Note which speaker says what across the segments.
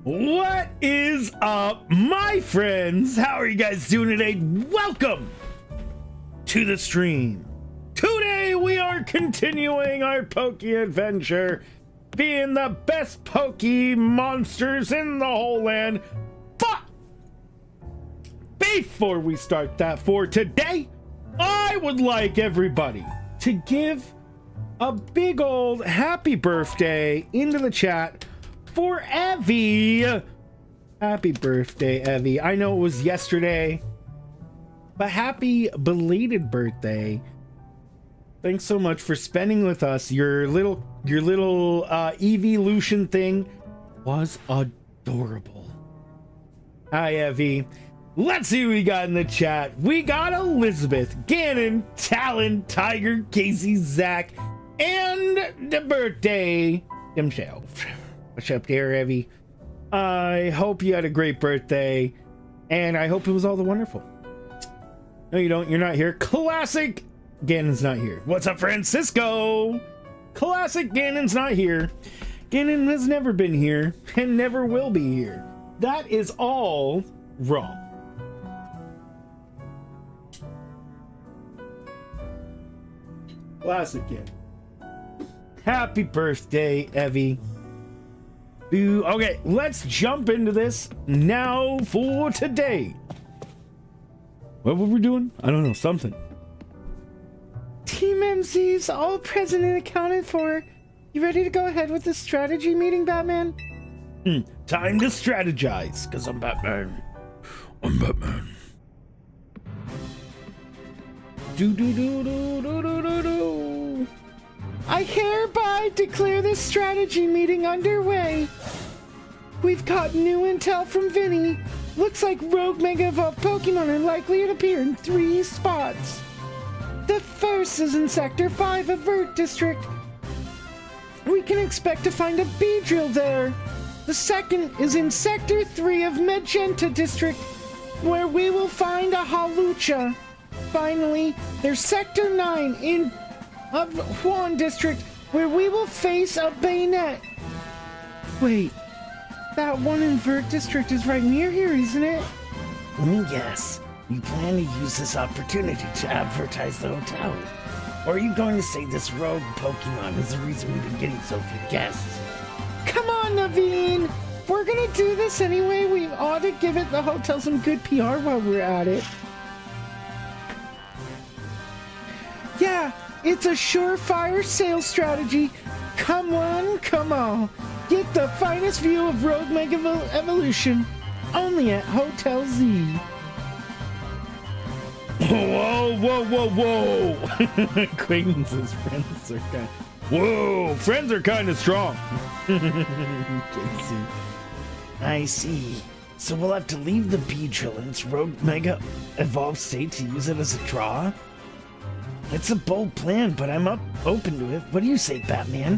Speaker 1: What is up, my friends? How are you guys doing today? Welcome to the stream. Today we are continuing our Poke adventure, being the best Poke monsters in the whole land. But before we start that for today, I would like everybody to give a big old happy birthday into the chat for Evie. Happy birthday, Evie. I know it was yesterday, but happy belated birthday. Thanks so much for spending with us. Your little evolution thing was adorable. Hi, Evie. Let's see what we got in the chat. We got Elizabeth, Gannon, Talon, Tiger, Casey, Zach, and the birthday himself. What's up there, Evie? I hope you had a great birthday, and I hope it was all the wonderful. No, you don't. You're not here. Classic Gannon's not here. What's up, Francisco? Classic Gannon's not here. Gannon has never been here and never will be here. That is all wrong. Classic Gannon. Happy birthday, Evie. Okay, let's jump into this now for today. What were we doing? I don't know, something.
Speaker 2: Team MC's all present and accounted for. You ready to go ahead with the strategy meeting, Batman?
Speaker 1: Time to strategize, because I'm Batman. I'm Batman.
Speaker 2: Do. I hereby declare this strategy meeting underway. We've got new intel from Vinny. Looks like rogue Mega Evolved Pokemon are likely to appear in 3 spots. The first is in Sector 5 of Vert District. We can expect to find a Beedrill there. The second is in Sector 3 of Magenta District, where we will find a Hawlucha. Finally, there's Sector 9 in Juan District, where we will face a Banette. Wait, that one in Vert District is right near here, isn't it?
Speaker 3: Let me guess. You plan to use this opportunity to advertise the hotel? Or are you going to say this rogue Pokemon is the reason we've been getting so few guests?
Speaker 2: Come on, Naveen! If we're gonna do this anyway, we ought to give it the hotel some good PR while we're at it. Yeah, it's a surefire sales strategy. Come on. Get the finest view of Rogue Mega Evolution only at Hotel Z.
Speaker 1: Whoa. Acquaintances, friends are kind. Whoa, friends are kind of strong.
Speaker 3: I see. So we'll have to leave the Beedrill in its Rogue Mega Evolved state to use it as a draw? It's a bold plan, but I'm open to it. What do you say, Batman?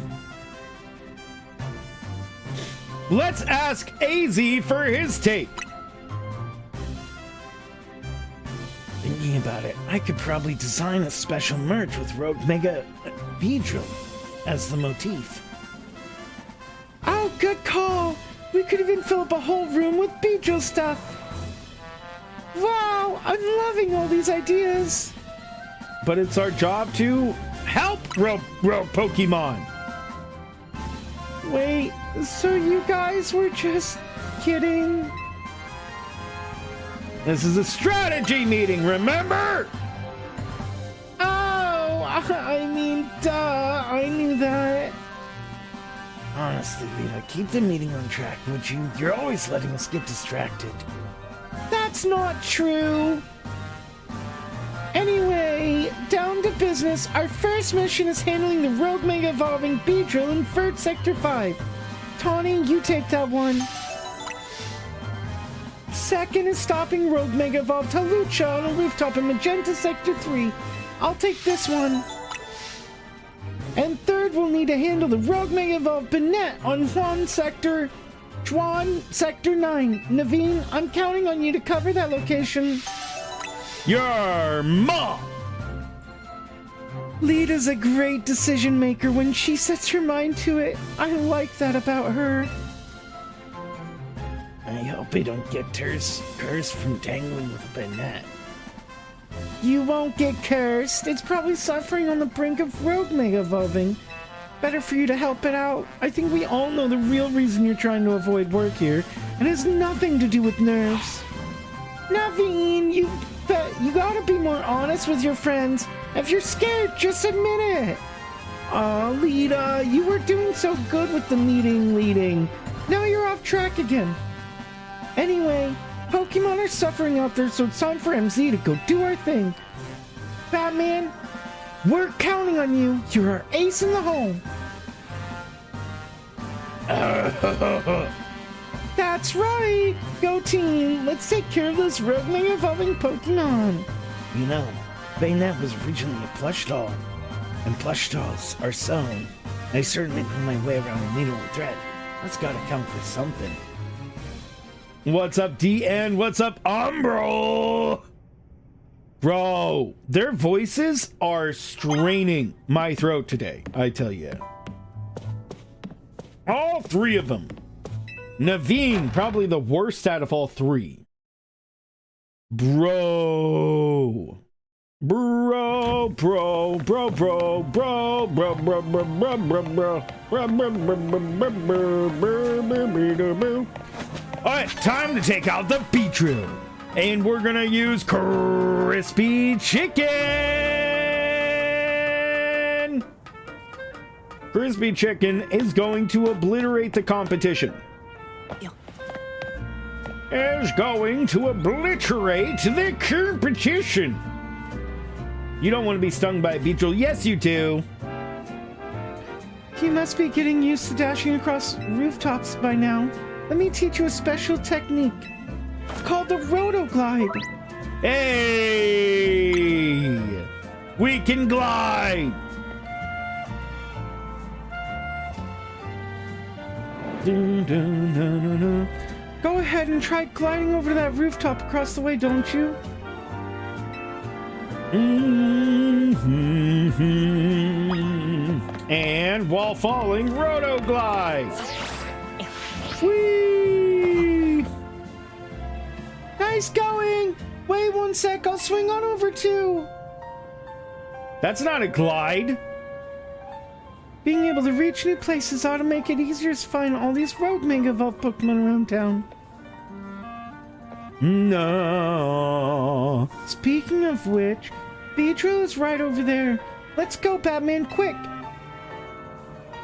Speaker 1: Let's ask AZ for his take.
Speaker 3: Thinking about it, I could probably design a special merch with Rogue Mega Beedrill as the motif.
Speaker 2: Oh, good call. We could even fill up a whole room with Beedrill stuff. Wow, I'm loving all these ideas.
Speaker 1: But it's our job to help rogue Pokemon.
Speaker 2: Wait, so you guys were just kidding?
Speaker 1: This is a strategy meeting, remember?
Speaker 2: Oh, I mean, duh, I knew that.
Speaker 3: Honestly, Lita, keep the meeting on track, would you? You're always letting us get distracted.
Speaker 2: That's not true. Anyway, down to business. Our first mission is handling the Rogue Mega Evolving Beedrill in Vert Sector 5. Tawny, you take that one. Second is stopping Rogue Mega Evolved Hawlucha on a rooftop in Magenta Sector 3. I'll take this one. And third, we'll need to handle the Rogue Mega Evolved Banette on Juan Sector 9. Naveen, I'm counting on you to cover that location.
Speaker 1: Your mom!
Speaker 2: Lita's a great decision maker when she sets her mind to it. I like that about her.
Speaker 3: hope I don't get cursed from tangling with Banette.
Speaker 2: You won't get cursed. It's probably suffering on the brink of rogue mega evolving. Better for you to help it out. I think we all know the real reason you're trying to avoid work here. It has nothing to do with nerves. Naveen, you gotta be more honest with your friends. If you're scared, just admit it. Aw, Lita, you were doing so good with the meeting leading. Now you're off track again. Anyway, Pokemon are suffering out there, so it's time for MZ to go do our thing. Batman, we're counting on you. You're our ace in the hole. That's right. Go team. Let's take care of this rogue mega evolving Pokemon.
Speaker 3: You know, Banette was originally a plush doll, and plush dolls are sewn. I certainly know my way around a needle and thread. That's gotta count for something.
Speaker 1: What's up, DN? What's up, Umbro? Bro, their voices are straining my throat today, I tell you. All three of them. Naveen, probably the worst out of all three. Bro. Bro, bro, bro, bro, bro, bro, bro, bro, bro, bro, bro, bro. Alright, time to take out the Beedrill. And we're gonna use Crispy Chicken! Crispy Chicken is going to obliterate the competition. Is going to obliterate the competition. You don't want to be stung by a Beedrill. Yes, you do.
Speaker 2: You must be getting used to dashing across rooftops by now. Let me teach you a special technique. It's called the Rotoglide.
Speaker 1: Hey! We can glide!
Speaker 2: Go ahead and try gliding over to that rooftop across the way, don't you?
Speaker 1: And while falling, Rotoglide!
Speaker 2: Whee! Nice going! Wait 1 sec, I'll swing on over too!
Speaker 1: That's not a glide!
Speaker 2: Being able to reach new places ought to make it easier to find all these rogue mega evolved Pokemon around town.
Speaker 1: No.
Speaker 2: Speaking of which, Beedrill is right over there. Let's go, Batman, quick!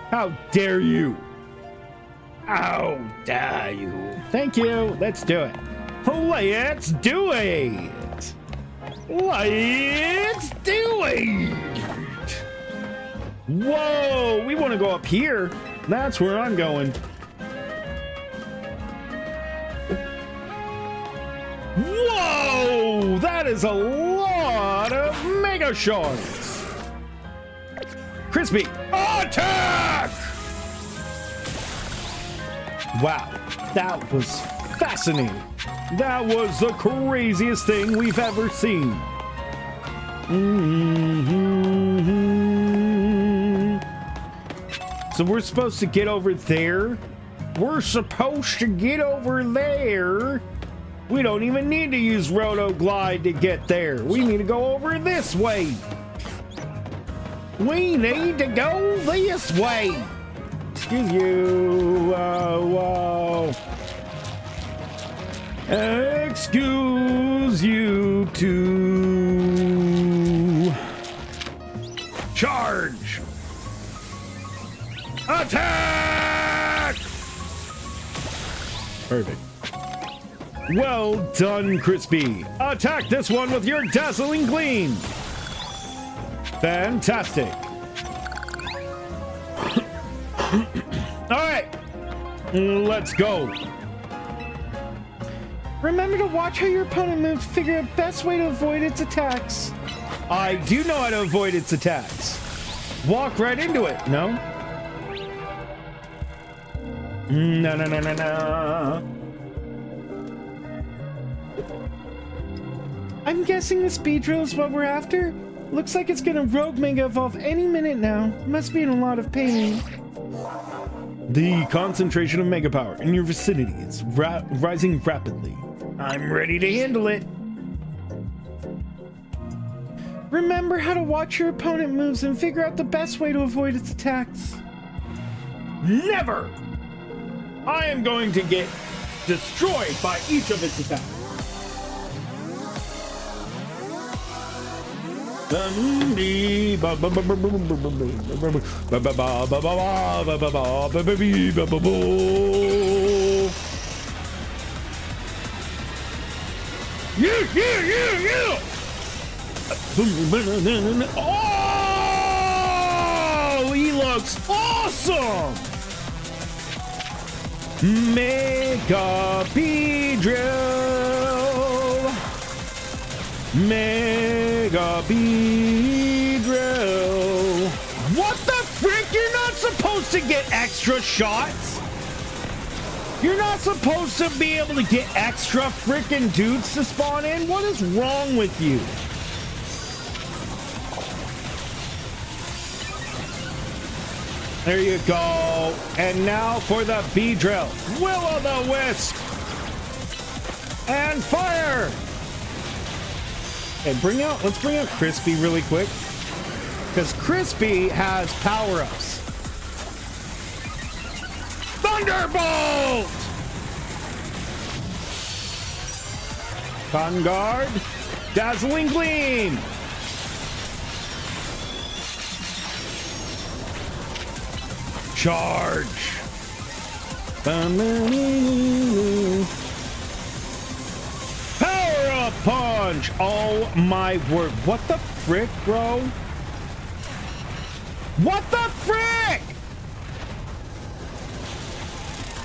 Speaker 1: How dare you! How dare you! Thank you. Let's do it. Let's do it. Let's do it. Whoa! We want to go up here. That's where I'm going. Whoa! That is a lot of Mega Sharks. Crispy, attack! Wow, that was fascinating. That was the craziest thing we've ever seen. So we're supposed to get over there? We're supposed to get over there? We don't even need to use Rotoglide to get there. We need to go over this way. We need to go this way. Excuse you. Whoa. Excuse you to charge. Attack! Perfect. Well done, Crispy. Attack this one with your dazzling gleam. Fantastic. All right, let's go.
Speaker 2: Remember to watch how your opponent moves to figure out the best way to avoid its attacks.
Speaker 1: I do know how to avoid its attacks. Walk right into it. No? No, no, no, no, no.
Speaker 2: I'm guessing this Beedrill is what we're after. Looks like it's gonna rogue mega evolve any minute now. Must be in a lot of pain.
Speaker 1: The concentration of mega power in your vicinity is rising rapidly. I'm ready to handle it.
Speaker 2: Remember how to watch your opponent moves and figure out the best way to avoid its attacks.
Speaker 1: Never! I am going to get destroyed by each of its attacks. Yeah! Oh, he looks awesome! Mega Beedrill! Mega Beedrill! What the frick? You're not supposed to get extra shots? You're not supposed to be able to get extra frickin' dudes to spawn in? What is wrong with you? There you go. And now for the Beedrill. Will-o'-the-wisp. And fire. Okay, let's bring out Crispy really quick. Because Crispy has power-ups. Thunderbolt! Vanguard. Dazzling Gleam. Charge. Power-up punch. Oh my word. What the frick, bro? What the frick?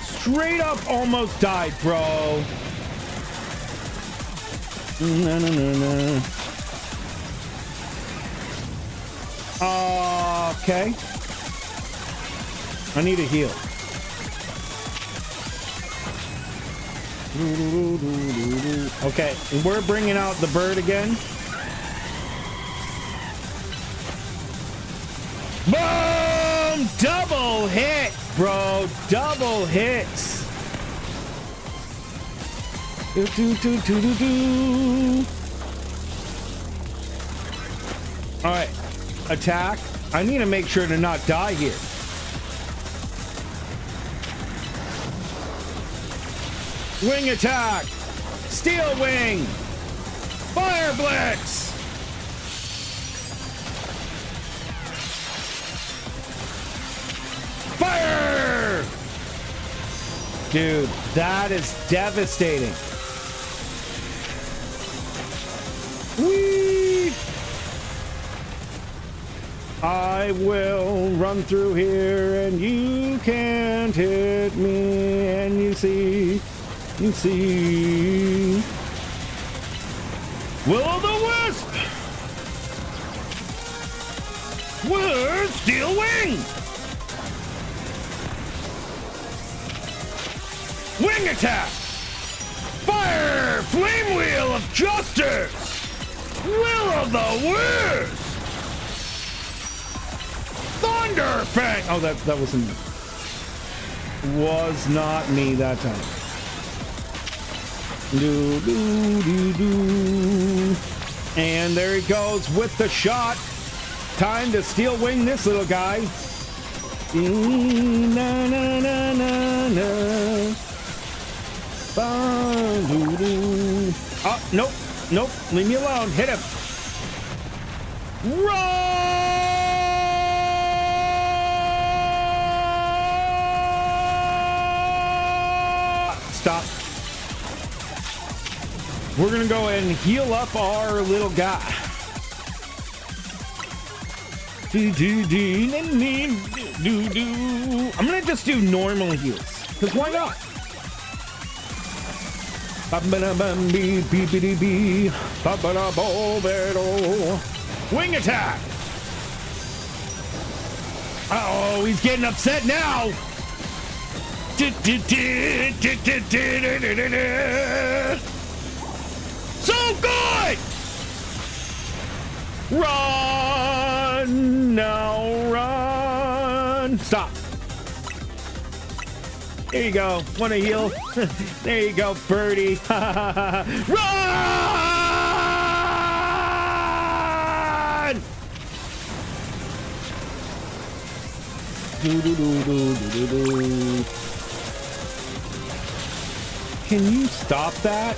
Speaker 1: Straight up almost died, bro. Okay. I need a heal. Okay, we're bringing out the bird again. Boom! Double hit, bro. Double hits. All right, attack. I need to make sure to not die here. Wing attack! Steel wing! Fire blitz! Fire! Dude, that is devastating. Whee! I will run through here and you can't hit me, and you see. You see. Will-o'-the-wisp! Where's Steel Wing? Wing attack! Fire! Flame Wheel of Justice! Will-o'-the-wisp! Thunder Fang! Oh, that wasn't me. Was not me that time. Do, do, do, do. And there he goes with the shot. Time to Steel Wing this little guy. Na, na, na, na, na. Oh, nope. Nope. Leave me alone. Hit him. Run! Stop. We're gonna go and heal up our little guy. I'm gonna just do normal heals, because why not? Wing attack! Uh-oh, he's getting upset now! So good! Run! Now run! Stop. There you go. Want to heal? There you go, birdie. Run! Can you stop that?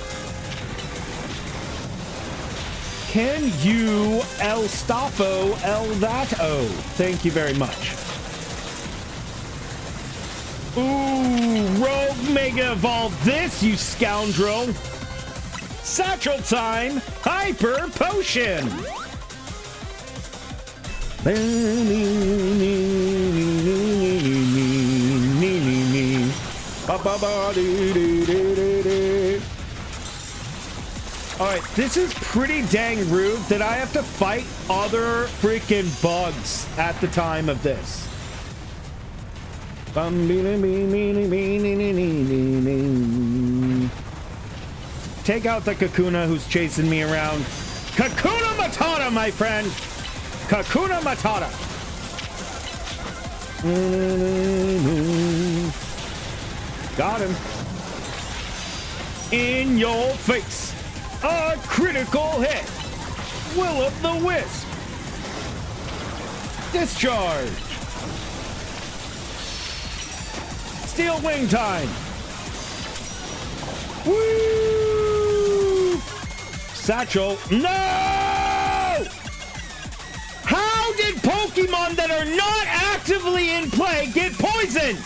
Speaker 1: Can you El Stopo El That-O? Thank you very much. Ooh, Rogue Mega Evolve this, you scoundrel. Satchel time, Hyper Potion. Alright, this is pretty dang rude that I have to fight other freaking bugs at the time of this. Take out the Kakuna who's chasing me around. Kakuna Matata, my friend! Kakuna Matata! Got him. In your face. A critical hit. Will-o'-the-wisp. Discharge. Steel wing time. Woo! Satchel. No! How did Pokemon that are not actively in play get poisoned?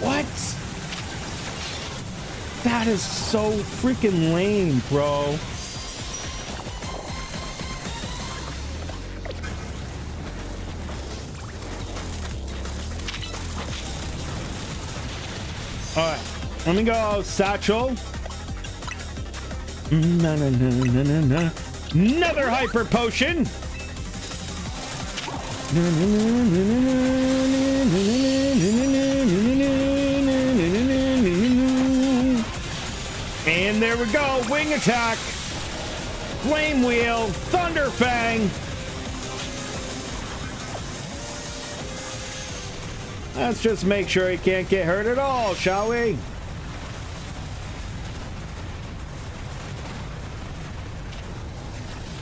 Speaker 1: What? That is so freaking lame, bro. Alright, let me go, Satchel. Another Hyper Potion. And there we go, Wing Attack. Flame Wheel, Thunder Fang. Let's just make sure he can't get hurt at all, shall we?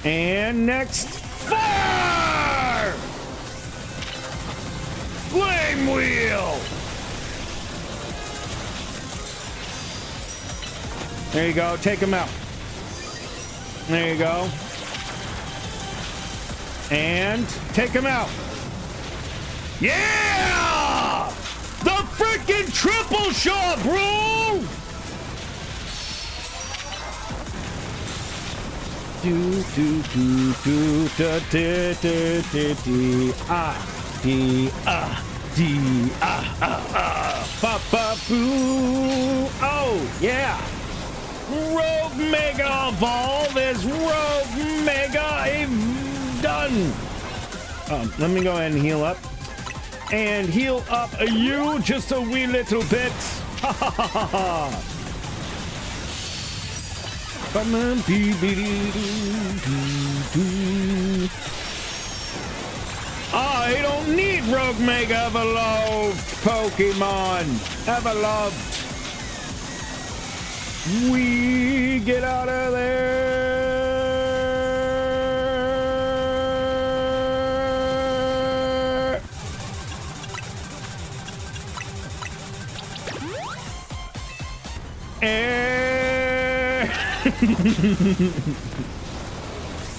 Speaker 1: And next, fire! Flame Wheel! There you go, take him out. There you go. And take him out. Yeah! The freaking triple shot, bro! Do do do do da da da da dee ah dee ah dee ah ah ah ba ba boo. Oh yeah! Rogue Mega Evolve is Rogue Mega done. Let me go ahead and heal up. And heal up you just a wee little bit. Ha ha ha ha ha. Come on, I don't need Rogue Mega Evolved Pokemon. Evolved. We get out of there.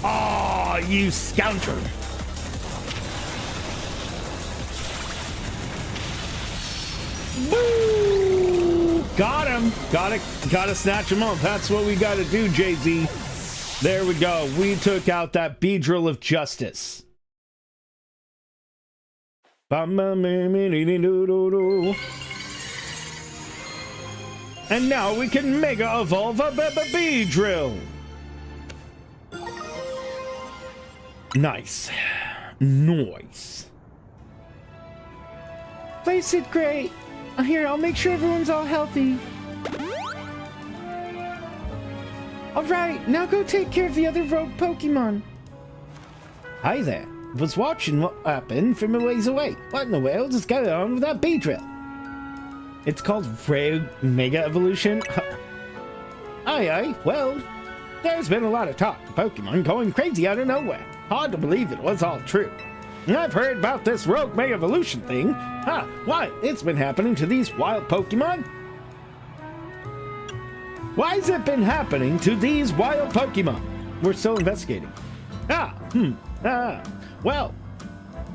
Speaker 1: Oh, you scoundrel. Woo! Got him. Gotta snatch him up. That's what we gotta do, Jay-Z. There we go. We took out that Beedrill of justice. And now we can Mega Evolve a Beedrill. Nice. Nice.
Speaker 2: Place it great. Here, I'll make sure everyone's all healthy. Alright, now go take care of the other rogue Pokemon.
Speaker 1: Hi there. was watching what happened from a ways away. What in the world is going on with that Beedrill? It's called Rogue Mega Evolution. Aye, well, there's been a lot of talk of Pokemon going crazy out of nowhere. Hard to believe it was all true. I've heard about this Rogue Mega Evolution thing. Why? It's been happening to these wild Pokemon? Why has it been happening to these wild Pokemon? We're still investigating. Well,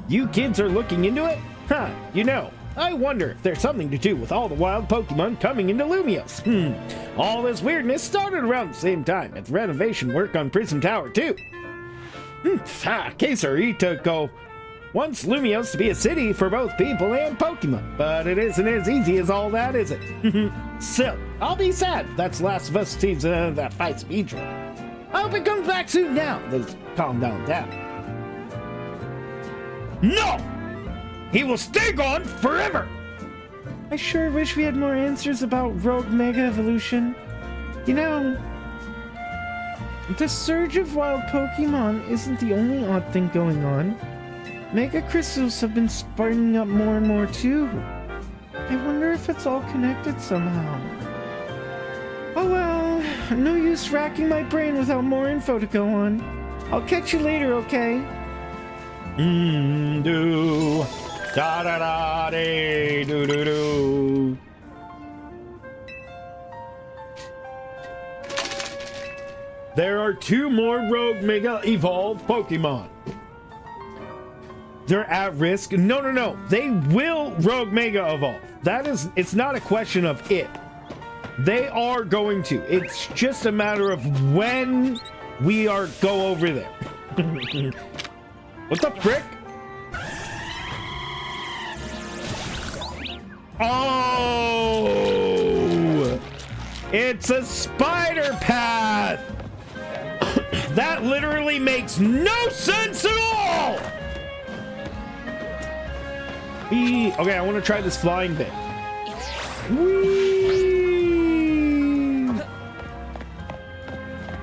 Speaker 1: you kids are looking into it? You know, I wonder if there's something to do with all the wild Pokemon coming into Lumiose. All this weirdness started around the same time as renovation work on Prism Tower too. Quasartico wants Lumiose to be a city for both people and Pokemon, but it isn't as easy as all that, is it? Still, I'll be sad if that's the Last of Us season that fights Beedrill. I hope it comes back soon now. Let's calm down. No! He will stay gone forever!
Speaker 2: I sure wish we had more answers about Rogue Mega Evolution. You know, the surge of wild Pokemon isn't the only odd thing going on. Mega Crystals have been sprouting up more and more too. I wonder if it's all connected somehow. Oh well, no use racking my brain without more info to go on. I'll catch you later, okay?
Speaker 1: Do da da da dee do do do. There are 2 more Rogue Mega Evolved Pokemon. They're at risk. No. They will Rogue Mega Evolve. It's not a question of if. They are going to. It's just a matter of when we go over there. What the frick? Oh! It's a spider path! That literally makes no sense at all! Okay, I want to try this flying bit. Whee!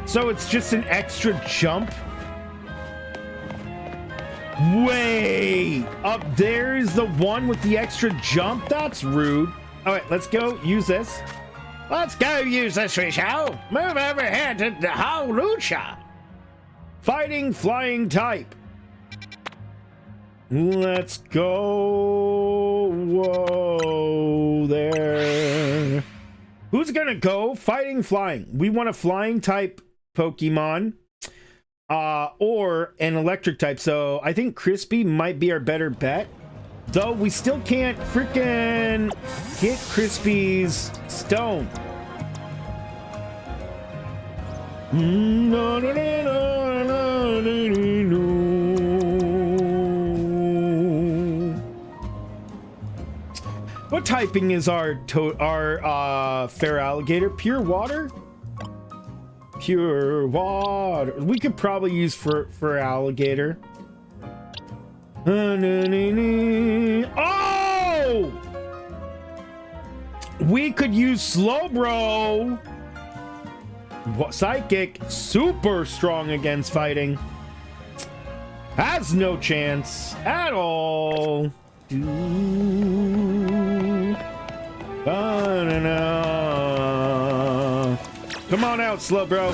Speaker 1: So it's just an extra jump? Wait! Up there is the one with the extra jump? That's rude. Alright, let's go use this. Let's go use this, we shall. Move over here to the Hawlucha. Fighting flying type. Let's go. Whoa there. Who's gonna go? Fighting flying. We want a flying type Pokemon. Or an electric type. So I think Crispy might be our better bet. Though we still can't freaking hit Crispy's stone. What typing is our fair alligator? Pure water? Pure water. We could probably use for alligator. Oh! We could use Slowbro. Psychic, super strong against fighting. Has no chance at all. Come on out, Slowbro.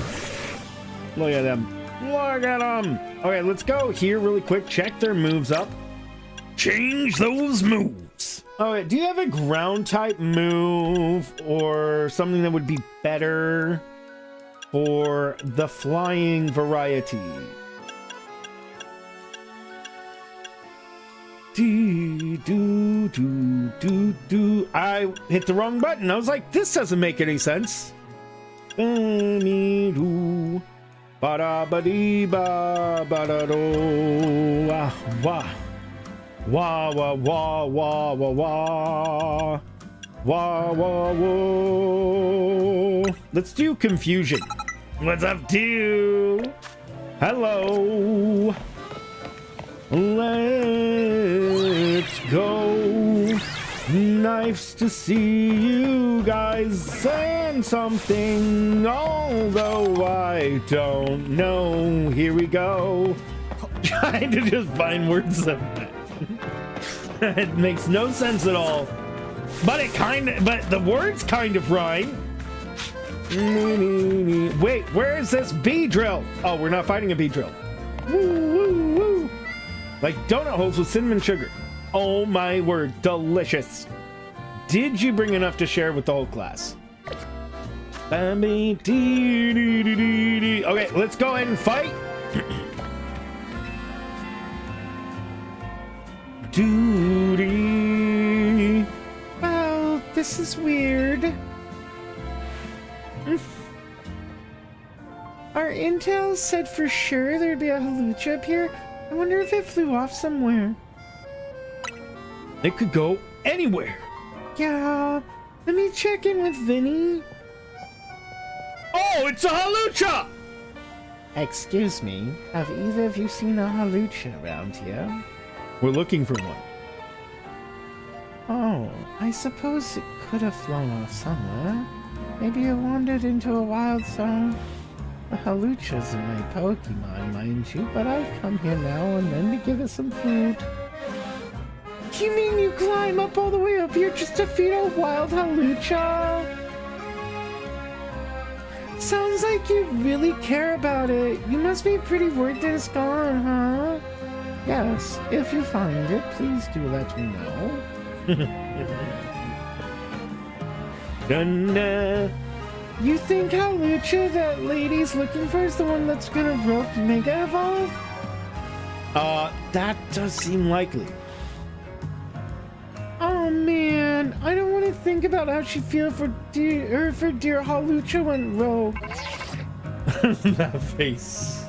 Speaker 1: Look at them. Look at them. Okay, let's go here really quick. Check their moves up. Change those moves. Alright, do you have a ground type move or something that would be better for the flying variety? I hit the wrong button. I was like, this doesn't make any sense. Let's do confusion. What's up, dude? Hello. Let's go. Nice to see you guys saying something, although I don't know. Here we go. trying to just find words of that. It makes no sense at all. But the words kind of rhyme. Wait, where is this Beedrill? Oh, we're not fighting a Beedrill. Woo, woo, woo. Like donut holes with cinnamon sugar. Oh my word, delicious. Did you bring enough to share with the whole class? Okay, let's go ahead and fight.
Speaker 2: Wow, this is weird. Our intel said for sure there'd be a Hawlucha up here. I wonder if it flew off somewhere.
Speaker 1: It could go anywhere.
Speaker 2: Yeah, let me check in with Vinny.
Speaker 1: Oh, it's a Hawlucha!
Speaker 2: Excuse me, have either of you seen a Hawlucha around here?
Speaker 1: We're looking for one.
Speaker 2: Oh, I suppose it could have flown off somewhere. Maybe it wandered into a wild zone. The Hawlucha's in my Pokemon, mind you, but I come here now and then to give it some food. You mean you climb up all the way up here just to feed a wild Hawlucha? Sounds like you really care about it. You must be pretty worried that it's gone, huh? Yes, if you find it, please do let me know. You think Hawlucha that lady's looking for is the one that's gonna rogue Mega Evolve?
Speaker 1: That does seem likely.
Speaker 2: Oh man, I don't want to think about how she feels for dear Hawlucha went rogue.
Speaker 1: That face.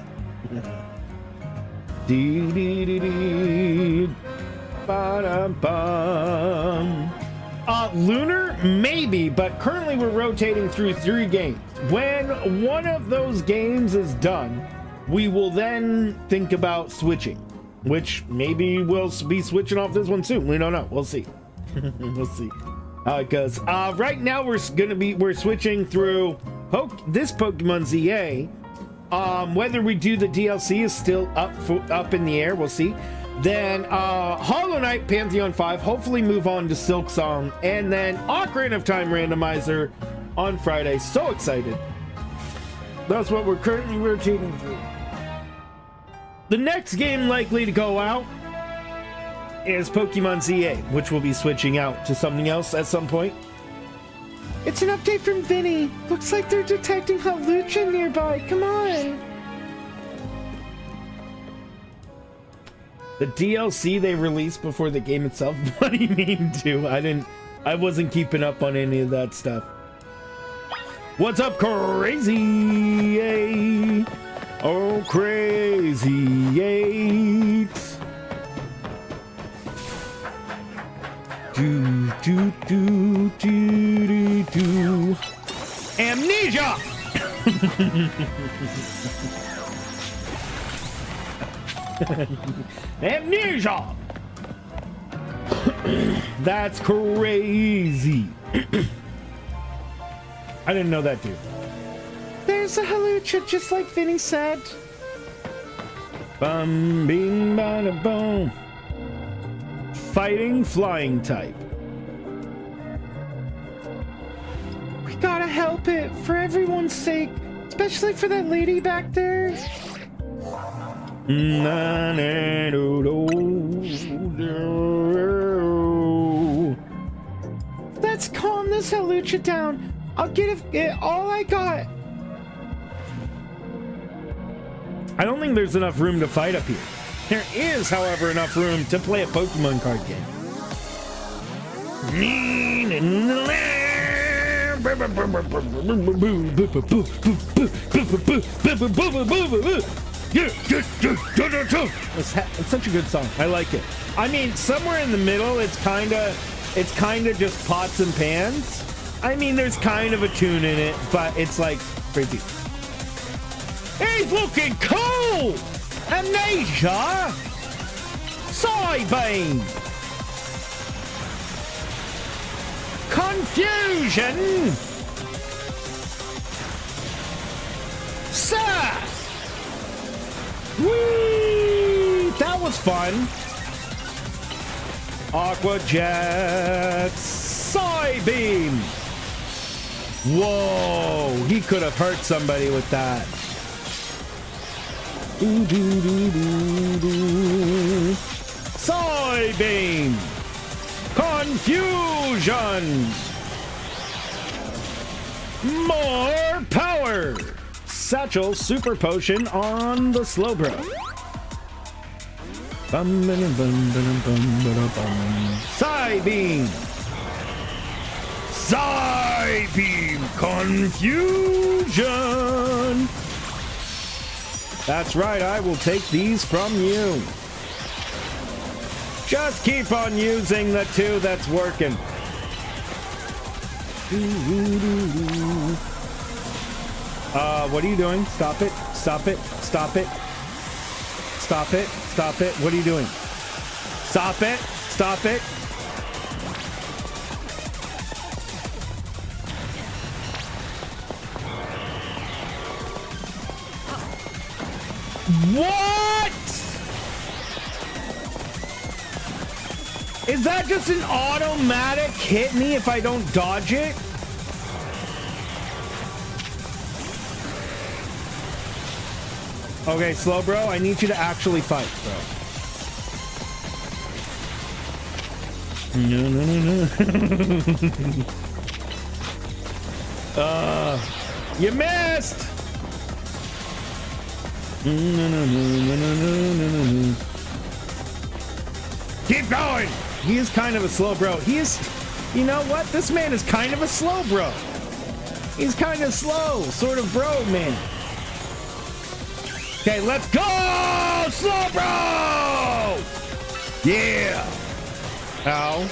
Speaker 1: Lunar, maybe, but currently we're rotating through 3 games. When one of those games is done, we will then think about switching, which maybe we'll be switching off this one soon. We don't know. We'll see. We'll see. Because right now we're switching through this Pokemon ZA. Whether we do the DLC is still up in the air. We'll see. Then Hollow Knight Pantheon 5, hopefully move on to Silk Song, and then Ocarina of Time Randomizer on Friday. So excited. That's what we're currently rotating through. The next game likely to go out is Pokemon ZA, which will be switching out to something else at some point.
Speaker 2: It's an update from Vinny. Looks like they're detecting Hawlucha nearby. Come on.
Speaker 1: The DLC they released before the game itself? What do you mean, too? I wasn't keeping up on any of that stuff. What's up, Crazy 8? Oh, Crazy 8. Do. Amnesia! Amnesia! That's crazy. I didn't know that, dude.
Speaker 2: There's a Hawlucha, just like Vinny said.
Speaker 1: Bum, bing, bada, boom. Fighting flying type.
Speaker 2: We gotta help it, for everyone's sake. Especially for that lady back there. Let's calm this Hawlucha down. I'll get it all I got.
Speaker 1: I don't think there's enough room to fight up here. There is, however, enough room to play a Pokemon card game. It's such a good song. I like it. I mean, somewhere in the middle, it's kind of just pots and pans. I mean, there's kind of a tune in it, but it's like crazy. He's looking cool! Amnesia! Psybeam! Confusion! Surf! Whee! fun. Aqua Jet. Psybeam. Whoa, he could have hurt somebody with that. Psybeam. Confusion. More power. Satchel Super Potion on the Slowbro. Psybeam. Psybeam. Confusion. That's right, I will take these from you. Just keep on using the two that's working. What are you doing? Stop it. Stop it. Stop it. Stop it. Stop it. What are you doing? Stop it. Stop it. What? Is that just an automatic hit me if I don't dodge it? Okay, slow bro, I need you to actually fight, bro. No. You missed! Keep going! He is kind of a slow bro. He is, you know what? This man is kind of a slow bro. He's kind of slow, sort of bro, man. Okay, let's go! Slow bro! Yeah! Ow.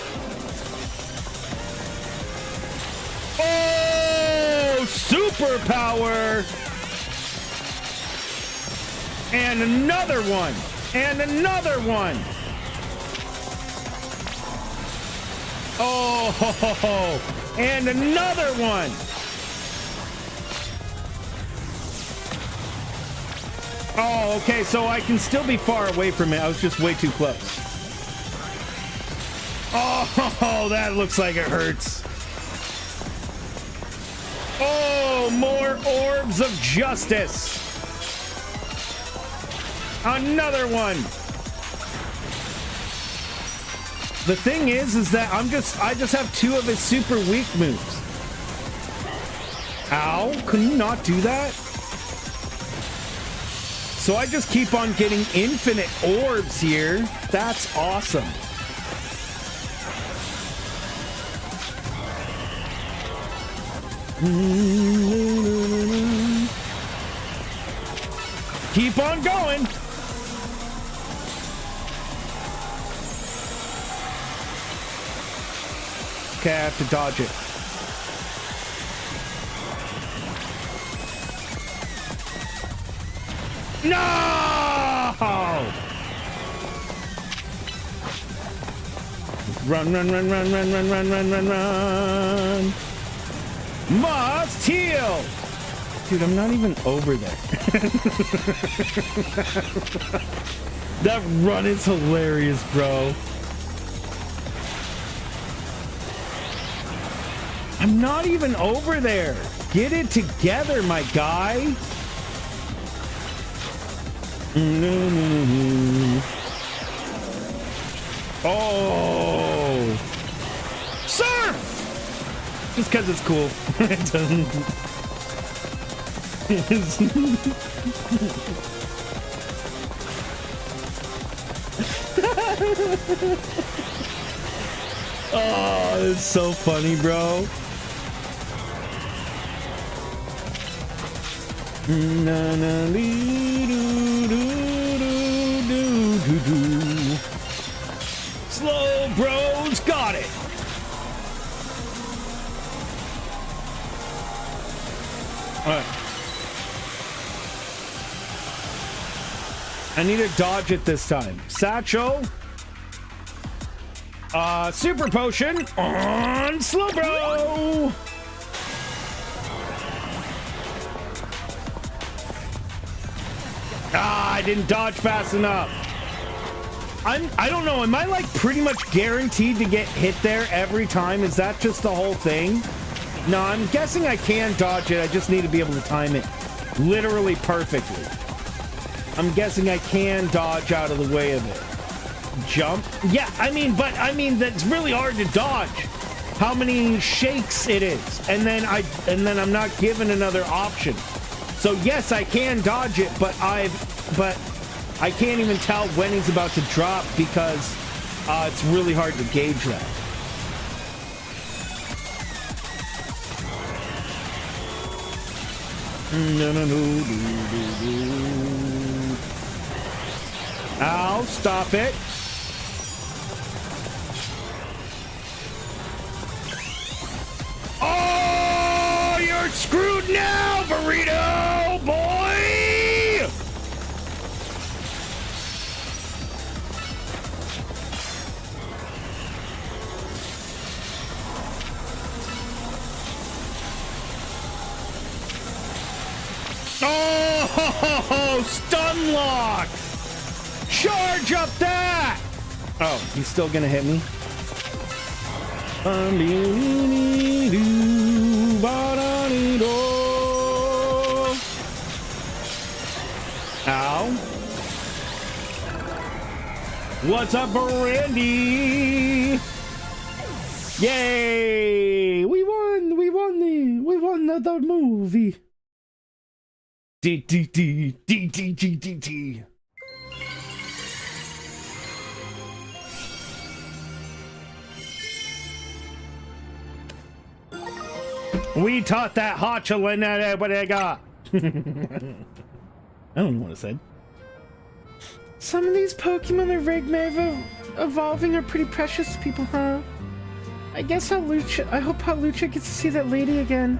Speaker 1: Oh! Superpower! And another one! And another one! Oh! Ho, ho, ho. And another one! Oh, okay, so I can still be far away from it. I was just way too close. Oh, that looks like it hurts. Oh, more orbs of justice. Another one. The thing is that I just have two of his super weak moves. Ow, could you not do that? So I just keep on getting infinite orbs here. That's awesome. Keep on going. Okay, I have to dodge it. No! Run. Must heal! Dude, I'm not even over there. That run is hilarious, bro. I'm not even over there. Get it together, my guy. Oh, surf! Just because it's cool. It doesn't. Oh, it's so funny, bro. Slow bros got it. All right. I need to dodge it this time. Satchel. Super potion on slow bro. Ah, I didn't dodge fast enough. I don't know. Am I like pretty much guaranteed to get hit there every time? Is that just the whole thing? No, I'm guessing I can dodge it. I just need to be able to time it literally perfectly. I'm guessing I can dodge out of the way of it. Jump? Yeah, I mean, that's really hard to dodge. How many shakes it is, and then I'm not given another option. So yes, I can dodge it, but I can't even tell when he's about to drop because it's really hard to gauge that. Ow, stop it. Oh, you're screwed now, burrito boy! Oh, stun lock! Charge up that! Oh, he's still gonna hit me? Ow. What's up, Brandy? Yay! We won the movie. D. We taught that Hawlucha that what I got. I don't know what I said.
Speaker 2: Some of these Pokemon that Regmave evolving are pretty precious to people, huh? I guess I hope Hawlucha gets to see that lady again.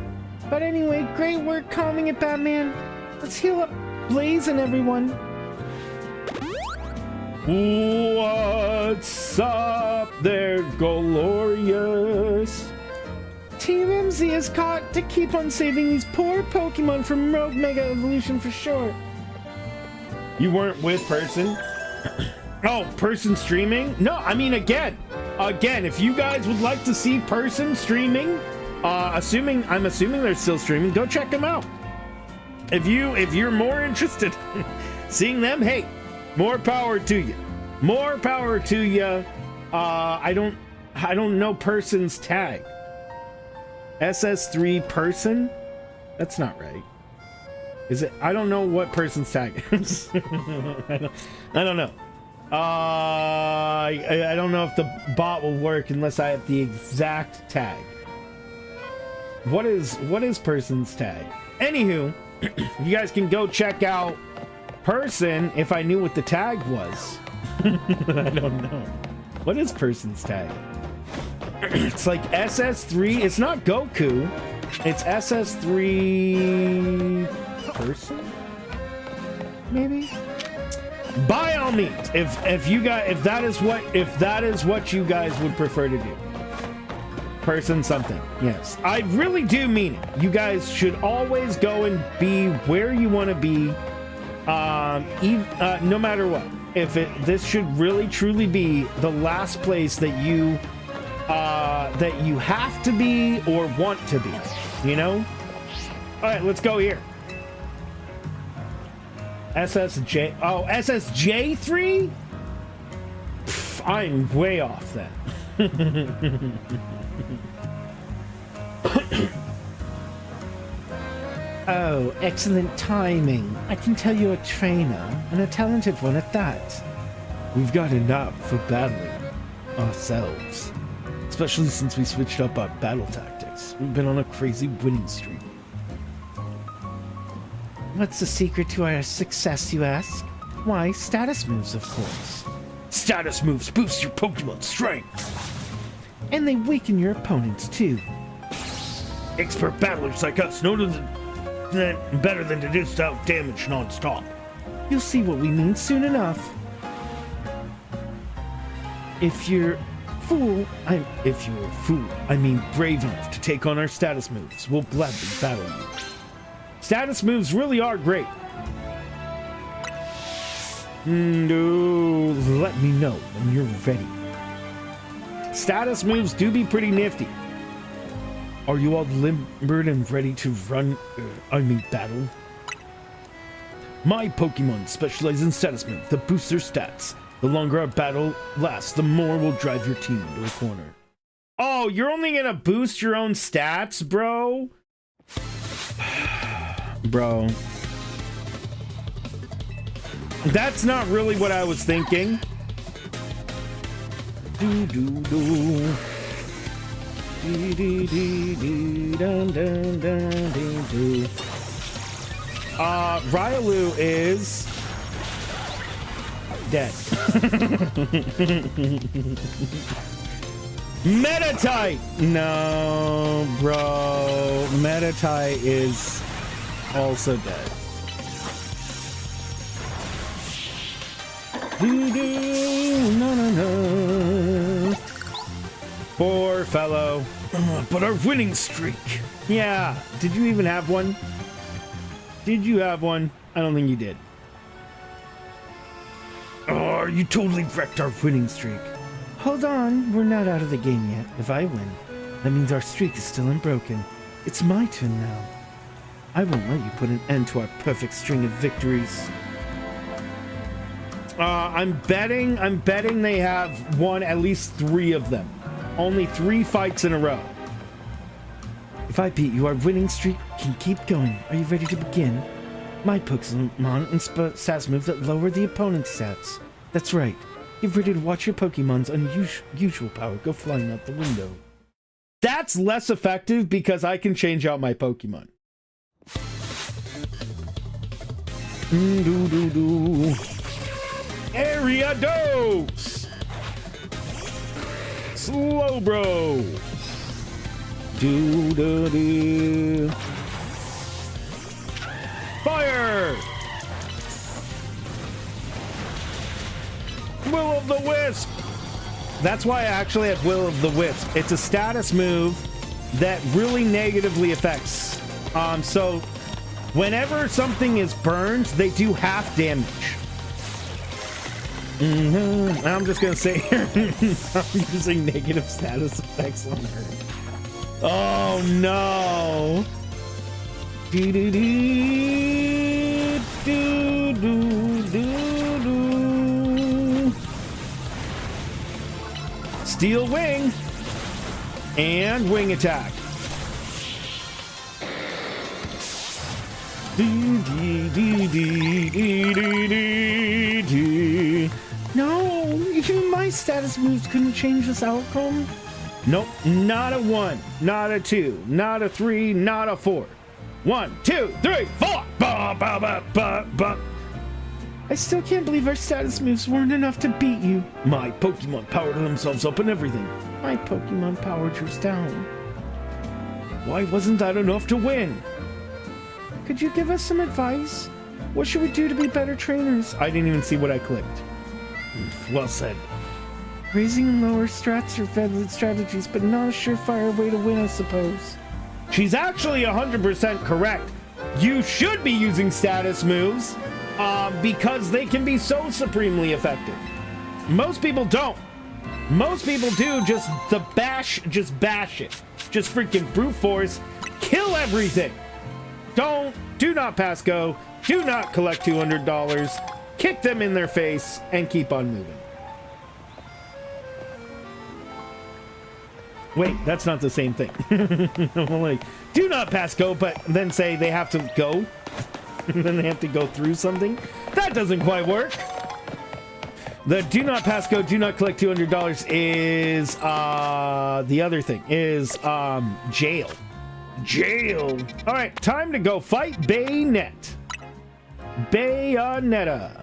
Speaker 2: But anyway, great work calming it, Batman. Let's heal up Blaze and everyone.
Speaker 1: What's up there, Glorious?
Speaker 2: Team MZ is caught to keep on saving these poor Pokemon from Rogue Mega Evolution for sure.
Speaker 1: You weren't with Person? Oh, Person streaming? No, I mean, again, if you guys would like to see Person streaming, I'm assuming they're still streaming, go check them out. If you're more interested in seeing them, hey, more power to you. More power to you. I don't know Person's tag. SS3 Person? That's not right. Is it? I don't know what Person's tag is. I don't know. I don't know if the bot will work unless I have the exact tag. What is Person's tag? Anywho, you guys can go check out Person if I knew what the tag was. I don't know. What is Person's tag? It's like SS3. It's not Goku. It's SS3 Person? Maybe? By all means, if that is what you guys would prefer to do. Person something. Yes. I really do mean it. You guys should always go and be where you want to be. No matter what. This should really truly be the last place that you have to be or want to be, you know? All right, let's go here. SSJ. Oh, SSJ3? Pff, I'm way off then.
Speaker 2: Oh, excellent timing. I can tell you're a trainer, and a talented one at that.
Speaker 1: We've got a knack for battling ourselves. Especially since we switched up our battle tactics. We've been on a crazy winning streak.
Speaker 2: What's the secret to our success, you ask? Why, status moves, of course.
Speaker 1: Status moves boost your Pokemon's strength.
Speaker 2: And they weaken your opponents, too.
Speaker 1: Expert battlers like us know better than to dish out damage non-stop.
Speaker 2: You'll see what we mean soon enough. If you're a fool, I mean brave enough to take on our status moves, we'll gladly battle you. Status moves really are great.
Speaker 1: No, let me know when you're ready. Status moves do be pretty nifty. Are you all limbered and ready to run, battle? My Pokemon specialize in status moves that boost their stats. The longer our battle lasts, the more will drive your team into a corner. Oh, you're only gonna boost your own stats, bro? Bro. That's not really what I was thinking. Do do do. Dee dee dee dee dun dun dun dee doo. Ryalu is dead. Metatite! No, bro. Metatite is also dead. No, no, no. Poor fellow. But our winning streak. Yeah. Did you even have one? Did you have one? I don't think you did. Oh, you totally wrecked our winning streak.
Speaker 2: Hold on, we're not out of the game yet. If I win, that means our streak is still unbroken. It's my turn now. I won't let you put an end to our perfect string of victories.
Speaker 1: I'm betting they have won at least 3 of them. Only 3 fights in a row.
Speaker 2: If I beat you, our winning streak can keep going. Are you ready to begin? My Pokemon and stats move that lower the opponent's stats. That's right. Get ready to watch your Pokemon's unusual power go flying out the window.
Speaker 1: That's less effective because I can change out my Pokemon. Area dose! Slowbro! Do. Fire! Will of the Wisp! That's why I actually have Will of the Wisp. It's a status move that really negatively affects. So whenever something is burned, they do half damage. I'm just gonna say I'm using negative status effects on her. Oh no! Steel Wing and Wing Attack.
Speaker 2: No, even my status moves couldn't change this outcome.
Speaker 1: Nope, not a 1, not a 2, not a 3, not a 4. 1, 2, 3, 4. Ba, ba, ba, ba, ba.
Speaker 2: I still can't believe our status moves weren't enough to beat you.
Speaker 1: My Pokemon powered themselves up and everything.
Speaker 2: My Pokemon powered yours down.
Speaker 1: Why wasn't that enough to win?
Speaker 2: Could you give us some advice? What should we do to be better trainers?
Speaker 1: I didn't even see what I clicked. Well said.
Speaker 2: Raising and lower strats are valid strategies, but not a surefire way to win, I suppose.
Speaker 1: She's actually 100% correct. You should be using status moves because they can be so supremely effective. Most people don't. Most people do just bash it. Just freaking brute force. Kill everything. Do not pass go. Do not collect $200. Kick them in their face and keep on moving. Wait, that's not the same thing. Like, do not pass go, but then say they have to go. Then they have to go through something. That doesn't quite work. The do not pass go, do not collect $200 is the other thing is jail. Jail. All right, time to go fight Banette. Bayonetta.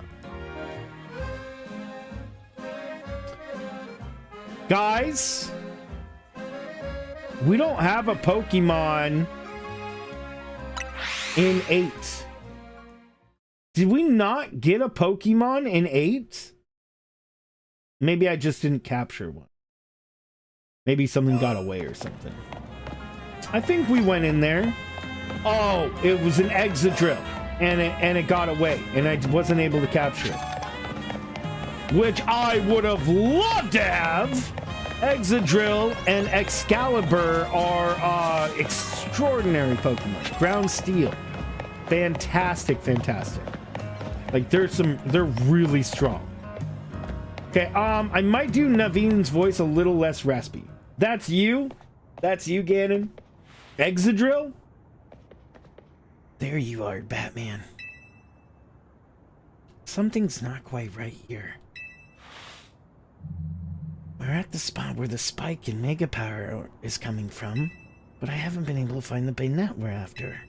Speaker 1: Guys, we don't have a Pokemon in 8. Did we not get a Pokemon in 8? Maybe I just didn't capture one. Maybe something got away or something. I think we went in there. Oh, it was an Exadrill, and it got away, and I wasn't able to capture it. which I would have loved to have. Excadrill and Excalibur are extraordinary Pokemon. Ground Steel, fantastic. Like they're really strong. Okay, I might do Naveen's voice a little less raspy. That's you, Ganon. Excadrill.
Speaker 3: There you are, Batman. Something's not quite right here. We're at the spot where the spike in Mega Power is coming from, but I haven't been able to find the Banette we're after.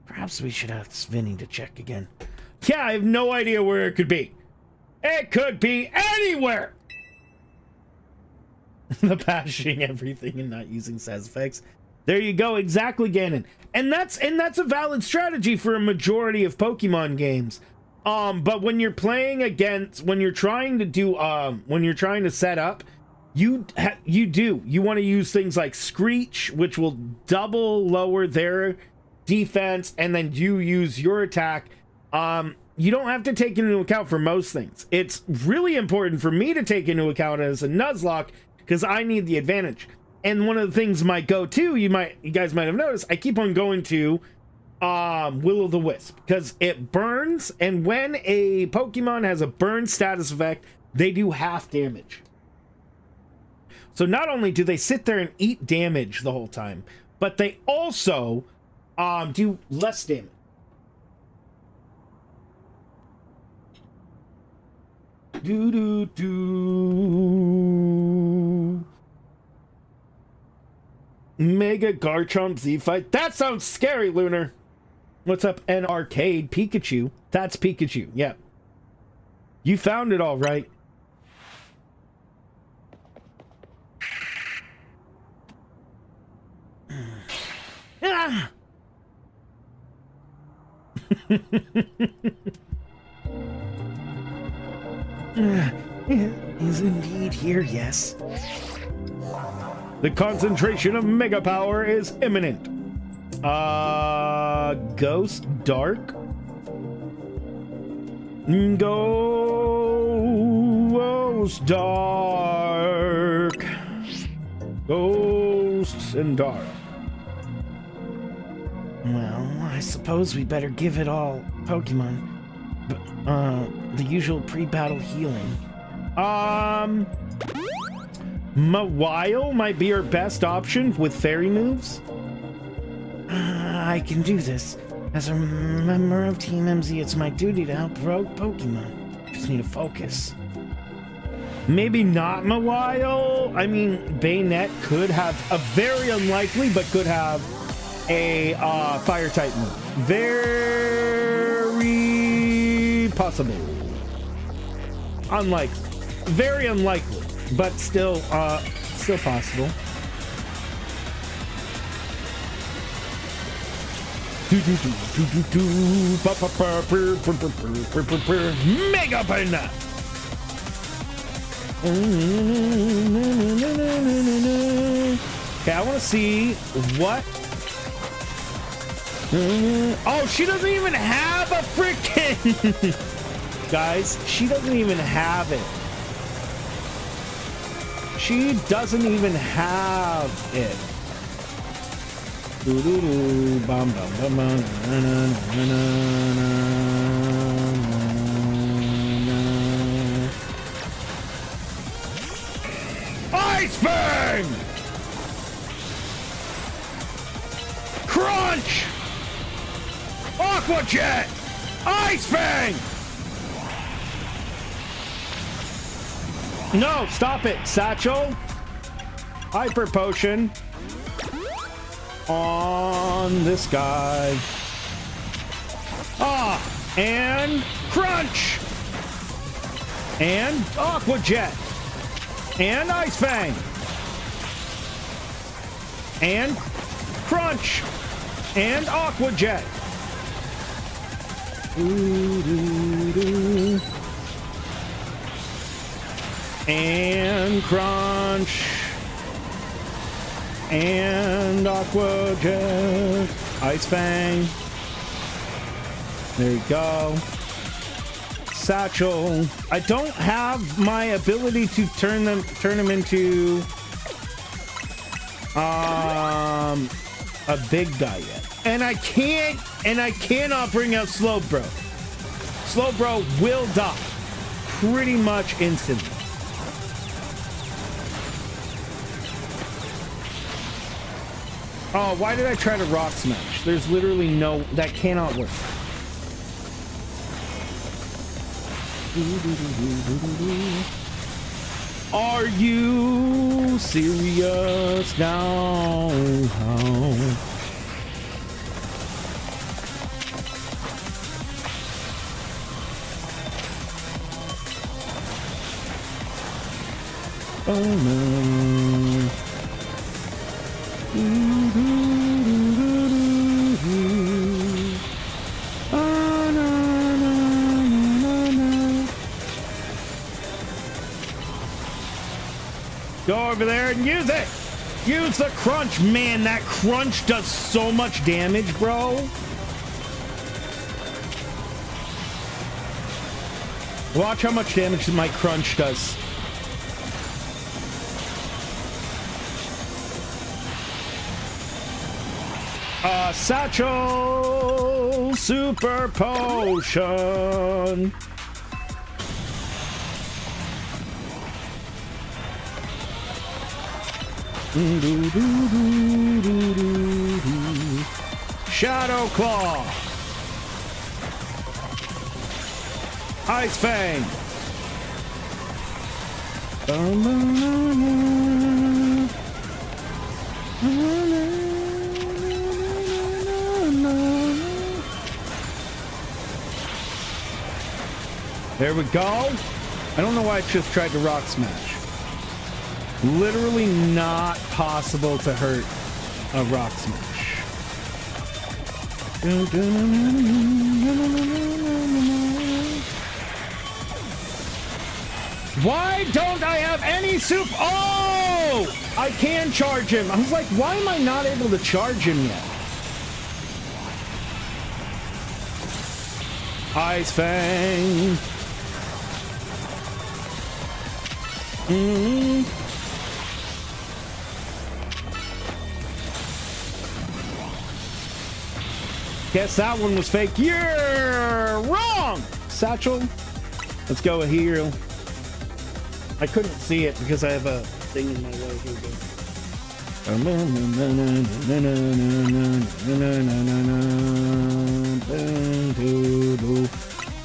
Speaker 3: Perhaps we should ask Vinny to check again.
Speaker 1: Yeah, I have no idea where it could be. It could be anywhere. The bashing everything and not using sass effects. There you go, exactly, Ganon. And that's a valid strategy for a majority of Pokemon games. But when you're playing against, when you're trying to set up, you want to use things like Screech, which will double lower their defense, and then you use your attack. You don't have to take into account for most things. It's really important for me to take into account as a Nuzlocke because I need the advantage. And one of the things my go-to, you guys might have noticed, I keep on going to Will-O-the-Wisp because it burns, and when a Pokemon has a burn status effect, they do half damage. So not only do they sit there and eat damage the whole time, but they also do less damage. Mega Garchomp Z-Fight. That sounds scary, Lunar. What's up? An arcade Pikachu. That's Pikachu. Yep. You found it all right. Ah!
Speaker 3: Is indeed here, yes.
Speaker 1: The concentration of Mega Power is imminent. Ghost Dark. Ghost Dark. Ghosts and Dark.
Speaker 3: Well, I suppose we better give it all Pokemon. The usual pre-battle healing.
Speaker 1: Mawile might be our best option with fairy moves.
Speaker 3: I can do this. As a member of Team MZ, it's my duty to help rogue Pokemon. Just need to focus.
Speaker 1: Maybe not Mawile. I mean, Banette could have a very unlikely, but could have a fire type move. Very possible. Unlikely. Very unlikely, but still possible. Mega Banette. Okay, I want to see what. Oh, she doesn't even have a freaking. Guys, she doesn't even have it. She doesn't even have it. Ice Fang! Crunch! Aqua Jet! Ice Fang! No, stop it. Satchel. Hyper Potion. On this guy. And Crunch. And Aqua Jet. And Ice Fang. And Crunch. And Aqua Jet. And Crunch. And Aqua Jet. Ice Fang. There you go. Satchel. I don't have my ability to turn them into a big guy yet. And I cannot bring out Slowbro. Slowbro will die pretty much instantly. Oh, why did I try to Rock Smash? There's literally no... That cannot work. Are you serious now? Oh no. Oh, no, no, no, no. Go over there and use it. Use the crunch. Man, that crunch does so much damage, bro. Watch how much damage my crunch does. Satchel Super Potion. Shadow Claw. Ice Fang. There we go. I don't know why I just tried to Rock Smash. Literally not possible to hurt a Rock Smash. Why don't I have any soup? Oh! I can charge him. I was like, why am I not able to charge him yet? Ice Fang. Guess that one was fake. You're wrong, Satchel. Let's go here. I couldn't see it because I have a thing in my way. Here we go.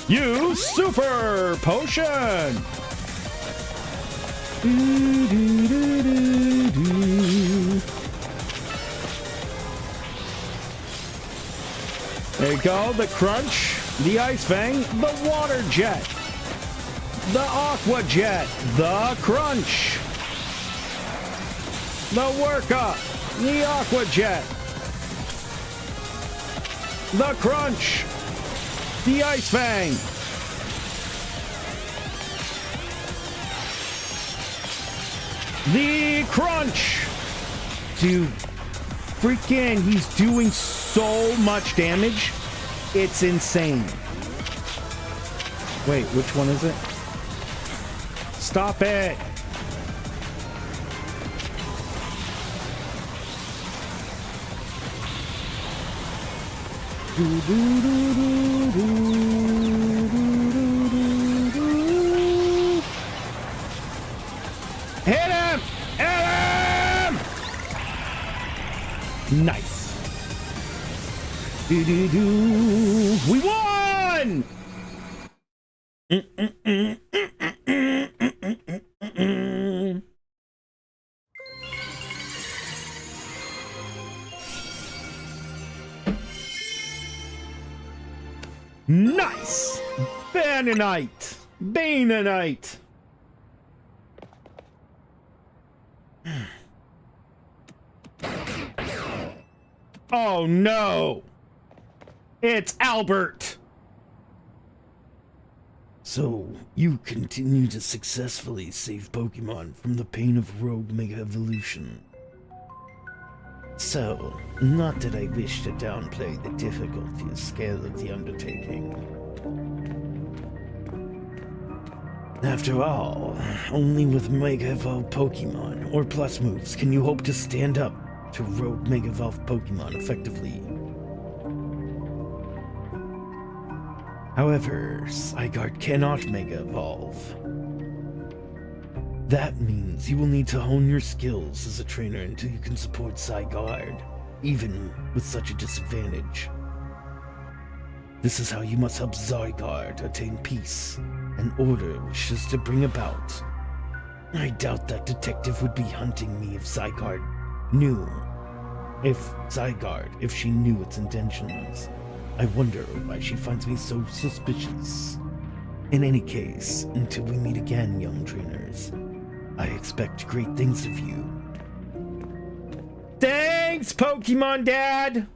Speaker 1: Use Super Potion. There you go, the Crunch, the Ice Fang, the Water Jet, the Aqua Jet, the Crunch, the Workup, the Aqua Jet, the Crunch, the Ice Fang, the Crunch. Dude, freaking, he's doing so much damage. It's insane. Wait, which one is it? Stop it. Hit him! Hit him! Nice. We won! Nice! Banette! Banette! Oh no! It's Albert!
Speaker 3: So, you continue to successfully save Pokemon from the pain of Rogue Mega Evolution. So, not that I wish to downplay the difficulty and scale of the undertaking. After all, only with Mega Evolved Pokemon or Plus moves can you hope to stand up to rogue Mega Evolved Pokemon effectively. However, Zygarde cannot Mega Evolve. That means you will need to hone your skills as a trainer until you can support Zygarde, even with such a disadvantage. This is how you must help Zygarde attain peace and order wishes to bring about. I doubt that detective would be hunting me if Zygarde knew. If she knew its intentions. I wonder why she finds me so suspicious. In any case, until we meet again, young trainers, I expect great things of you.
Speaker 1: Thanks, Pokemon Dad!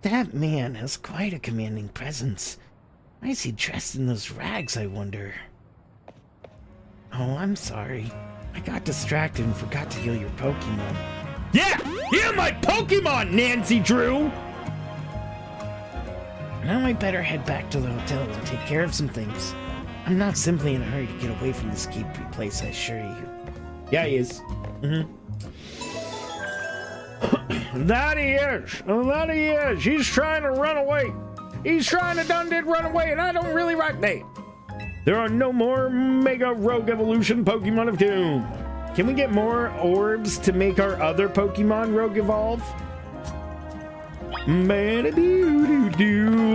Speaker 3: That man has quite a commanding presence. Why is he dressed in those rags, I wonder? Oh, I'm sorry. I got distracted and forgot to heal your Pokemon.
Speaker 1: Yeah! Heal my Pokemon, Nancy Drew!
Speaker 3: Now I better head back to the hotel and take care of some things. I'm not simply in a hurry to get away from this keepy place, I assure you.
Speaker 1: Yeah, he is. That he is. That he is. He's trying to run away. He's trying to run away, and I don't really like that. There are no more Mega Rogue Evolution Pokemon of Doom. Can we get more orbs to make our other Pokemon Rogue Evolve?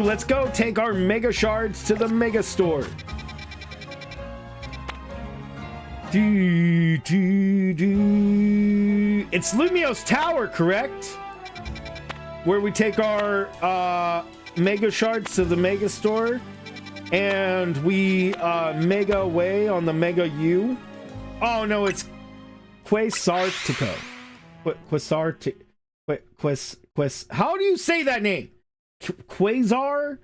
Speaker 1: Let's go take our Mega Shards to the Mega Store. It's Lumiose Tower, correct? Where we take our Mega Shards to the Mega Store and we Mega away on the Mega U. Oh no, it's Quasartico. How do you say that name? Quasartico.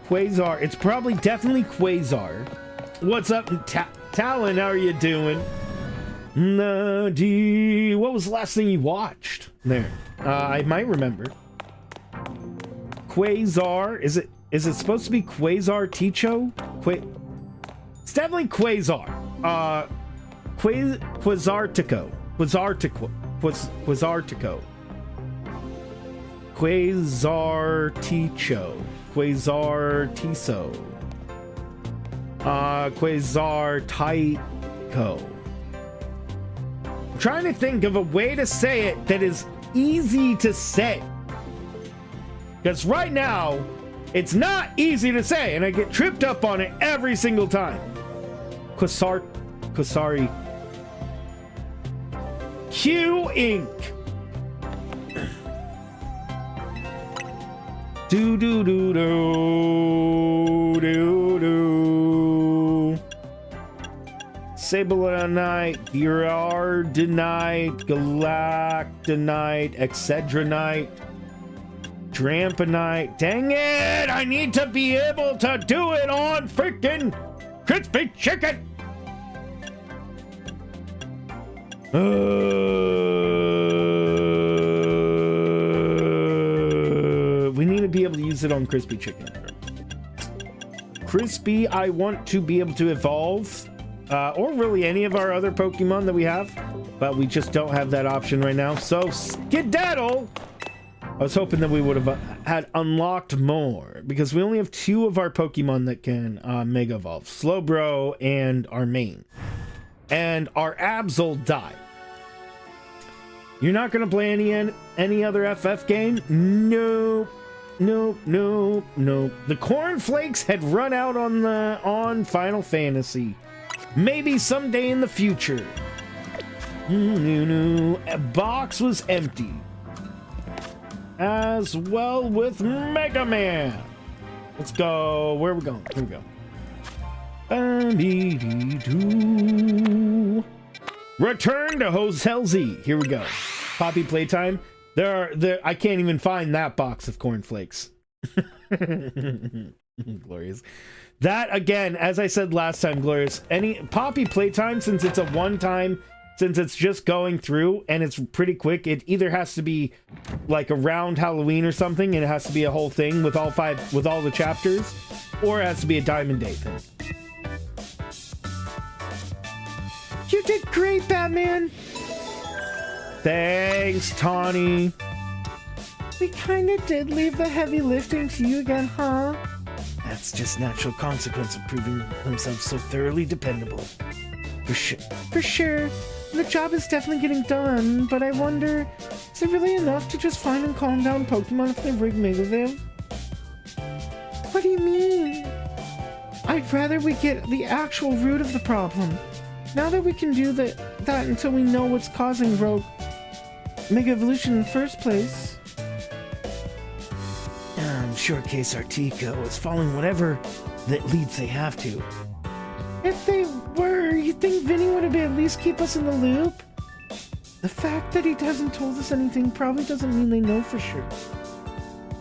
Speaker 1: Quasar. It's probably definitely Quasar. What's up, Talon? How are you doing? What was the last thing you watched? There. I might remember. Quasar. Is it supposed to be Quasartico? It's definitely Quasar. Quasartico. Quasartico. Quasartico. Quasartico. Quasartico. I'm trying to think of a way to say it that is easy to say. Because right now, it's not easy to say, and I get tripped up on it every single time. Quasari. Kynk. Do do do do do do. Sablonite, Gyardonite, Galactonite, Excedronite, Dramponite. Dang it! I need to be able to do it on freaking crispy chicken. We need to be able to use it on crispy chicken. Crispy, I want to be able to evolve, or really any of our other Pokemon that we have, but we just don't have that option right now. So skedaddle! I was hoping that we would have had unlocked more, because we only have 2 of our Pokemon that can Mega Evolve. Slowbro and our main. And our Absol died. You're not going to play any other FF game? Nope. Nope. The cornflakes had run out on Final Fantasy. Maybe someday in the future. A box was empty. As well with Mega Man. Let's go. Where are we going? Here we go. Return to Hotel Z. Here we go. Poppy playtime. I can't even find that box of cornflakes. Glorious. That again, as I said last time, Glorious. Any Poppy playtime, since it's a one-time since it's just going through and it's pretty quick, it either has to be like around Halloween or something, and it has to be a whole thing with all the chapters, or it has to be a Diamond Day thing.
Speaker 2: You did great, Batman.
Speaker 1: Thanks, Tawny.
Speaker 2: We kinda did leave the heavy lifting to you again, huh?
Speaker 3: That's just natural consequence of proving themselves so thoroughly dependable. For sure.
Speaker 2: For sure. The job is definitely getting done, but I wonder, is it really enough to just find and calm down Pokemon if they rig Megaviv? What do you mean? I'd rather we get the actual root of the problem. Now that we can do that until we know what's causing Rogue Mega Evolution in the first place.
Speaker 3: I'm sure Quasartico is following whatever that leads they have to.
Speaker 2: If they were, you think Vinny would at least keep us in the loop? The fact that he hasn't told us anything probably doesn't mean they know for sure.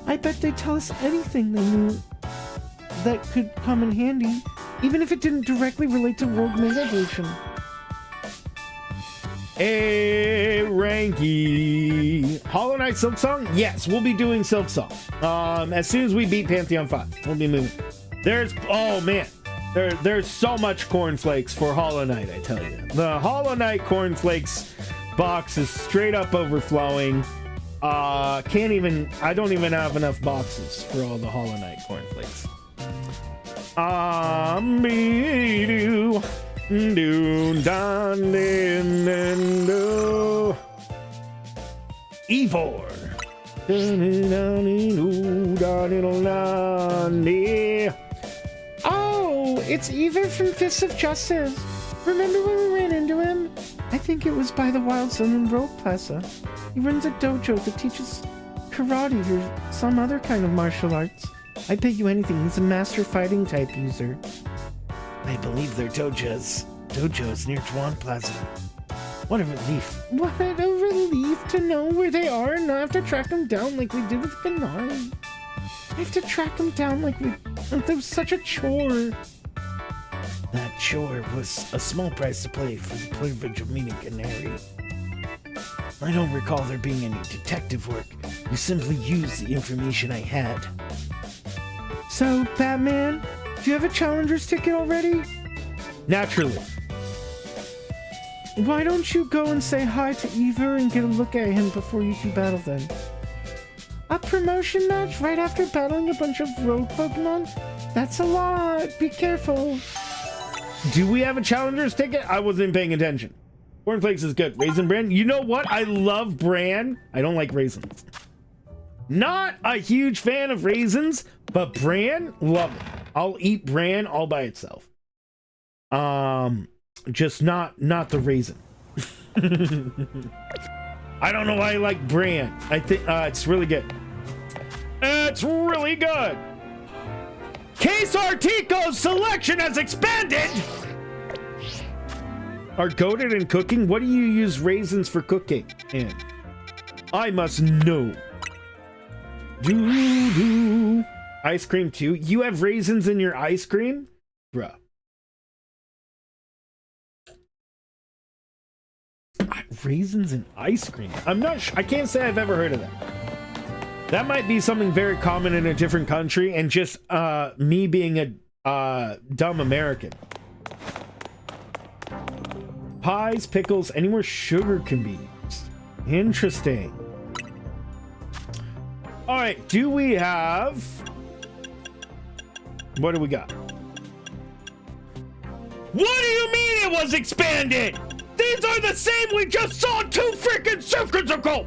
Speaker 2: I bet they'd tell us anything they knew that could come in handy, even if it didn't directly relate to Rogue Mega Evolution.
Speaker 1: Hey, Ranky. Hollow Knight Silk Song? Yes, we'll be doing Silk Song. As soon as we beat Pantheon 5, we'll be moving. Oh man, there's so much cornflakes for Hollow Knight, I tell you. The Hollow Knight cornflakes box is straight up overflowing. I don't even have enough boxes for all the Hollow Knight cornflakes. Ivor.
Speaker 2: Oh, it's Ivor from Fists of Justice. Remember when we ran into him? I think it was by the Wild Zone in Rogue Plaza. He runs a dojo that teaches karate or some other kind of martial arts. I'd bet you anything he's a master fighting type user.
Speaker 3: I believe their dojo is near Tuan Plaza. What a relief.
Speaker 2: What a relief to know where they are and not have to track them down like we did with Ganari. I have to track them down like it was such a chore.
Speaker 3: That chore was a small price to pay for the privilege of meeting Canary. I don't recall there being any detective work. You simply used the information I had.
Speaker 2: So, Batman, do you have a Challenger's ticket already?
Speaker 1: Naturally.
Speaker 2: Why don't you go and say hi to Ivor and get a look at him before you two battle then? A promotion match right after battling a bunch of rogue Pokemon? That's a lot. Be careful.
Speaker 1: Do we have a Challenger's ticket? I wasn't paying attention. Cornflakes is good. Raisin Bran. You know what? I love Bran. I don't like raisins. Not a huge fan of raisins, but Bran, love it. I'll eat Bran all by itself. Just not the raisin. I don't know why I like Bran. I think it's really good. It's really good. Quasartico's selection has expanded. Are goated in cooking? What do you use raisins for cooking in? I must know. Do ice cream too? You have raisins in your ice cream? Bruh. Raisins in ice cream? I'm not sure. I can't say I've ever heard of that. That might be something very common in a different country and just me being a dumb American. Pies, pickles, anywhere sugar can be used. Interesting. All right, do we have... What do we got? What do you mean it was expanded? These are the same we just saw 2 freaking seconds ago!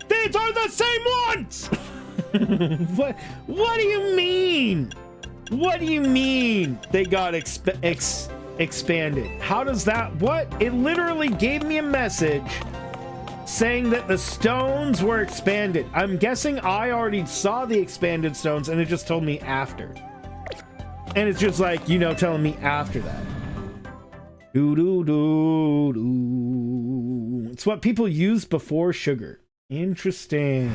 Speaker 1: These are the same ones! What do you mean? What do you mean they got expanded? How does that... What? It literally gave me a message saying that the stones were expanded. I'm guessing I already saw the expanded stones and it just told me after. And it's just like, you know, telling me after that. It's what people use before sugar. Interesting.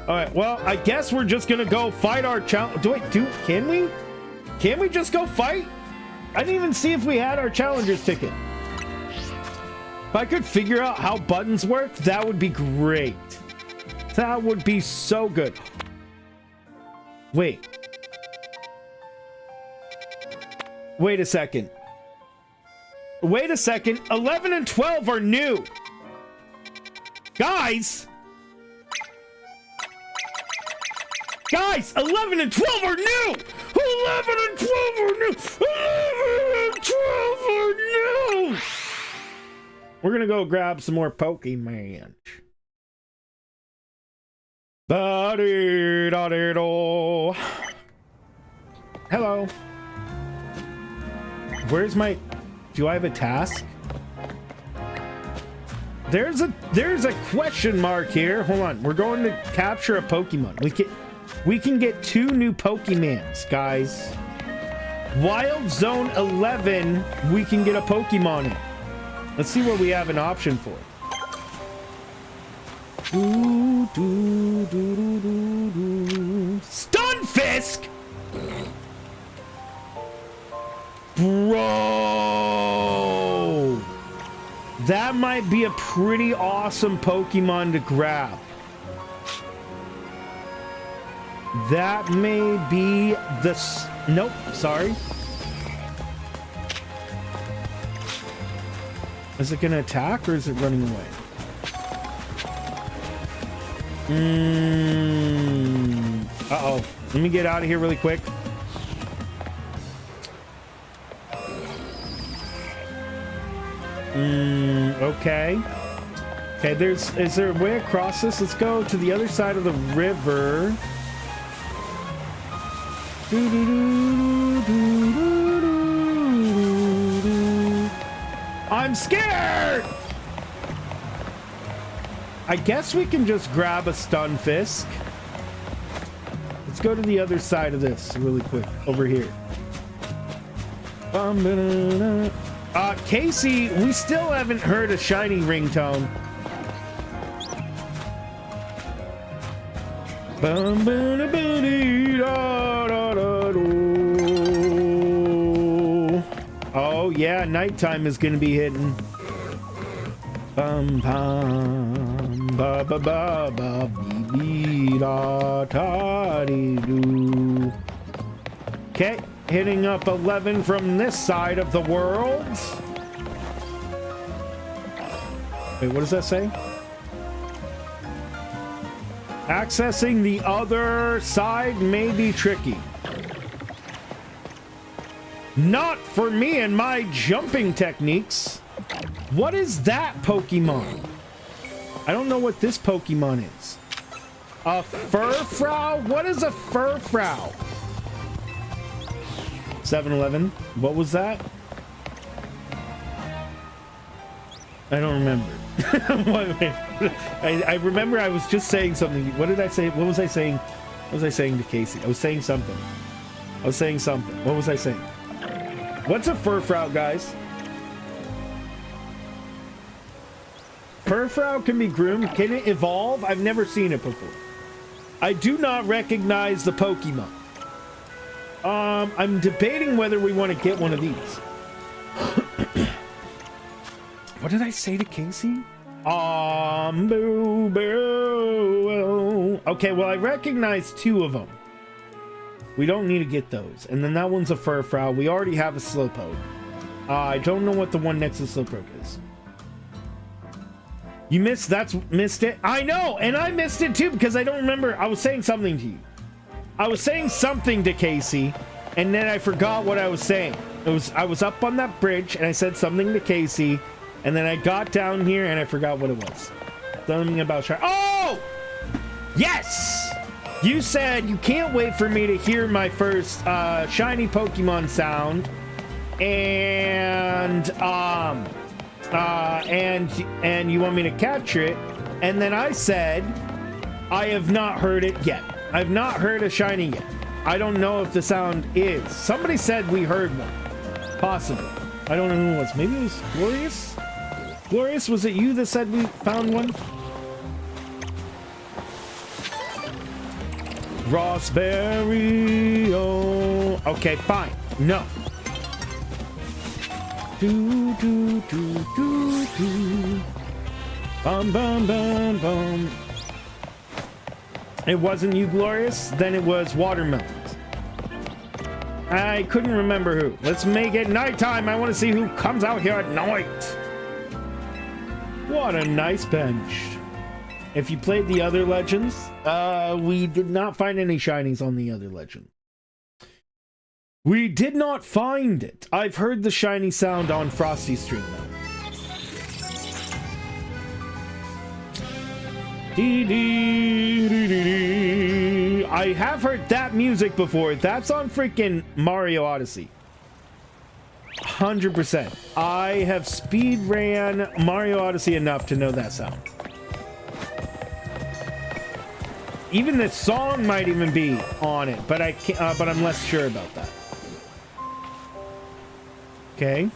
Speaker 1: All right, well, I guess we're just gonna go fight our challenge. Can we? Can we just go fight? I didn't even see if we had our challenger's ticket. If I could figure out how buttons work, that would be great. That would be so good. Wait. Wait a second. Wait a second. 11 and 12 are new. Guys! Guys, 11 and 12 are new! 11 and 12 are new! 11 and 12 are new! We're gonna go grab some more Pokemon. Da-dee-da-dee-do. Hello. Where's my... Do I have a task? There's a question mark here. Hold on. We're going to capture a Pokemon. We can get 2 new Pokemons, guys. Wild Zone 11, we can get a Pokemon in. Let's see what we have an option for. Stunfisk! Bro! That might be a pretty awesome Pokemon to grab. That may be the... Nope, sorry. Is it gonna attack or is it running away? Uh-oh. Let me get out of here really quick. Okay. Okay, is there a way across this? Let's go to the other side of the river. I'm scared! I guess we can just grab a Stunfisk. Let's go to the other side of this really quick. Over here. Casey, we still haven't heard a shiny ringtone. Oh yeah, nighttime is gonna be hitting. Bum bum ba ba ba ba bee da ta dee doo. Okay, hitting up 11 from this side of the world. Wait, what does that say? Accessing the other side may be tricky. Not for me and my jumping techniques. What is that Pokemon? I don't know what this Pokemon is. A Furfrou? What is a Furfrou? 7-Eleven. What was that? I don't remember. I remember I was just saying something. What did I say? What was I saying? What was I saying to Casey? I was saying something. What was I saying? What's a Furfrou, guys? Furfrou can be groomed. Can it evolve? I've never seen it before. I do not recognize the Pokemon. I'm debating whether we want to get one of these. What did I say to Casey? Boo, boo. Okay, well, I recognize 2 of them. We don't need to get those. And then that one's a Furfrou. We already have a Slowpoke. I don't know what the one next to Slowpoke is. You missed it. I know, and I missed it too because I don't remember. I was saying something to you. I was saying something to Casey, and then I forgot what I was saying. I was up on that bridge, and I said something to Casey, and then I got down here, and I forgot what it was. Something about shiny. Oh! Yes! You said you can't wait for me to hear my first shiny Pokemon sound, and you want me to capture it, and then I said I have not heard it yet. I've not heard a shiny yet. I don't know if the sound is. Somebody said we heard one. Possibly. I don't know who it was. Maybe it was Glorious? Glorious, was it you that said we found one? Raspberry. Oh, okay, fine. No. Do do do do do. Bum bum bum bum. It wasn't you, Glorious. Then it was watermelons. I couldn't remember who. Let's make it nighttime. I want to see who comes out here at night. What a nice bench. If you played the other legends, we did not find any shinies on the other legend. We did not find it. I've heard the shiny sound on Frosty stream though. I have heard that music before. That's on freaking Mario Odyssey. 100%. I have speed ran Mario Odyssey enough to know that sound. Even this song might even be on it, but I can't. But I'm less sure about that. Okay.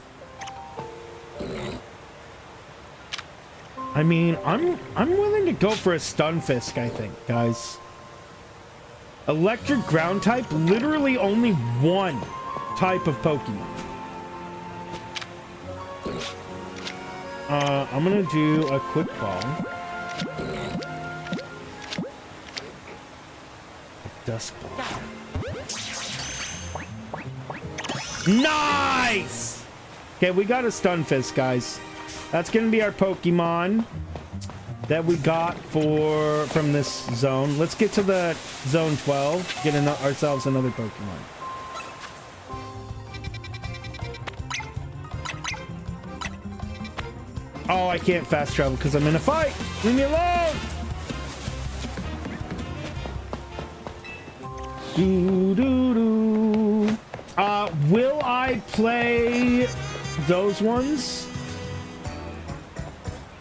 Speaker 1: I mean, I'm willing to go for a Stunfisk, I think, guys. Electric ground type, literally only one type of Pokemon. I'm gonna do a quick ball. Dusk ball. Nice! Okay, we got a Stunfisk, guys. That's gonna be our Pokemon that we got from this zone. Let's get to the zone 12. Get ourselves another Pokemon. Oh, I can't fast travel because I'm in a fight. Leave me alone. Doo, doo, doo. Will I play those ones?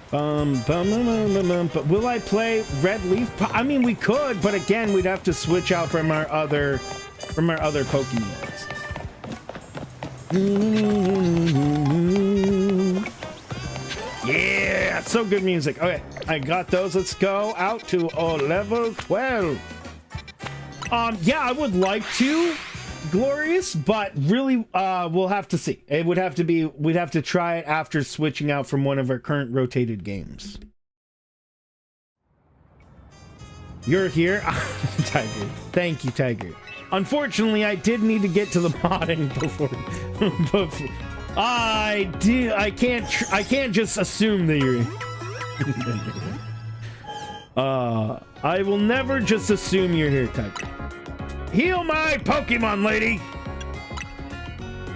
Speaker 1: But will I play Red Leaf? I mean, we could, but again, we'd have to switch out from our other Pokemons. Yeah, so good music. Okay, I got those. Let's go out to level 12. Yeah, I would like to, Glorious, but really, we'll have to see. It would have to be, we'd have to try it after switching out from one of our current rotated games. You're here? Tiger. Thank you, Tiger. Unfortunately, I did need to get to the modding before. I can't just assume that you're I will never just assume you're here, Tiger. Heal my Pokemon, lady!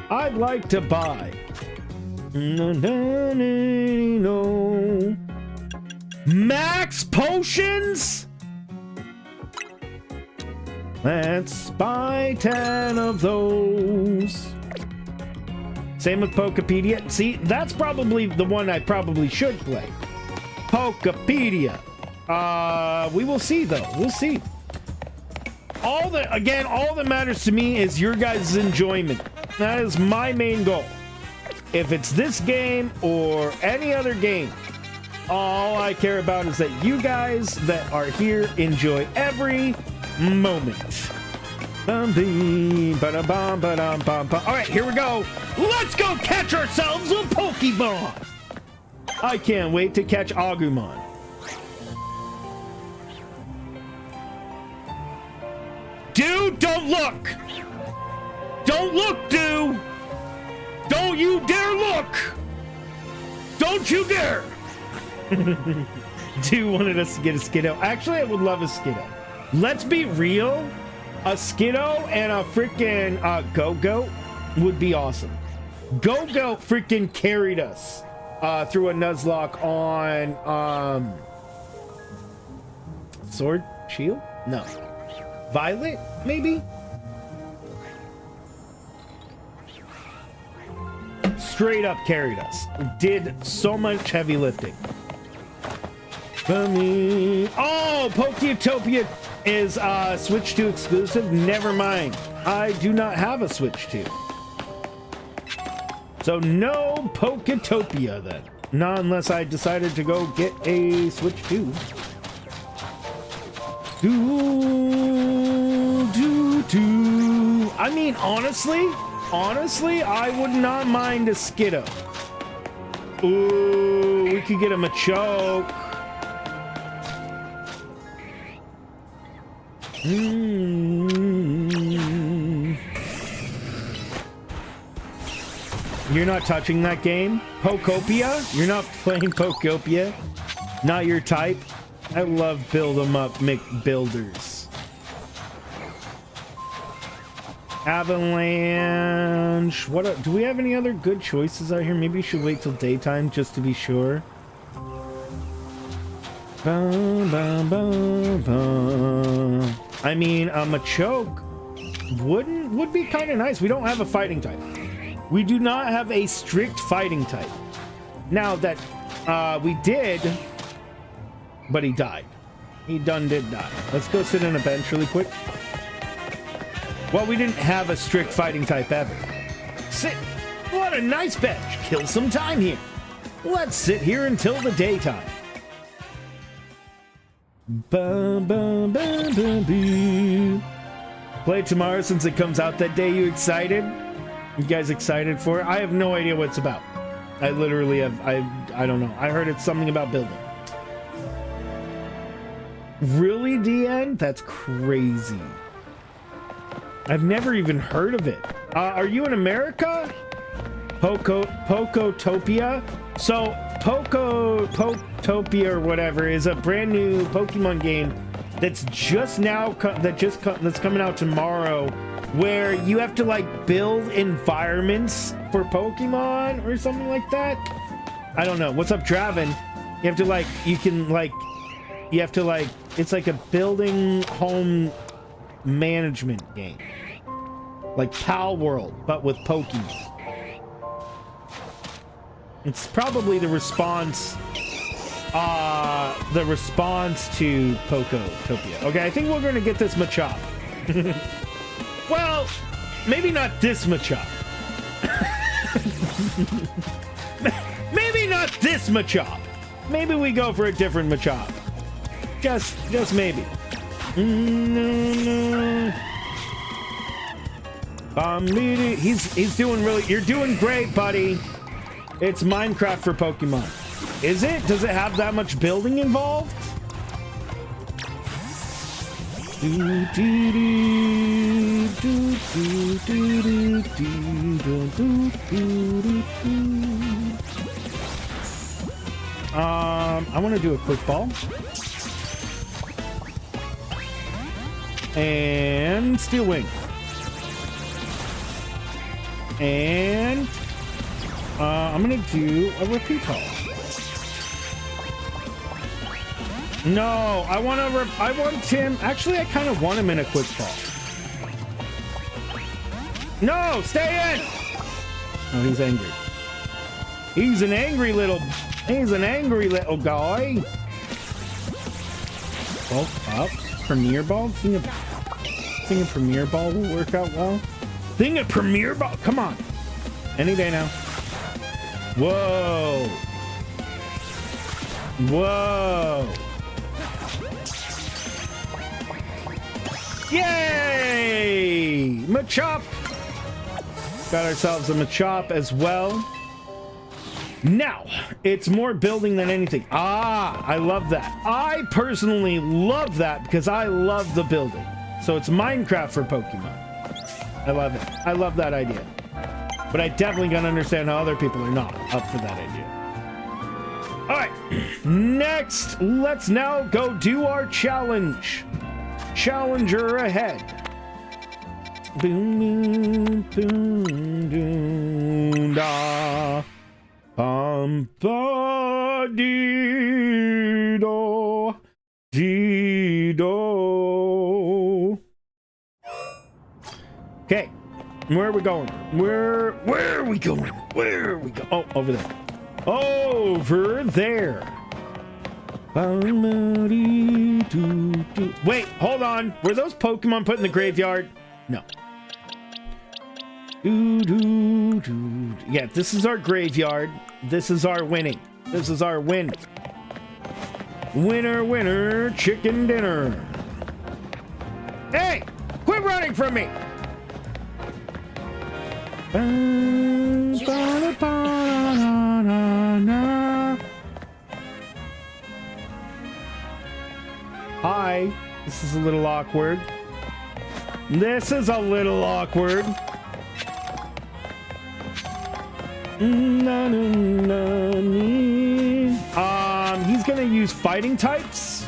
Speaker 1: I'd like to buy. No. Max potions? Let's buy 10 of those. Same with Pokepedia. See, that's probably the one I probably should play. Pokepedia. We will see though. We'll see. All that matters to me is your guys' enjoyment. That is my main goal. If it's this game or any other game, all I care about is that you guys that are here enjoy every moment. All right, here we go. Let's go catch ourselves a Pokemon. I can't wait to catch Agumon. Dude, don't look! Don't look, dude! Don't you dare look! Don't you dare! Dude wanted us to get a Skiddo. Actually, I would love a Skiddo. Let's be real. A Skiddo and a freaking Go-Go would be awesome. Go-Go freaking carried us through a Nuzlocke on Sword? Shield? No. Violet, maybe? Straight up carried us. Did so much heavy lifting. Oh, Poketopia is Switch 2 exclusive. Never mind. I do not have a Switch 2. So no Poketopia then. Not unless I decided to go get a Switch 2. I mean, honestly, I would not mind a Skiddo. Ooh, we could get him a choke. You're not touching that game? Pokopia? You're not playing Pokopia? Not your type? I love build 'em up McBuilders. Avalanche. Do we have any other good choices out here? Maybe we should wait till daytime just to be sure. I mean, a Machoke would be kind of nice. We don't have a fighting type. We do not have a strict fighting type. Now that we did, but he died. He did die. Let's go sit on a bench really quick. Well, we didn't have a strict fighting type ever. Sit. What a nice bench. Kill some time here. Let's sit here until the daytime. Play tomorrow since it comes out that day. You excited? You guys excited for it? I have no idea what it's about. I literally have. I don't know. I heard it's something about building. Really, DN? That's crazy. I've never even heard of it. Are you in America? Pokotopia? So Pokotopia or whatever is a brand new Pokemon game that's just now that's coming out tomorrow, where you have to like build environments for Pokemon or something like that. I don't know. What's up, Draven? You have to like it's like a building home management game, like Pal World but with Pokemon. It's probably the response to Pokotopia. Okay, I think we're gonna get this Machop. Well, maybe not this Machop. Maybe not this Machop. Maybe we go for a different Machop. Just maybe. He's doing really. You're doing great, buddy. It's Minecraft for Pokemon. Is it? Does it have that much building involved? I want to do a quick ball. And Steel Wing. And I'm gonna do a repeat call. No, I want him. Actually, I kind of want him in a quick ball. No, stay in. Oh, he's angry. He's an angry little guy. Oh, up. Premier ball. Think a premier ball will work out well. Think a premier ball. Come on. Any day now. Whoa. Whoa. Yay! Machop. Got ourselves a Machop as well. Now, it's more building than anything. I love that. I personally love that because I love the building. So it's Minecraft for Pokemon. I love it. I love that idea. But I definitely gotta understand how other people are not up for that idea. All right, next, let's now go do our challenge. Challenger ahead. Boom, boom, boom, da. Dido, Dido. Okay, where are we going? Where are we going? Where are we going? Oh, over there. Over there. Wait, hold on. Were those Pokemon put in the graveyard? No. Yeah, this is our graveyard. This is our winning. This is our win. Winner, winner, chicken dinner. Hey, quit running from me? Hi. This is a little awkward. This is a little awkward. He's gonna use fighting types.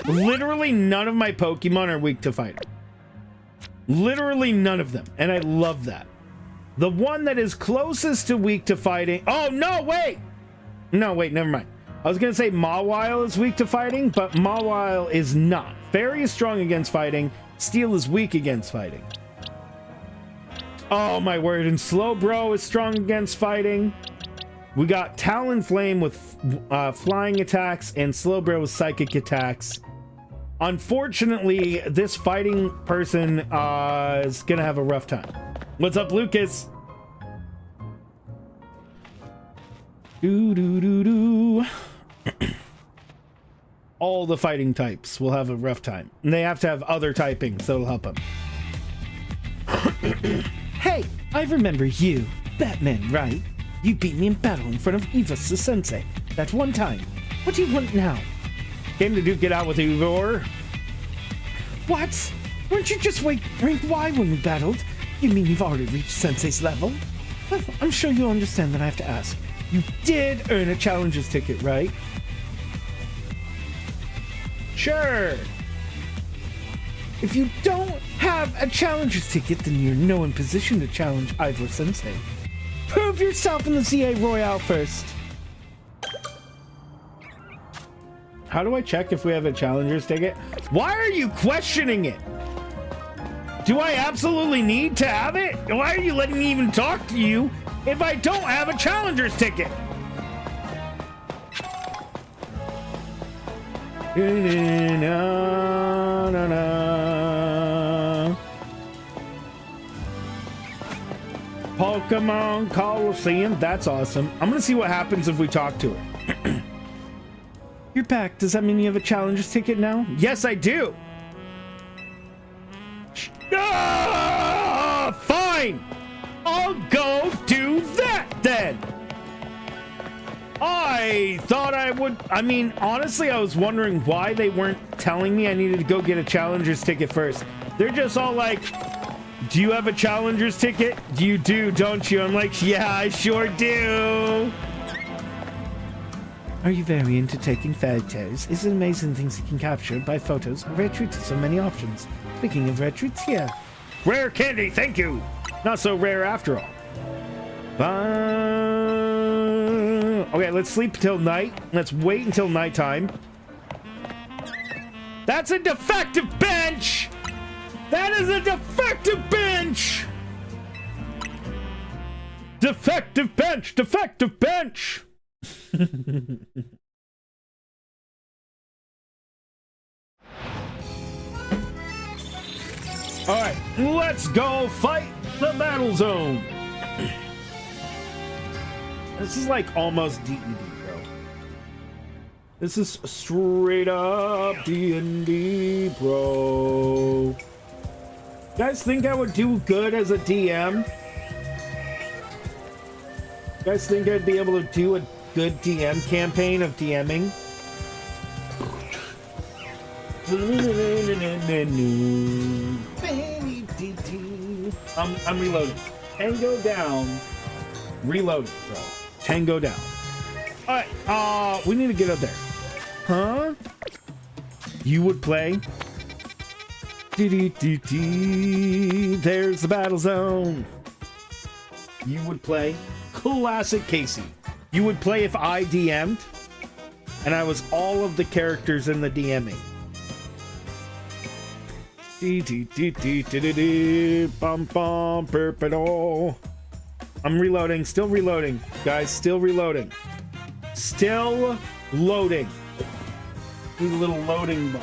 Speaker 1: Literally none of my Pokemon are weak to fighting. Literally none of them, and I love that. The one that is closest to weak to fighting. Oh no, wait! No, wait, never mind. I was gonna say Mawile is weak to fighting, but Mawile is not. Fairy is strong against fighting. Steel is weak against fighting. Oh my word, and Slowbro is strong against fighting. We got Talonflame with flying attacks and Slowbro with psychic attacks. Unfortunately, this fighting person is gonna have a rough time. What's up, Lucas? All the fighting types will have a rough time. And they have to have other typing, so it'll help them.
Speaker 2: Hey, I remember you. Batman, right? You beat me in battle in front of Ivor Sensei that one time. What do you want now?
Speaker 1: Came to duke it out with Ivor.
Speaker 2: What? Weren't you just rank Y when we battled? You mean you've already reached Sensei's level? Well, I'm sure you'll understand that I have to ask. You did earn a challenger's ticket, right?
Speaker 1: Sure.
Speaker 2: If you don't have a challenger's ticket, then you're no in position to challenge Ivor Sensei. Prove yourself in the ZA Royale first.
Speaker 1: How do I check if we have a challenger's ticket? Why are you questioning it? Do I absolutely need to have it? Why are you letting me even talk to you if I don't have a challenger's ticket? Pokemon Coliseum, that's awesome. I'm gonna see what happens if we talk to it.
Speaker 2: You're back. Does that mean you have a challenger's ticket now?
Speaker 1: Yes, I do. Fine. I'll go do that then. I thought I would. I mean, honestly, I was wondering why they weren't telling me I needed to go get a challenger's ticket first. They're just all like, do you have a challenger's ticket? You do, don't you? I'm like, yeah, I sure do.
Speaker 2: Are you very into taking photos? It's amazing things you can capture by photos. Rare treats, so many options. Speaking of rare treats, here.
Speaker 1: Rare candy, thank you. Not so rare after all. Okay, let's sleep till night. Let's wait until nighttime. That's a defective bench! That is a defective bench! Defective bench! Defective bench! Alright, let's go fight the battle zone! This is like almost D&D, bro. This is straight up D&D, bro. You guys think I would do good as a DM? You guys think I'd be able to do a good DM campaign of DMing? I'm reloading. Tango down. Reloading, bro. Tango down. Alright, we need to get up there. Huh? You would play? There's the battle zone. You would play? Classic Casey. You would play if I DM'd and I was all of the characters in the DMing. Bum bum purple. I'm reloading, still reloading, guys, still reloading. Still loading. Do the little loading bar.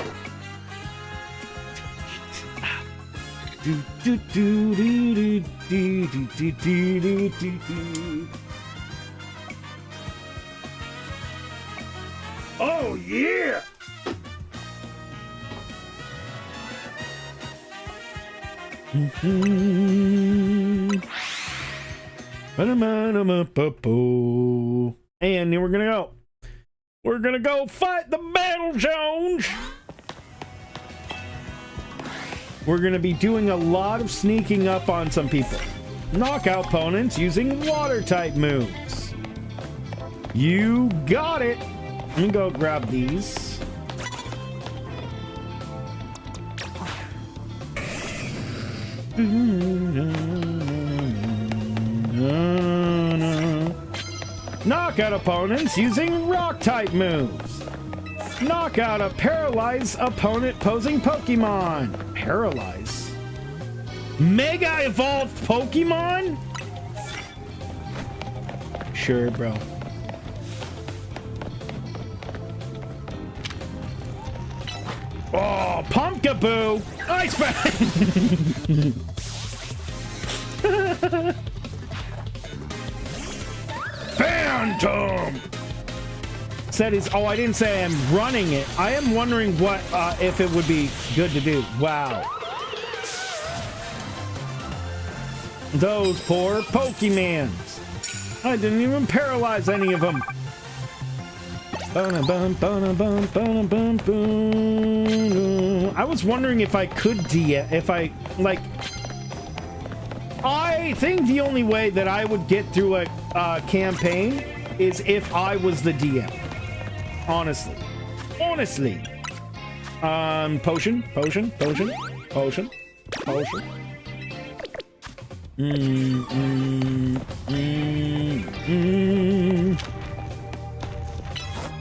Speaker 1: Oh, yeah! And then we're gonna go. We're gonna go fight the battle zones. We're gonna be doing a lot of sneaking up on some people. Knock out opponents using water type moves. You got it. Let me go grab these. Knock out opponents using rock type moves. Knock out a paralyzed opponent posing Pokemon. Paralyze? Mega evolved Pokemon? Sure, bro. Oh, Pumpkaboo! Ice Phantom! Said is, oh, I didn't say I'm running it. I am wondering what, if it would be good to do. Wow. Those poor Pokemans. I didn't even paralyze any of them. I was wondering if I could I think the only way that I would get through a campaign is if I was the DM. Honestly. Potion.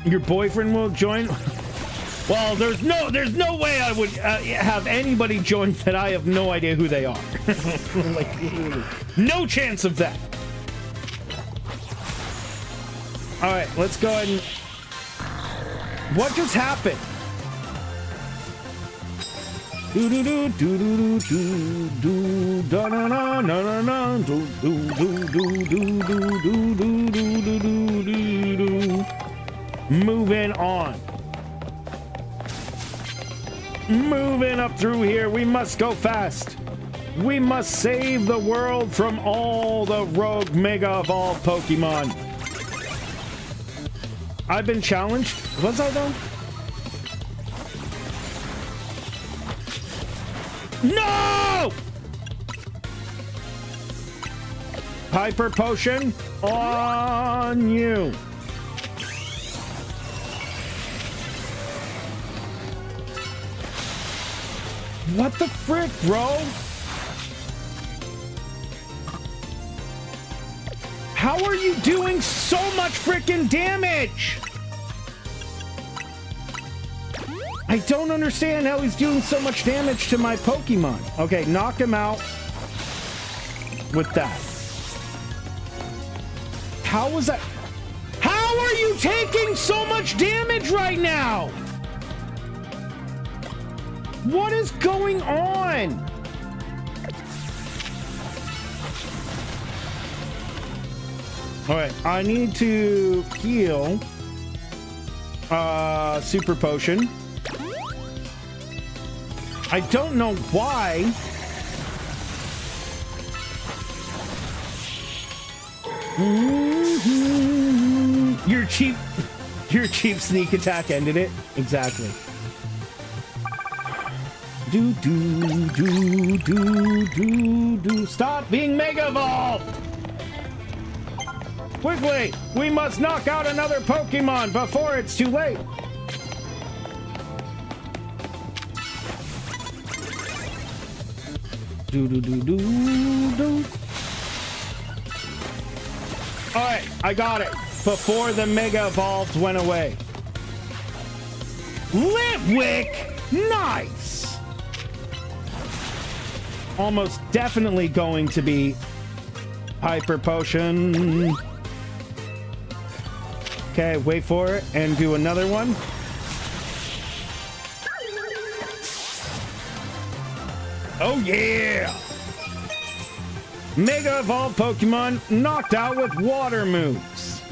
Speaker 1: Your boyfriend will join? Well, there's no way I would have anybody join that I have no idea who they are. Like, no chance of that. All right, let's go ahead and... What just happened? Do do do do do do do da na na na na do do do do do do do do do do do do. Moving on. Moving up through here. We must go fast. We must save the world from all the rogue Mega Evolved Pokemon. I've been challenged. Was I though? No! Hyper Potion on you. What the frick, bro? How are you doing so much frickin' damage? I don't understand how he's doing so much damage to my Pokemon. Okay, knock him out with that. How was that? How are you taking so much damage right now? What is going on? All right, I need to heal. Super Potion. I don't know why. Your cheap sneak attack ended it. Exactly. Do do do do do do. Stop being Mega Evolved! Quickly, we must knock out another Pokemon before it's too late. Do do do do do. All right, I got it. Before the Mega Evolved went away. Litwick, nice. Almost definitely going to be Hyper Potion. Okay, wait for it and do another one. Oh yeah! Mega Evolved Pokemon knocked out with water moves.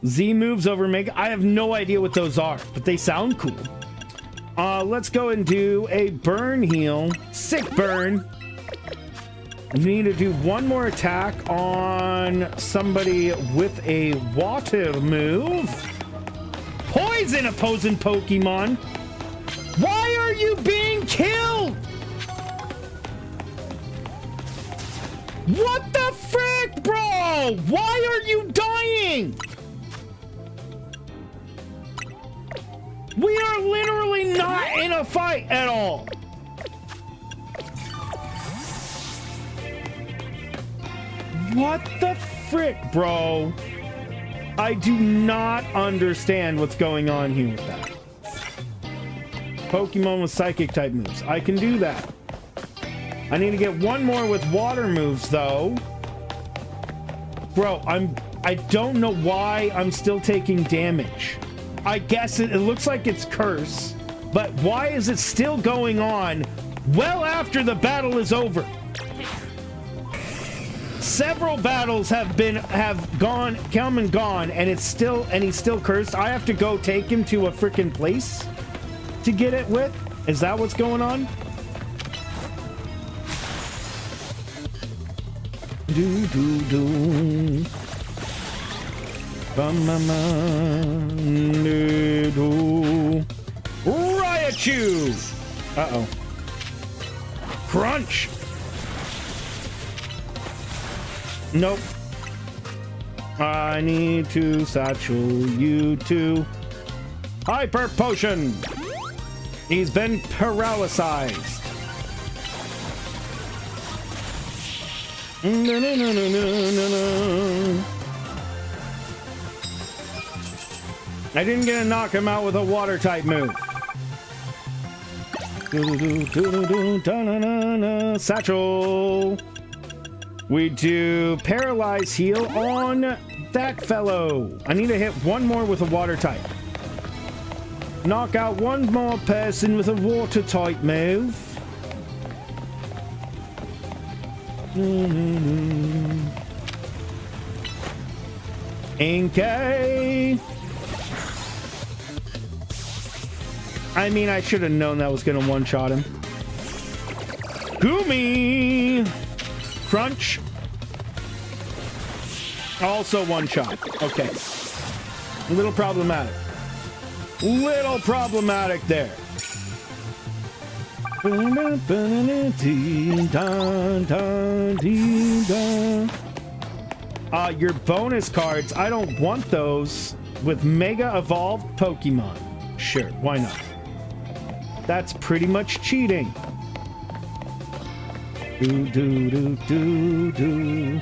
Speaker 1: Z moves over Mega. I have no idea what those are, but they sound cool. Let's go and do a burn heal. Sick burn. We need to do one more attack on somebody with a water move. Poison opposing Pokemon. Why are you being killed? What the frick, bro? Why are you dying? We are literally not in a fight at all. What the frick, bro? I do not understand what's going on here with that. Pokemon with psychic type moves. I can do that. I need to get one more with water moves, though. Bro, I don't know why I'm still taking damage. I guess it looks like it's curse, but why is it still going on well after the battle is over? Several battles have come and gone, and he's still cursed. I have to go take him to a freaking place to get it with. Is that what's going on? Do do do. Raichu. Uh-oh. Crunch. Nope. I need to satchel you to Hyper Potion. He's been paralyzed. No, no, no, no, no, no, no. I didn't get to knock him out with a water type move. Satchel. We do paralyze heal on that fellow. I need to hit one more with a water type. Knock out one more person with a water type move. Inkay. I mean, I should have known that was going to one-shot him. Gumi! Crunch. Also one-shot. Okay. A little problematic. Little problematic there. Your bonus cards, I don't want those with Mega Evolved Pokemon. Sure, why not? That's pretty much cheating. Do, do, do, do, do.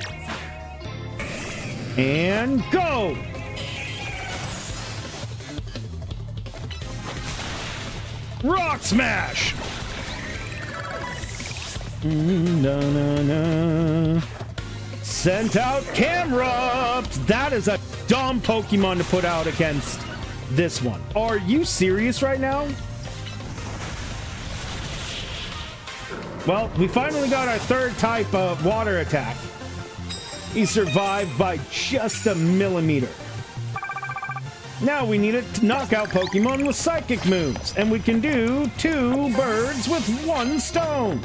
Speaker 1: And go! Rock Smash! No, no, no. Sent out Camrupt! That is a dumb Pokemon to put out against this one. Are you serious right now? Well, we finally got our third type of water attack. He survived by just a millimeter. Now we need to knock out Pokemon with psychic moves, and we can do 2 birds with 1 stone.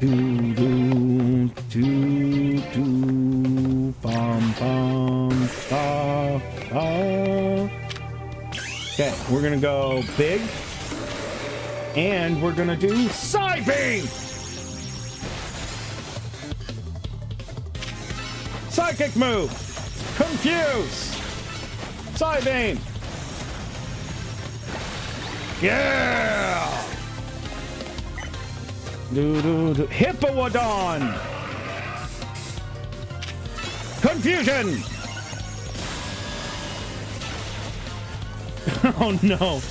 Speaker 1: Do do do do bum bum ba ba. Okay, we're gonna go big, and we're gonna do Psybeam. Psychic move. Confuse. Psybeam. Yeah. Do do do. Hippowdon. Confusion. Oh no.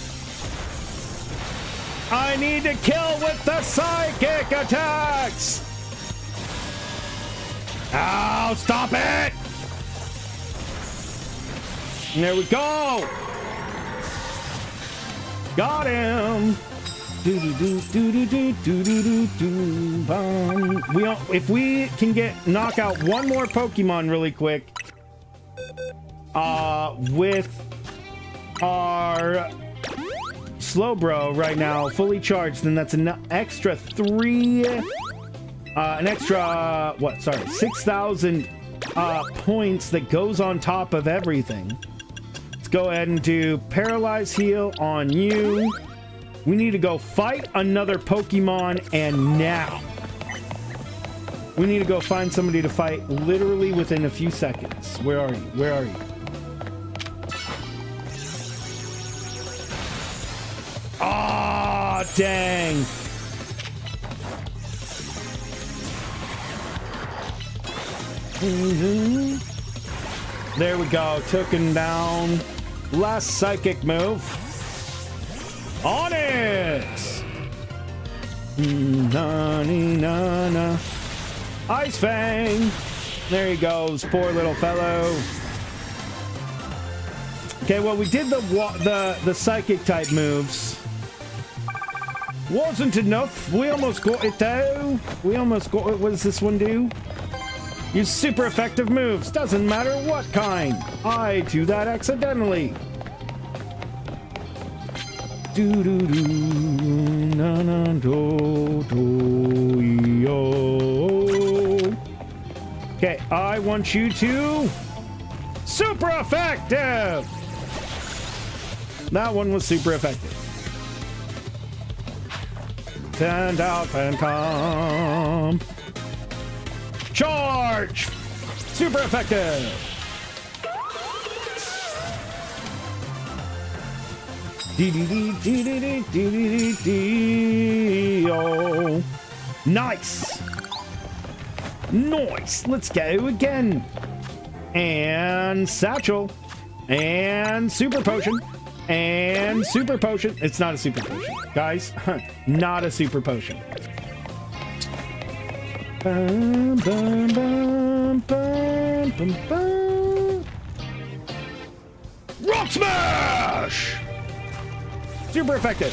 Speaker 1: I need to kill with the psychic attacks. Oh, stop it. There we go. Got him. If we can knock out one more Pokemon really quick, with our Slowbro right now fully charged, then that's an extra 6,000 points that goes on top of everything. Let's go ahead and do Paralyze Heal on you. We need to go fight another Pokemon, and now we need to go find somebody to fight literally within a few seconds. Where are you? Where are you? Ah, dang. There we go. Took him down. Last psychic move. On it! Na-na-na-na. Ice Fang! There he goes, poor little fellow. Okay, well, we did the psychic type moves. Wasn't enough. We almost got it though. We almost got it. What does this one do? Use super effective moves. Doesn't matter what kind. I do that accidentally. Do do do na na do do yo. Okay, I want you to super effective. That one was super effective. Send out Phantom. Charge! Super effective. Oh. Nice. Nice. Let's go again. And Satchel. And Super Potion. And Super Potion. It's not a Super Potion. Guys, not a Super Potion. Bum, bum, bum, bum, bum, bum. Rock Smash! Super effective.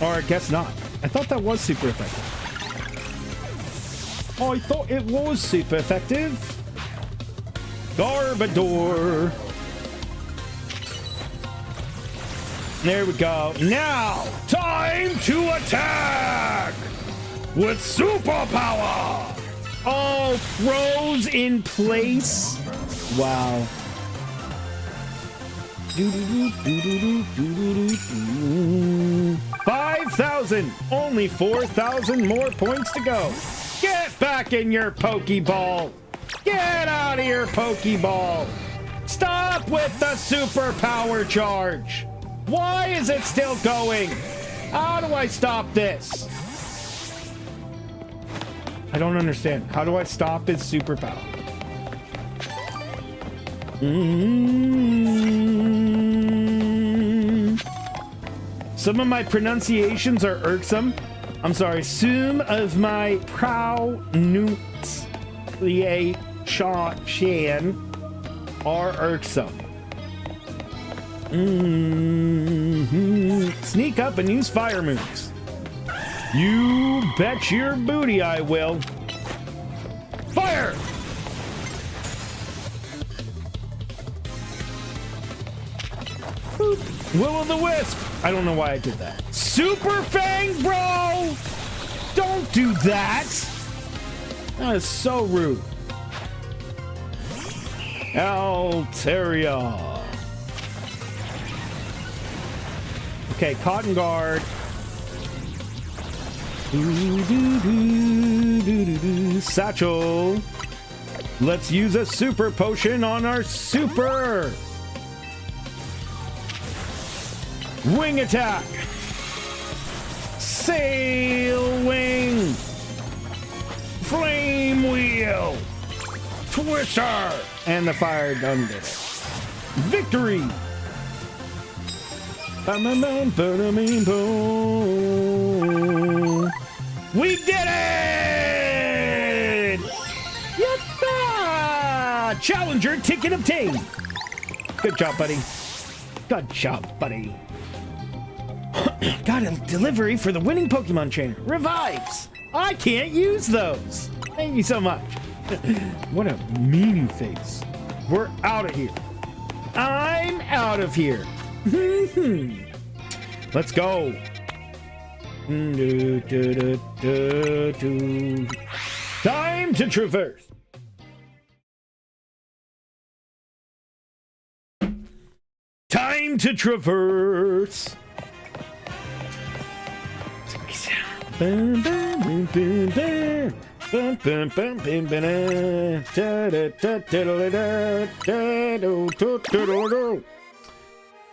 Speaker 1: Or I guess not. I thought that was super effective. Oh, I thought it was super effective. Garbodor. There we go. Now, time to attack with superpower. Oh, froze in place. Wow. 5,000. Only 4,000 more points to go. Get back in your Pokeball. Get out of your Pokeball. Stop with the superpower charge. Why is it still going? How do I stop this? I don't understand. How do I stop his superpower? Some of my pronunciations are irksome. I'm sorry. Some of my pronunciation are irksome. Sneak up and use fire moves. You bet your booty I will. Fire! Boop. Will-o'-the-wisp. I don't know why I did that. Super Fang, bro! Don't do that! That is so rude. Altaria. Okay, Cotton Guard. Satchel. Let's use a super potion on our super. Wing attack. Sail wing. Flame wheel. Twister. And the fire done this. Victory. We did it! Yatta! Challenger ticket obtained. Good job, buddy. Good job, buddy. Got a delivery for the winning Pokemon trainer. Revives. I can't use those. Thank you so much. What a meanie face. We're out of here. I'm out of here. Let's go. Time to traverse. Time to traverse.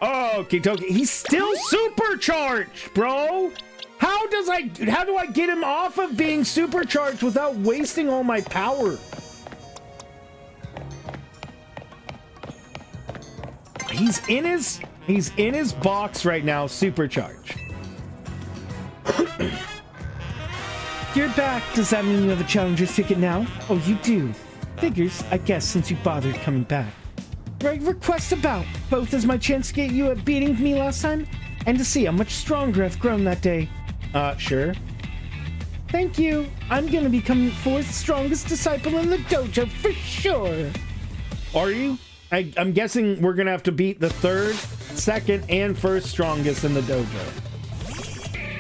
Speaker 1: Okie dokie. He's still supercharged, bro. How do I get him off of being supercharged without wasting all my power? He's in his box right now, supercharged.
Speaker 2: You're back. Does that mean you have a challenger's ticket now? Oh, you do. Figures, I guess, since you bothered coming back. Right request about, both as my chance to get you at beating me last time, and to see how much stronger I've grown that day.
Speaker 1: Sure.
Speaker 2: Thank you. I'm gonna become the 4th strongest disciple in the dojo for sure.
Speaker 1: Are you? I'm guessing we're gonna have to beat the 3rd, 2nd, and 1st strongest in the dojo.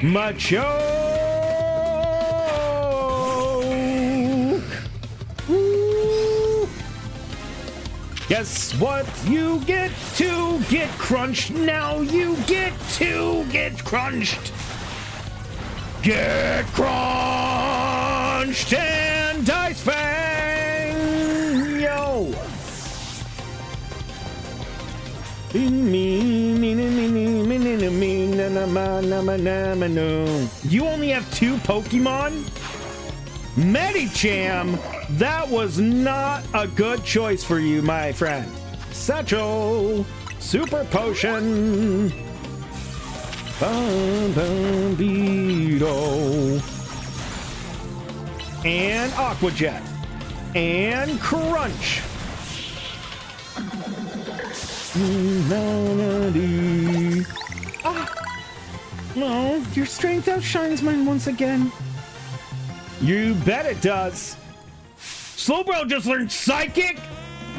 Speaker 1: Macho! Guess what? You get to get crunched. Now you get to get crunched. Get crunched and Dice Fang! Yo! You only have 2 Pokemon? Medicham, that was not a good choice for you, my friend. Satchel, Super Potion, Beedrill, and Aqua Jet, and Crunch.
Speaker 2: No, your strength outshines mine once again.
Speaker 1: You bet it does. Slowbro just learned Psychic?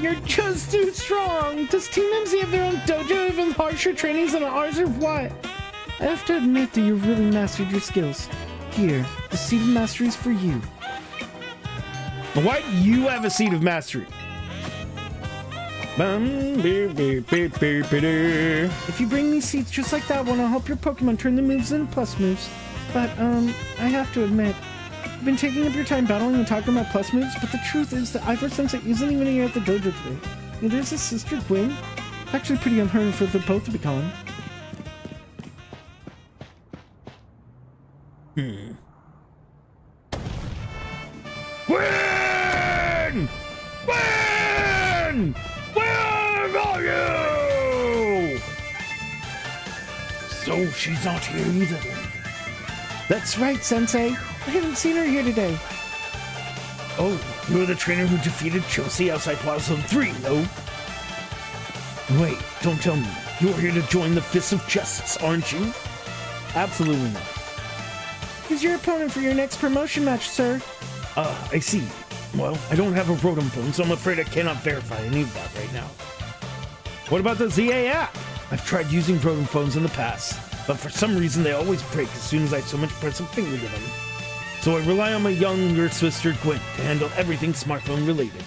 Speaker 2: You're just too strong. Does Team MZ have their own dojo, even harsher trainings than ours, or what? I have to admit that you've really mastered your skills. Here, the Seed of Mastery is for you.
Speaker 1: Why do you have a Seed of Mastery?
Speaker 2: If you bring me seeds just like that one, I'll help your Pokemon turn the moves into plus moves. But, I have to admit, I've been taking up your time battling and talking about plus moves, but the truth is that Ivor Sensei isn't even here at the dojo today. Neither is his sister Gwen. It's actually pretty unheard of for them both to be calling.
Speaker 1: Gwen! Gwen! Where are you? So she's not here either.
Speaker 2: That's right, Sensei. I haven't seen her here today.
Speaker 1: Oh, you're the trainer who defeated Chelsea outside Plaza Zone 3, no? Wait, don't tell me. You're here to join the Fists of Justice, aren't you? Absolutely not.
Speaker 2: Who's your opponent for your next promotion match, sir?
Speaker 1: I see. Well, I don't have a Rotom phone, so I'm afraid I cannot verify any of that right now. What about the ZA app? I've tried using Rotom phones in the past, but for some reason they always break as soon as I so much press a finger to them. So I rely on my younger sister Gwen to handle everything smartphone related.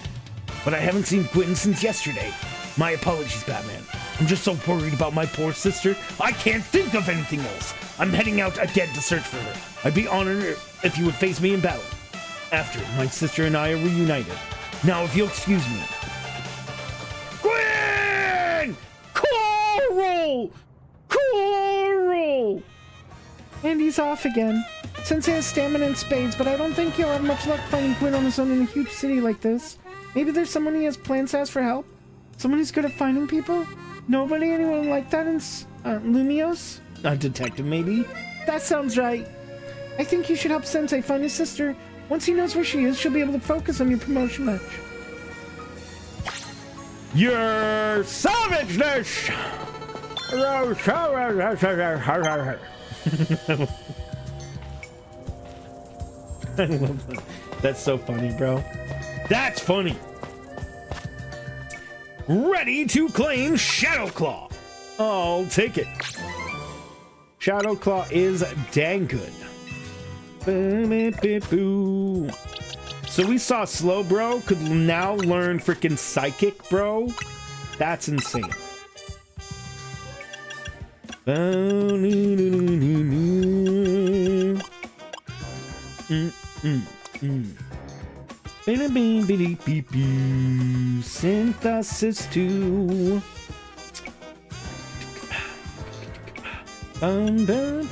Speaker 1: But I haven't seen Gwen since yesterday. My apologies, Batman. I'm just so worried about my poor sister, I can't think of anything else. I'm heading out again to search for her. I'd be honored if you would face me in battle after my sister and I are reunited. Now, if you'll excuse me. Gwen! Coral! Coral!
Speaker 2: And he's off again. Sensei has stamina and spades, but I don't think he'll have much luck finding Gwen on his own in a huge city like this. Maybe there's someone he has plans to ask for help? Someone who's good at finding people? Nobody? Anyone like that in Lumiose?
Speaker 1: A detective, maybe?
Speaker 2: That sounds right. I think you should help Sensei find his sister. Once he knows where she is, she'll be able to focus on your promotion match.
Speaker 1: Your savageness! I love that. That's so funny, bro. That's funny. Ready to claim Shadow Claw. I'll take it. Shadow Claw is dang good. So we saw Slow Bro could now learn freaking Psychic, bro. That's insane. Synthesis 2. I'm gonna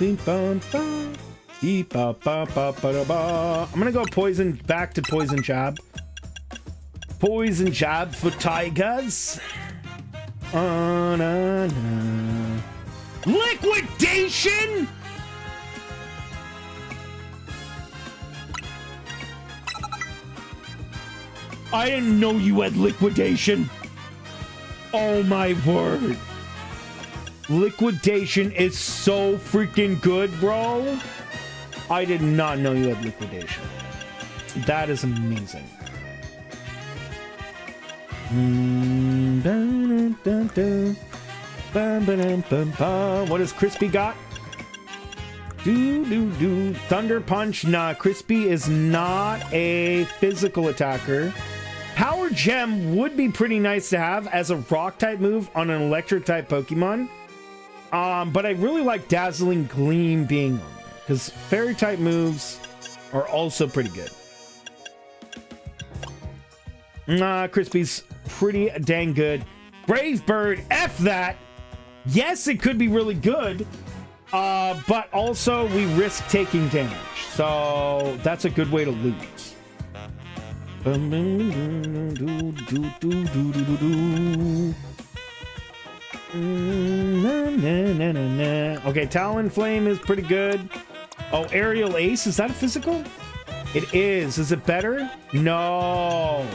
Speaker 1: go poison, back to poison jab. Poison jab for tigers. Liquidation. I didn't know you had liquidation. Oh my word. Liquidation is so freaking good, bro. I did not know you had liquidation. That is amazing. What does Crispy got? Thunder Punch. Nah, Crispy is not a physical attacker. Power Gem would be pretty nice to have as a rock type move on an electric type Pokemon. But I really like Dazzling Gleam being on there because fairy type moves are also pretty good. Nah, Crispy's pretty dang good. Brave Bird, F that. Yes, it could be really good. But also we risk taking damage. So that's a good way to lose. Okay, Talonflame is pretty good. Oh, Aerial Ace, is that a physical? It is. Is it better? No.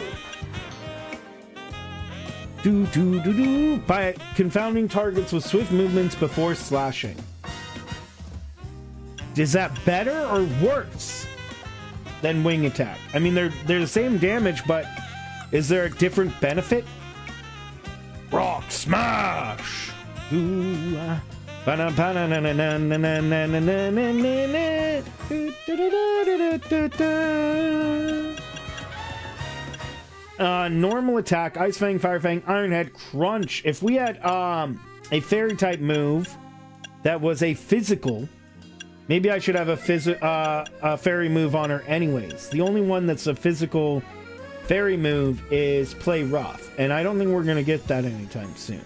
Speaker 1: By confounding targets with swift movements before slashing. Is that better or worse than Wing Attack? I mean, they're the same damage, but is there a different benefit? Rock Smash! Normal attack, Ice Fang, Fire Fang, Iron Head, Crunch. If we had a fairy type move that was a physical, maybe I should have a fairy move on her anyways. The only one that's a physical fairy move is Play Rough, and I don't think we're gonna get that anytime soon.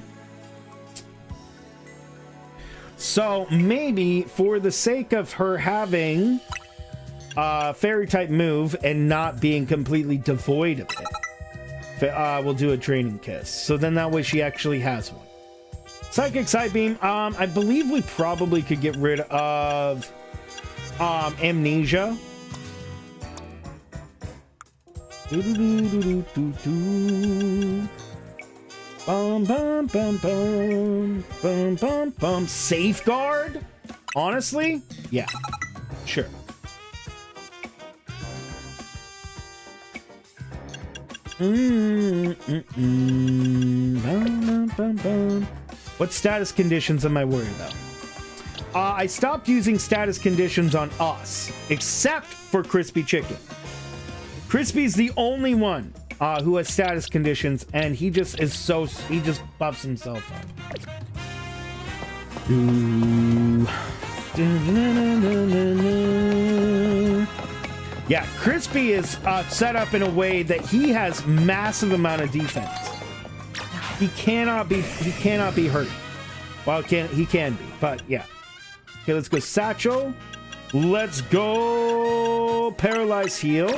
Speaker 1: So maybe for the sake of her having a fairy type move and not being completely devoid of it, we'll do a Draining Kiss. So then that way she actually has one. Psychic Side Beam. I believe we probably could get rid of Amnesia. Safeguard? Honestly? Yeah. Sure. What status conditions am I worried about? I stopped using status conditions on us, except for Crispy Chicken. Crispy's the only one who has status conditions, and he just is so, he just buffs himself up. Yeah, Crispy is set up in a way that he has massive amount of defense. He cannot be hurt. Well, he can be, but yeah. Okay, let's go Satchel. Let's go Paralyze Heal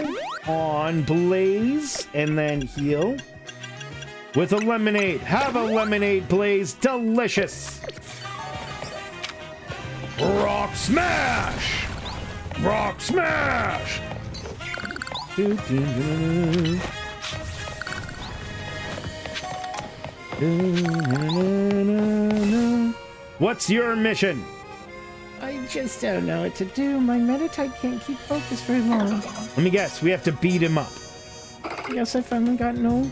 Speaker 1: on Blaze, and then heal with a Lemonade. Have a Lemonade, Blaze. Delicious. Rock Smash! Rock Smash! What's your mission?
Speaker 2: I just don't know what to do. My Meditite can't keep focus very long.
Speaker 1: Let me guess, we have to beat him up.
Speaker 2: I guess I finally got no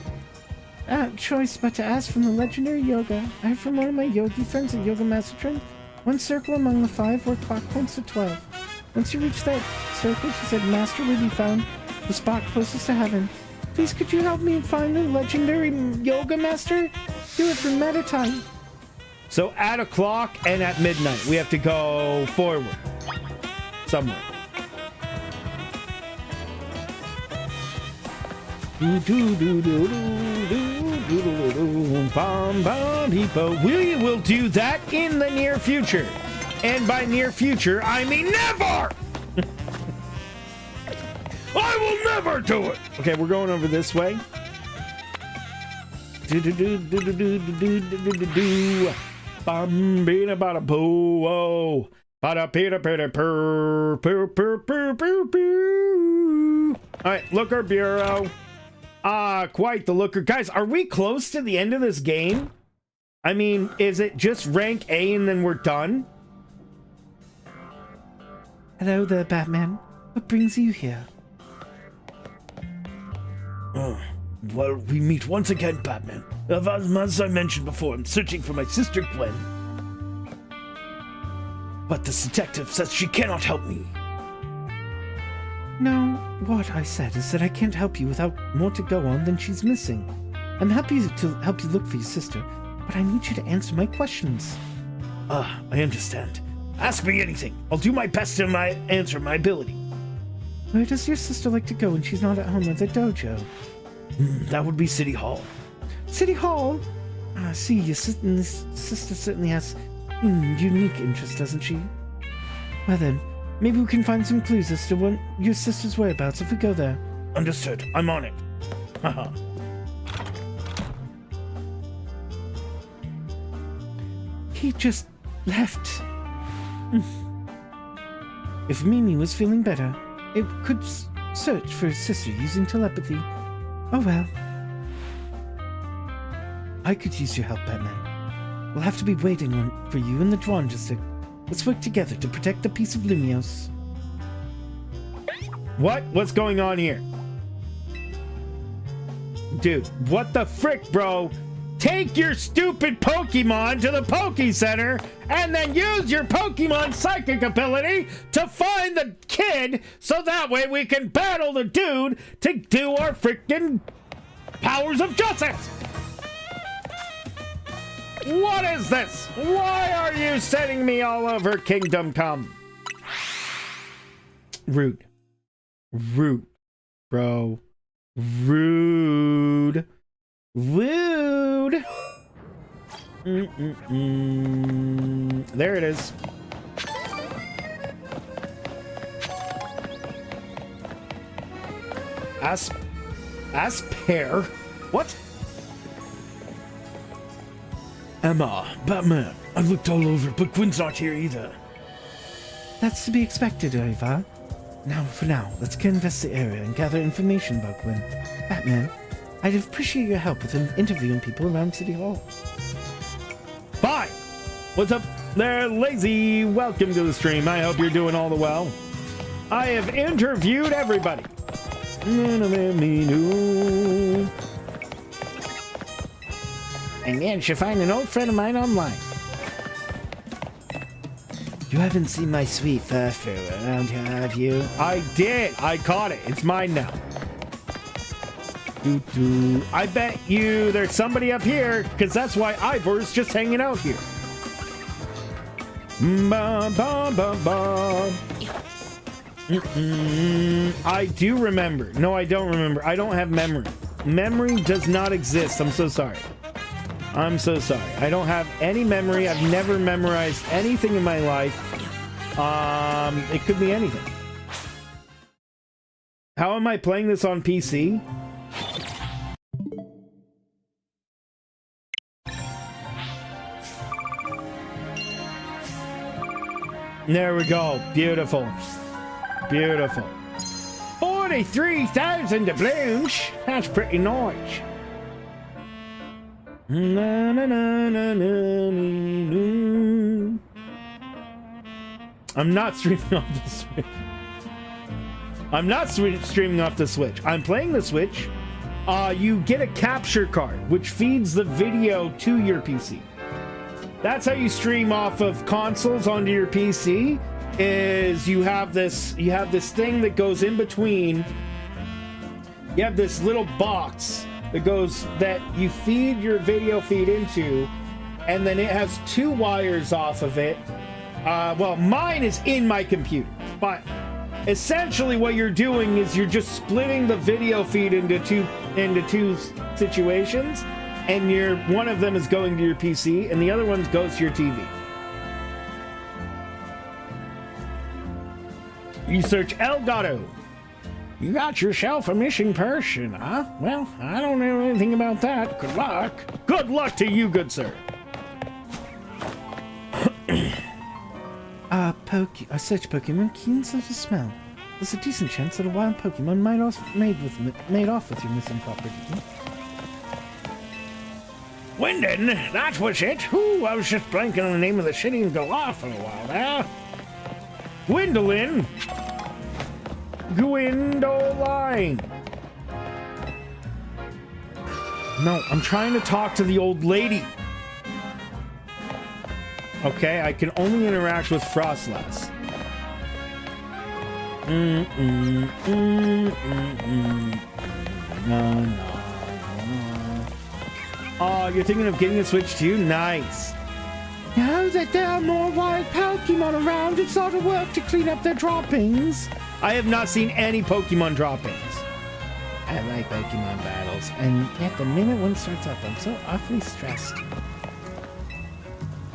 Speaker 2: choice but to ask from the legendary yoga. I heard from one of my yogi friends at Yoga Master Trend. One circle among the 5 where clock points to 12. Once you reach that circle, she said, Master will be found, the spot closest to heaven. Please, could you help me find the legendary yoga master? Do it for Meditite.
Speaker 1: So at a clock and at midnight, we have to go forward. Somewhere. We will do that in the near future. And by near future, I mean never! I will never do it! Okay, we're going over this way. Bambina bada boo, whoa. Bada pita pita purr, purr, purr, purr, purr, purr. Alright, Looker Bureau. Quite the looker. Guys, are we close to the end of this game? I mean, is it just rank A and then we're done?
Speaker 2: Hello there, Batman. What brings you here?
Speaker 3: Well, we meet once again, Batman. As I mentioned before, I'm searching for my sister Gwen. But this detective says she cannot help me.
Speaker 2: No, what I said is that I can't help you without more to go on than she's missing. I'm happy to help you look for your sister, but I need you to answer my questions.
Speaker 3: I understand. Ask me anything. I'll do my best to answer my ability.
Speaker 2: Where does your sister like to go when she's not at home at the dojo?
Speaker 3: That would be City Hall.
Speaker 2: City Hall? I see, your sister certainly has unique interests, doesn't she? Well then, maybe we can find some clues as to what your sister's whereabouts if we go there.
Speaker 3: Understood. I'm on it. Haha.
Speaker 2: He just left. If Mimi was feeling better, it could search for his sister using telepathy. Oh well. I could use your help, Batman. We'll have to be waiting for you in the Dwan District. Let's work together to protect the peace of Lumiose.
Speaker 1: What? What's going on here? Dude, what the frick, bro? Take your stupid Pokemon to the Poke Center and then use your Pokemon psychic ability to find the kid so that way we can battle the dude to do our freaking powers of justice. What is this? Why are you sending me all over Kingdom Come? Rude. Rude, bro. Rude. Rude. There it is. Asper? What?
Speaker 3: Emma, Batman, I've looked all over, but Gwen's not here either.
Speaker 2: That's to be expected, Ivor. For now, let's canvass the area and gather information about Gwen. Batman, I'd appreciate your help with interviewing people around City Hall.
Speaker 1: Bye! What's up there, Lazy? Welcome to the stream. I hope you're doing all the well. I have interviewed everybody. I managed to find an old friend of mine online.
Speaker 2: You haven't seen my sweet furfur around here, have you?
Speaker 1: I did. I caught it. It's mine now. I bet you there's somebody up here, because that's why Ivor's just hanging out here. I do remember. No, I don't remember. I don't have memory. Memory does not exist. I'm so sorry. I'm so sorry. I don't have any memory. I've never memorized anything in my life. It could be anything. How am I playing this on PC? There we go. Beautiful. Beautiful. 43,000 doubloons. That's pretty nice. Na, na, na, na, na, na. I'm not streaming off the Switch. I'm not streaming off the Switch. I'm playing the Switch. You get a capture card, which feeds the video to your PC. That's how you stream off of consoles onto your PC. Is you have this thing that goes in between. You have this little box that you feed your video feed into, and then it has two wires off of it. Well, mine is in my computer, but essentially what you're doing is you're just splitting the video feed into two situations, and one of them is going to your PC and the other one goes to your TV. You search Elgato. You got yourself a missing person, huh? Well, I don't know anything about that. Good luck. Good luck to you, good sir.
Speaker 2: I search Pokemon keen sense of smell. There's a decent chance that a wild Pokemon might have made off with your missing property.
Speaker 3: Winden, that was it. Ooh, I was just blanking on the name of the city and go off for a while there.
Speaker 1: Gwendolyn. Gwendoline. No, I'm trying to talk to the old lady. Okay, I can only interact with Frostlass. No. Oh, you're thinking of getting a Switch too? Nice.
Speaker 2: Now that there are more wild Pokemon around, it's a lot of work to clean up their droppings.
Speaker 1: I have not seen any Pokemon droppings.
Speaker 2: I like Pokemon battles, and yet the minute one starts up, I'm so awfully stressed.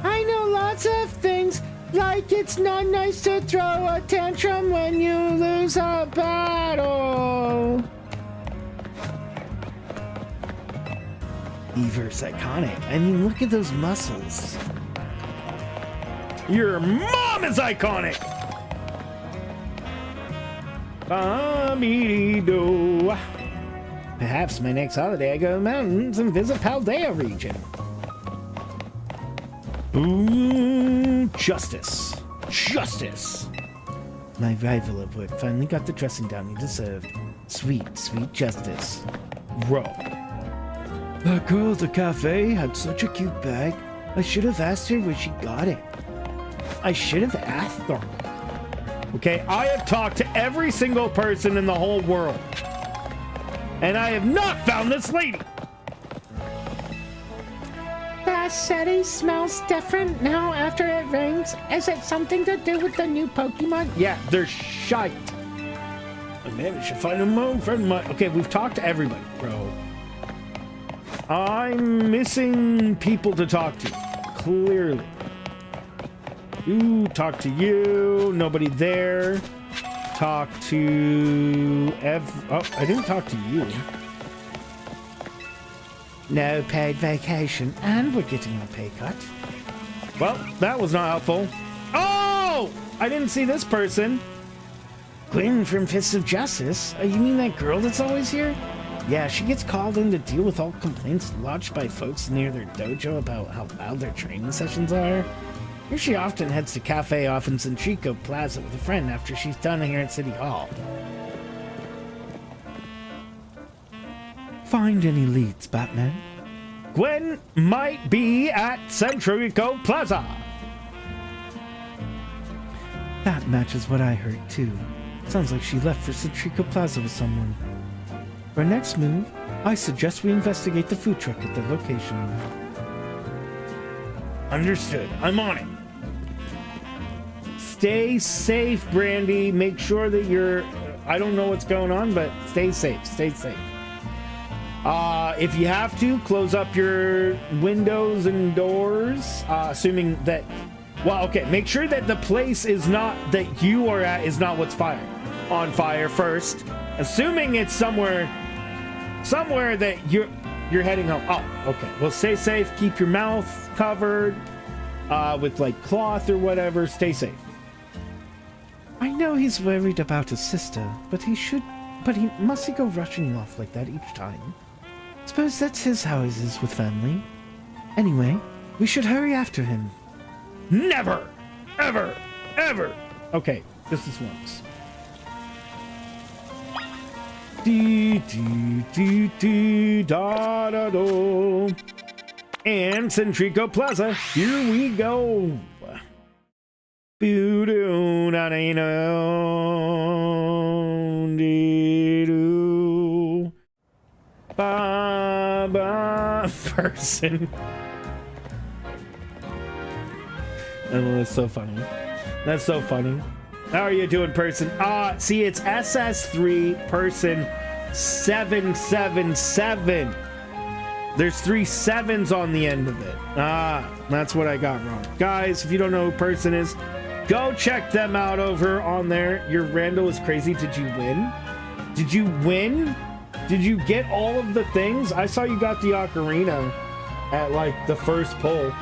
Speaker 2: I know lots of things, like it's not nice to throw a tantrum when you lose a battle.
Speaker 1: Ivor's iconic. I mean, look at those muscles. Your mom is iconic! Bamidi-do.
Speaker 2: Perhaps my next holiday I go to the mountains and visit Paldea region.
Speaker 1: Boom! Justice. Justice!
Speaker 2: My rival at work finally got the dressing down he deserved. Sweet, sweet justice.
Speaker 1: Bro.
Speaker 2: That girl at the cafe had such a cute bag. I should have asked her where she got it. I should have asked her.
Speaker 1: Okay, I have talked to every single person in the whole world. And I have not found this lady.
Speaker 2: The city smells different now after it rains. Is it something to do with the new Pokemon?
Speaker 1: Yeah, they're shite. I managed to find a mom friend. Okay, we've talked to everybody, bro. I'm missing people to talk to. Clearly. Ooh, talk to you. Nobody there. Talk to Oh, I didn't talk to you.
Speaker 2: No paid vacation, and we're getting a pay cut.
Speaker 1: Well, that was not helpful. Oh! I didn't see this person.
Speaker 2: Gwen from Fists of Justice? You mean that girl that's always here? Yeah, she gets called in to deal with all complaints lodged by folks near their dojo about how loud their training sessions are. Here she often heads to Cafe off in Centrico Plaza with a friend after she's done here at City Hall. Find any leads, Batman?
Speaker 1: Gwen might be at Centrico Plaza.
Speaker 2: That matches what I heard, too. Sounds like she left for Centrico Plaza with someone. For our next move, I suggest we investigate the food truck at the location.
Speaker 1: Understood. I'm on it. Stay safe, Brandy. Make sure that you're... I don't know what's going on, but stay safe. Stay safe. If you have to, close up your windows and doors, assuming that... Well, okay, make sure that the place is not... that you are at is not what's on fire first. Assuming it's somewhere that you're heading home. Oh, okay. Well, stay safe. Keep your mouth covered with, like, cloth or whatever. Stay safe.
Speaker 2: I know he's worried about his sister, but he must go rushing off like that each time. Suppose that's how he is with family. Anyway, we should hurry after him.
Speaker 1: Never, ever, ever Okay, just this once. Dee, dee, dee, dee, da, da, do. And Centrico Plaza, here we go. Boo-doo, na-na-na, dee-doo. Ba-ba, person. Oh, that's so funny. That's so funny. How are you doing, person? See, it's SS3 person 777. There's 3 7s on the end of it. That's what I got wrong. Guys, if you don't know who person is, go check them out over on there. Your Randall is crazy. Did you win? Did you win? Did you get all of the things? I saw you got the ocarina at like the first pull.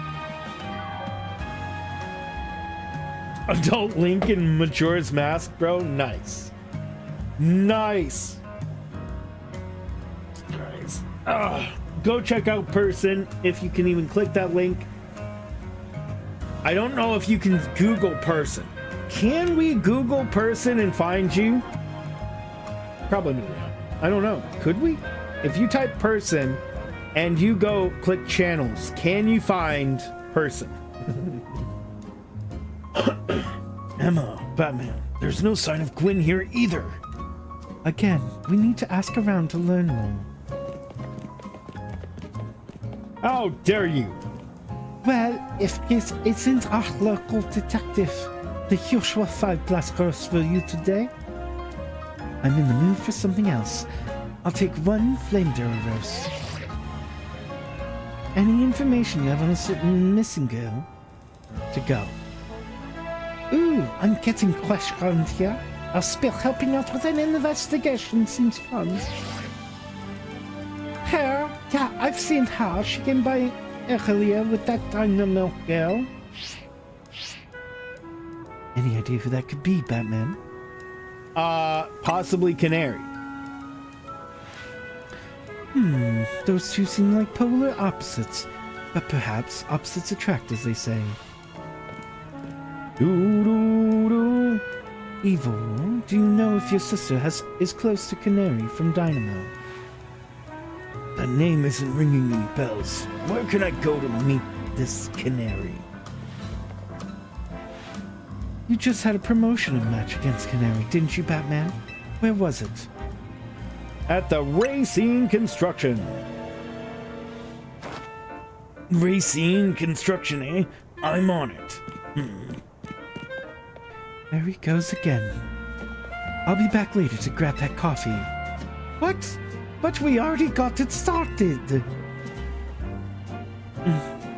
Speaker 1: Adult Link in Majora's Mask, bro. Nice. Nice. Nice. Go check out person if you can even click that link. I don't know if you can Google person. Can we Google person and find you? Probably not. I don't know. Could we? If you type person and you go click channels, can you find person? Emma, Batman, there's no sign of Gwyn here either.
Speaker 2: Again, we need to ask around to learn more.
Speaker 1: How dare you?
Speaker 2: Well, if this isn't our local detective, the usual 5 glass course for you today. I'm in the mood for something else. I'll take 1 flamethrower roast. Any information you have on a certain missing girl? To go. Ooh, I'm getting questioned here. I'll spill helping out with an investigation seems fun. Her? Yeah, I've seen her. She came by earlier with that dynamo girl. Any idea who that could be, Batman?
Speaker 1: Possibly Canary.
Speaker 2: Those two seem like polar opposites. But perhaps opposites attract, as they say.
Speaker 1: Doo-doo-doo.
Speaker 2: Ivor, do you know if your sister is close to Canary from Dynamo?
Speaker 1: That name isn't ringing any bells. Where can I go to meet this Canary?
Speaker 2: You just had a promotional match against Canary, didn't you, Batman? Where was it?
Speaker 1: At the Racine Construction. Racine Construction, eh? I'm on it.
Speaker 2: There he goes again. I'll be back later to grab that coffee. What? But we already got it started.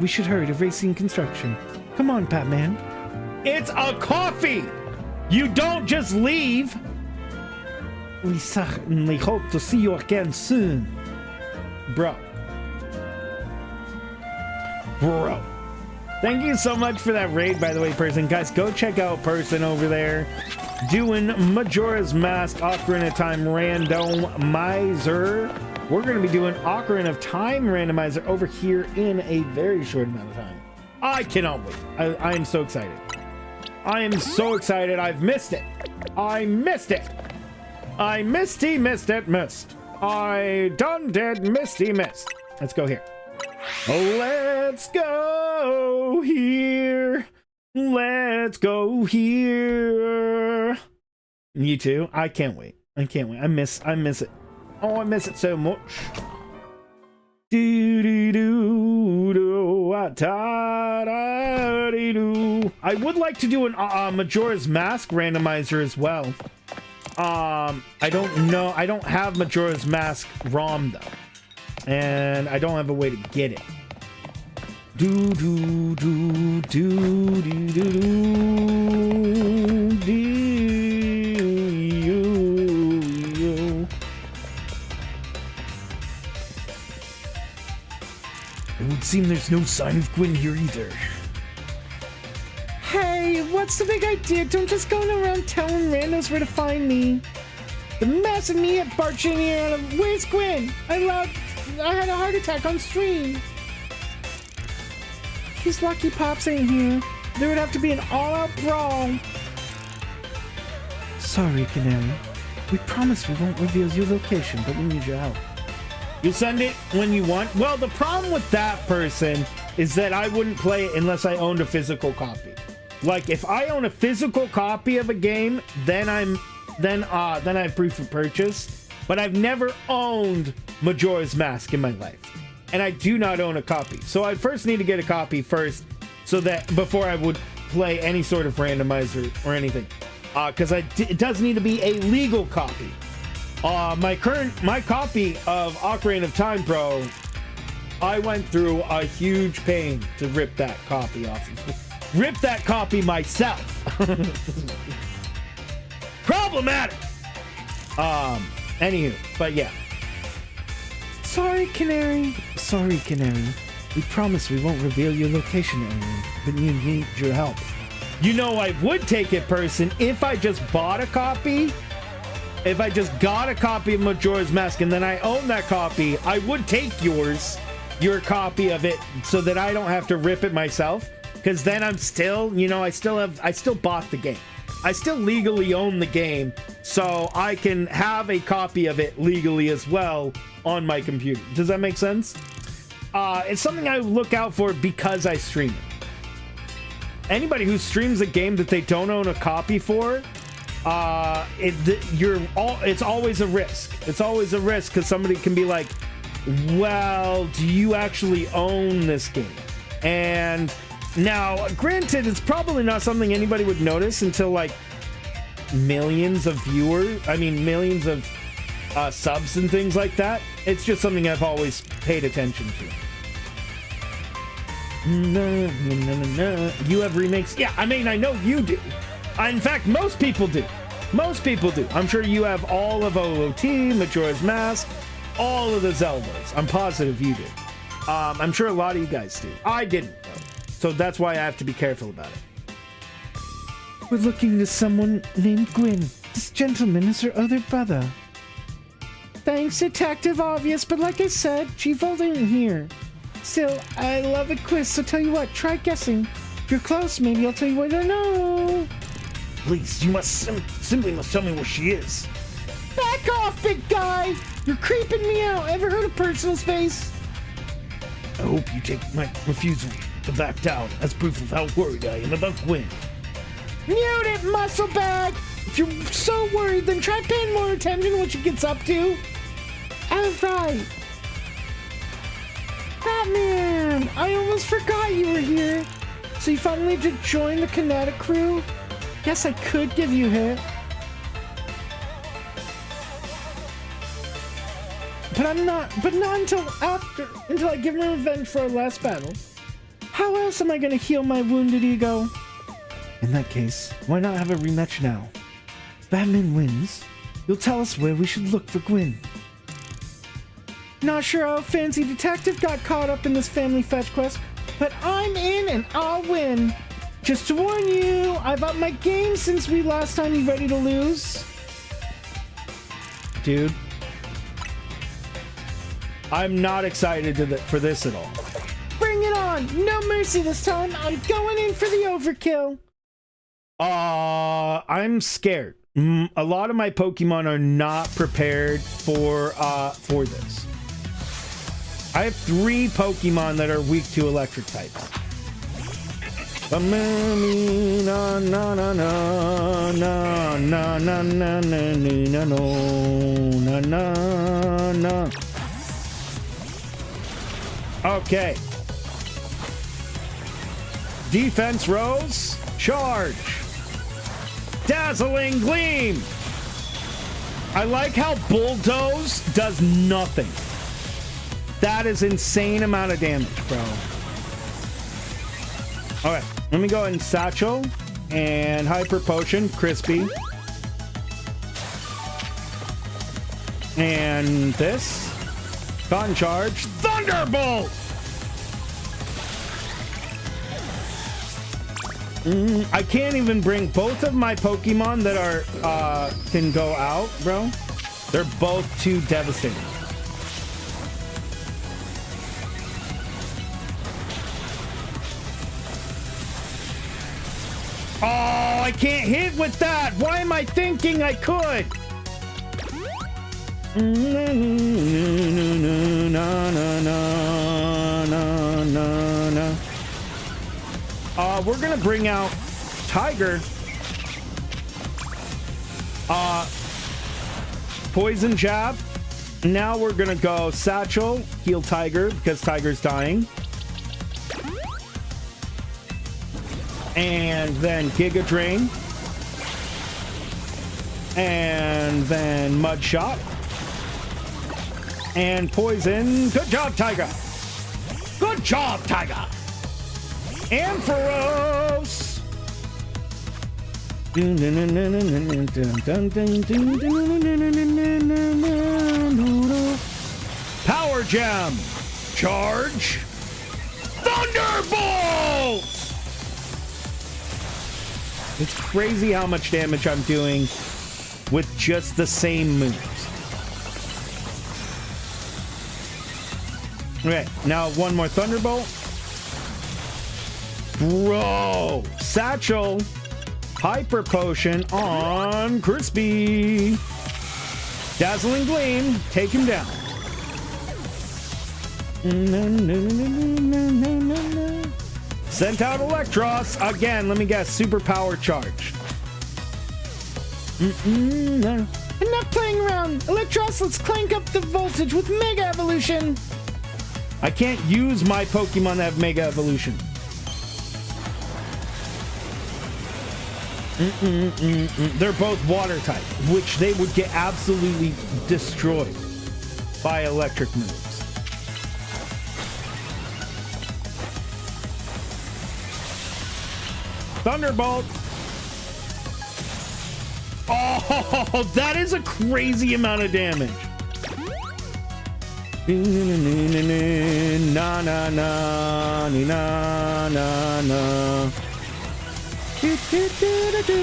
Speaker 2: We should hurry to Racine Construction. Come on, Batman.
Speaker 1: It's a coffee! You don't just leave!
Speaker 2: We certainly hope to see you again soon.
Speaker 1: Bro. Thank you so much for that raid, by the way, person. Guys, go check out person over there doing Majora's Mask Ocarina of Time randomizer. We're going to be doing Ocarina of Time randomizer over here in a very short amount of time. I cannot wait. I am so excited. I am so excited. I've missed it. I missed it. I missed it. I done did misty missed. Let's go here. Let's go here. Let's go here. You too? I can't wait. I can't wait. I miss it. Oh, I miss it so much. I would like to do an Majora's Mask randomizer as well. I don't know. I don't have Majora's Mask ROM though, and I don't have a way to get it. Do do do do do do do. It would seem there's no sign of Gwyn here either.
Speaker 2: Hey, what's the big idea? Don't just go around telling randos where to find me. The mess of me at barging in. Where's Gwyn? I had a heart attack on stream. He's lucky Pops ain't here. There would have to be an all-out brawl. Sorry, Canary. We promise we won't reveal your location, but we need your help.
Speaker 1: You'll send it when you want. Well, the problem with that person is that I wouldn't play it unless I owned a physical copy. Like, if I own a physical copy of a game, then I have proof of purchase. But I've never owned Majora's Mask in my life, and I do not own a copy. So I first need to get a copy first, so that before I would play any sort of randomizer or anything, because it does need to be a legal copy. My copy of Ocarina of Time Pro, I went through a huge pain to rip that copy off. Rip that copy myself. Problematic. Anywho, but yeah.
Speaker 2: Sorry, Canary. Sorry, Canary. We promise we won't reveal your location to anyone, but you need your help.
Speaker 1: You know, I would take it, person, if I just bought a copy. If I just got a copy of Majora's Mask and then I own that copy, I would take your copy of it so that I don't have to rip it myself. Because then I'm still, you know, I still bought the game. I still legally own the game, so I can have a copy of it legally as well on my computer. Does that make sense? It's something I look out for because I stream it. Anybody who streams a game that they don't own a copy for, it's always a risk. It's always a risk because somebody can be like, well, do you actually own this game? And now, granted, it's probably not something anybody would notice until like millions of subs and things like that. It's just something I've always paid attention to. You have remakes? Yeah, I mean, I know you do. In fact, most people do. Most people do. I'm sure you have all of OOT, Majora's Mask, all of the Zeldas. I'm positive you do. I'm sure a lot of you guys do. I didn't, though. So that's why I have to be careful about it.
Speaker 2: We're looking to someone named Gwyn. This gentleman is her other brother. Thanks, Detective Obvious, but like I said, Chief Old isn't here. Still, I love a quiz, so tell you what, try guessing. If you're close, maybe I'll tell you what I know.
Speaker 3: Please, you simply must tell me where she is.
Speaker 2: Back off, big guy! You're creeping me out. Ever heard of personal space?
Speaker 3: I hope you take my refusal to back down as proof of how worried I am about Gwyn.
Speaker 2: Mute it, muscle bag! If you're so worried, then try paying more attention to what she gets up to. Alright. Batman! I almost forgot you were here. So you finally did join the Kinetic crew? Guess I could give you a hit. But not until I give my revenge for our last battle. How else am I gonna heal my wounded ego? In that case, why not have a rematch now? Batman wins. You'll tell us where we should look for Gwyn. Not sure how Fancy Detective got caught up in this family fetch quest, but I'm in and I'll win. Just to warn you, I've upped my game since we last time. You ready to lose?
Speaker 1: Dude, I'm not excited for this at all.
Speaker 2: Bring it on! No mercy this time. I'm going in for the overkill.
Speaker 1: I'm scared. A lot of my Pokemon are not prepared for this. I have 3 Pokemon that are weak to electric types. Okay. Defense rose. Charge. Dazzling Gleam. I like how Bulldoze does nothing. That is insane amount of damage, bro. Alright, let me go ahead and Satchel and Hyper Potion, Crispy. And this. Cotton Charge, Thunderbolt! I can't even bring both of my Pokemon that are can go out, bro. They're both too devastating. Oh, I can't hit with that. Why am I thinking I could? We're gonna bring out Tiger. Poison jab. Now we're gonna go Satchel, heal Tiger because Tiger's dying. And then Giga Drain. And then Mud Shot. And Poison. Good job, Tiger. Good job, Tiger. Ampharos. Power Gem. Charge. Thunderbolt. It's crazy how much damage I'm doing with just the same moves. Okay, now one more Thunderbolt. Bro, Satchel, Hyper Potion on Crispy. Dazzling Gleam, take him down. Sent out Electros. Again, let me guess, superpower charge.
Speaker 2: Enough playing around. Electros, let's crank up the voltage with Mega Evolution.
Speaker 1: I can't use my Pokemon that have Mega Evolution. They're both water type, which they would get absolutely destroyed by electric moves. Thunderbolt. Oh, that is a crazy amount of damage. Na na na na na na. Do, do, do, do, do.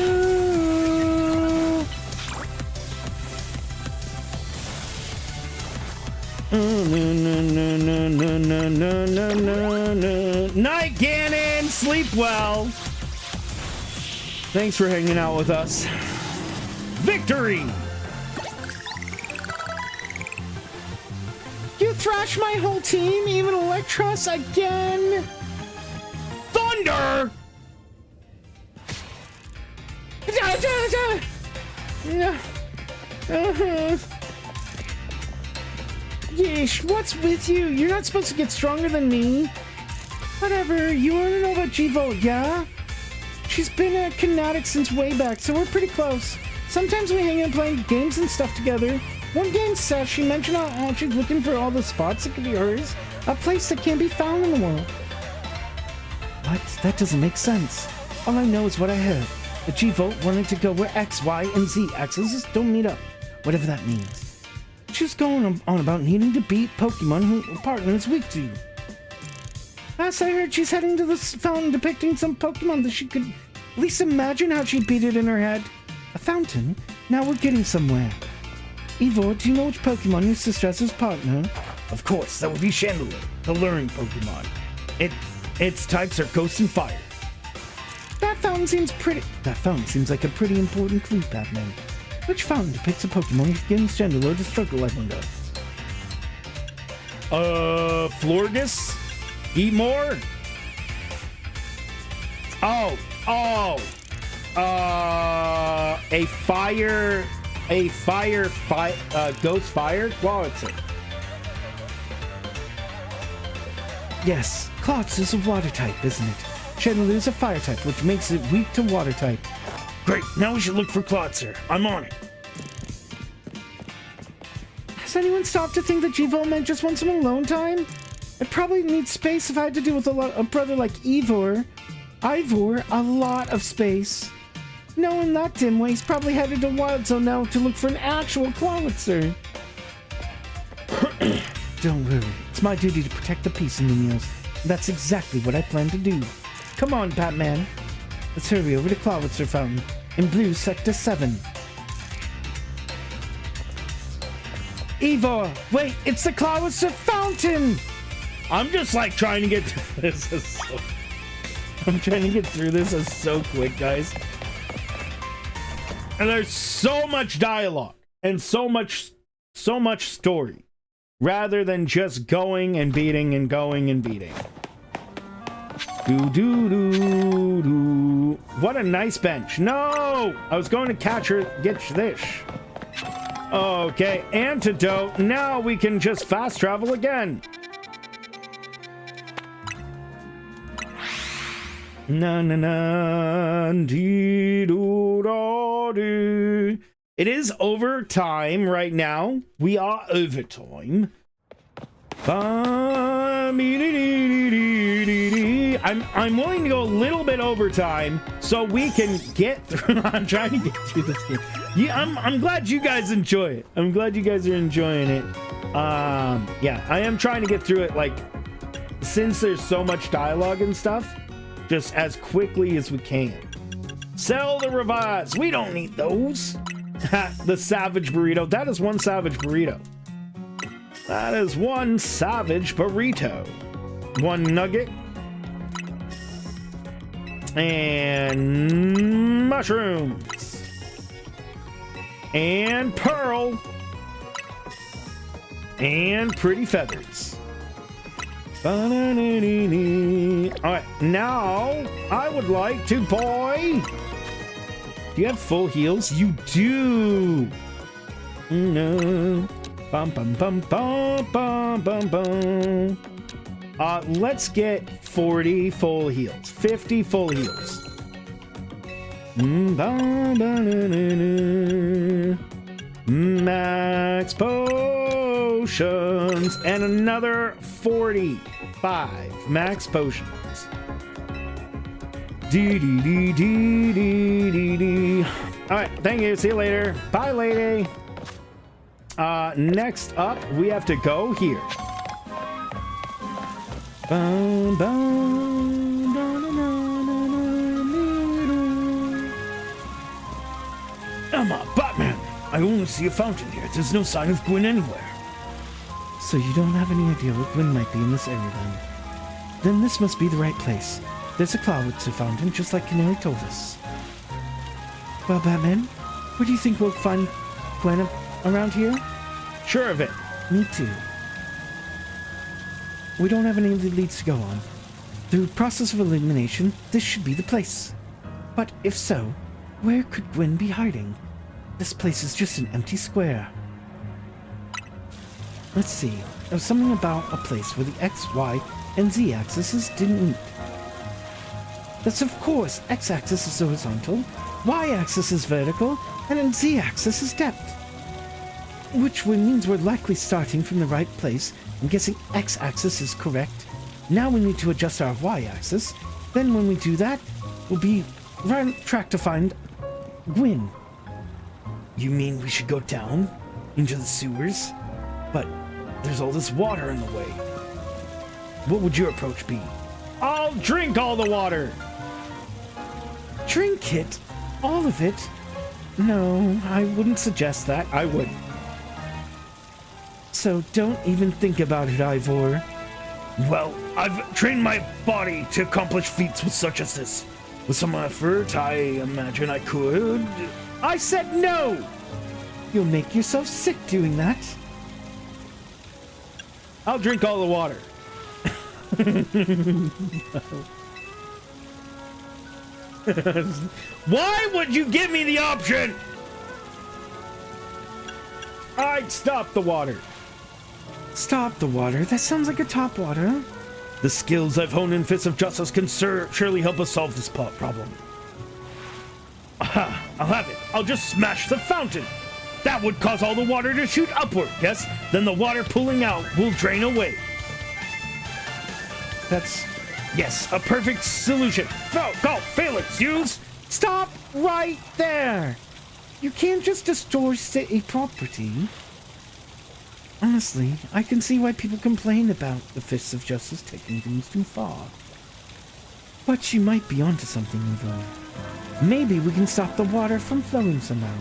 Speaker 1: Night Ganon, sleep well. Thanks for hanging out with us. Victory!
Speaker 2: You thrashed my whole team, even Electros again.
Speaker 1: Thunder!
Speaker 2: Yeesh, what's with you? You're not supposed to get stronger than me. Whatever, you want to know about G-Volt, yeah? She's been a Kinetic since way back, so we're pretty close. Sometimes we hang out playing games and stuff together. One game says she mentioned how she's looking for all the spots that could be hers, a place that can't be found in the world.
Speaker 3: What? That doesn't make sense. All I know is what I heard. The G-Volt wanted to go where X, Y, and Z axes don't meet up. Whatever that means. She was going on about needing to beat Pokemon who her partner is weak to.
Speaker 2: Last I heard, she's heading to this fountain depicting some Pokemon that she could at least imagine how she beat it in her head.
Speaker 3: A fountain? Now we're getting somewhere. Ivor, do you know which Pokemon used to stress his partner?
Speaker 1: Of course, that would be Chandelure, the luring Pokemon. Its types are Ghost and Fire.
Speaker 2: That fountain seems
Speaker 3: like a pretty important clue, Batman. Which fountain depicts a Pokemon who begins Chandelure to struggle like one does?
Speaker 1: Florges? Eat more? Ghost Fire Quasartico.
Speaker 3: Yes, Klotz is a water type, isn't it? Chandelure is a fire type, which makes it weak to water type.
Speaker 1: Great, now we should look for Klotzer. I'm on it.
Speaker 2: Has anyone stopped to think that G-Volt might just want some alone time? I'd probably need space if I had to deal with a brother like Ivor. Ivor, a lot of space. Knowing that dimwit, he's probably headed to Wild Zone now to look for an actual Quasartico.
Speaker 3: Don't worry, it's my duty to protect the peace in Lumiose. That's exactly what I plan to do. Come on, Batman. Let's hurry over to Quasartico Fountain in Blue Sector 7.
Speaker 2: Ivor, wait, it's the Quasartico Fountain!
Speaker 1: I'm just like trying to get to this. Is so... I'm trying to get through this as so quick, guys. And there's so much dialogue and so much story rather than just going and beating and going and beating. What a nice bench. No! I was going to catch her. Get this. Okay, antidote. Now we can just fast travel again. Na na na dee doo da doo. It is overtime right now. We are overtime. I'm willing to go a little bit overtime so we can get through. I'm trying to get through this game. Yeah, I'm glad you guys enjoy it. I'm glad you guys are enjoying it. Yeah, I am trying to get through it, like, since there's so much dialogue and stuff, just as quickly as we can. Sell the revives. We don't need those. The savage burrito. That is one savage burrito. That is one savage burrito. One nugget. And mushrooms. And pearl. And pretty feathers. Alright, now I would like to buy. Do you have full heals? You do. No. Bum bum bum bum bum bum bum. Let's get 40 full heals. 50 full heals. Max potions and another 45 max potions. All right, thank you. See you later. Bye, lady. Next up, we have to go here. I'm a Batman. I only see a fountain here. There's no sign of Gwyn anywhere.
Speaker 2: So you don't have any idea what Gwyn might be in this area then? Then this must be the right place. There's a Hawlucha fountain, just like Canary told us. Well, Batman, where do you think we'll find Gwyn around here?
Speaker 1: Sure of it.
Speaker 2: Me too. We don't have any leads to go on. Through process of elimination, this should be the place. But if so, where could Gwyn be hiding? This place is just an empty square. Let's see. There's something about a place where the X, Y, and Z axes didn't meet. That's of course. X-axis is horizontal, Y-axis is vertical, and then Z-axis is depth. Which means we're likely starting from the right place. I'm guessing X-axis is correct. Now we need to adjust our Y-axis. Then when we do that, we'll be right on track to find Gwyn.
Speaker 1: You mean we should go down into the sewers? But there's all this water in the way. What would your approach be? I'll drink all the water.
Speaker 2: Drink it? All of it? No, I wouldn't suggest that.
Speaker 1: I would.
Speaker 2: So don't even think about it, Ivor.
Speaker 1: Well, I've trained my body to accomplish feats with such as this. With some effort, I imagine I could.
Speaker 2: I said no! You'll make yourself sick doing that.
Speaker 1: I'll drink all the water. Why would you give me the option? I'd stop the water.
Speaker 2: Stop the water? That sounds like a top water.
Speaker 1: The skills I've honed in Fists of Justice can surely help us solve this problem. Aha, I'll have it. I'll just smash the fountain. That would cause all the water to shoot upward, yes? Then the water pulling out will drain away.
Speaker 2: That's...
Speaker 1: Yes, a perfect solution. Go, Phalanx, use...
Speaker 2: Stop right there! You can't just destroy city property. Honestly, I can see why people complain about the Fists of Justice taking things too far. But you might be onto something, Ivor. Maybe we can stop the water from flowing somehow.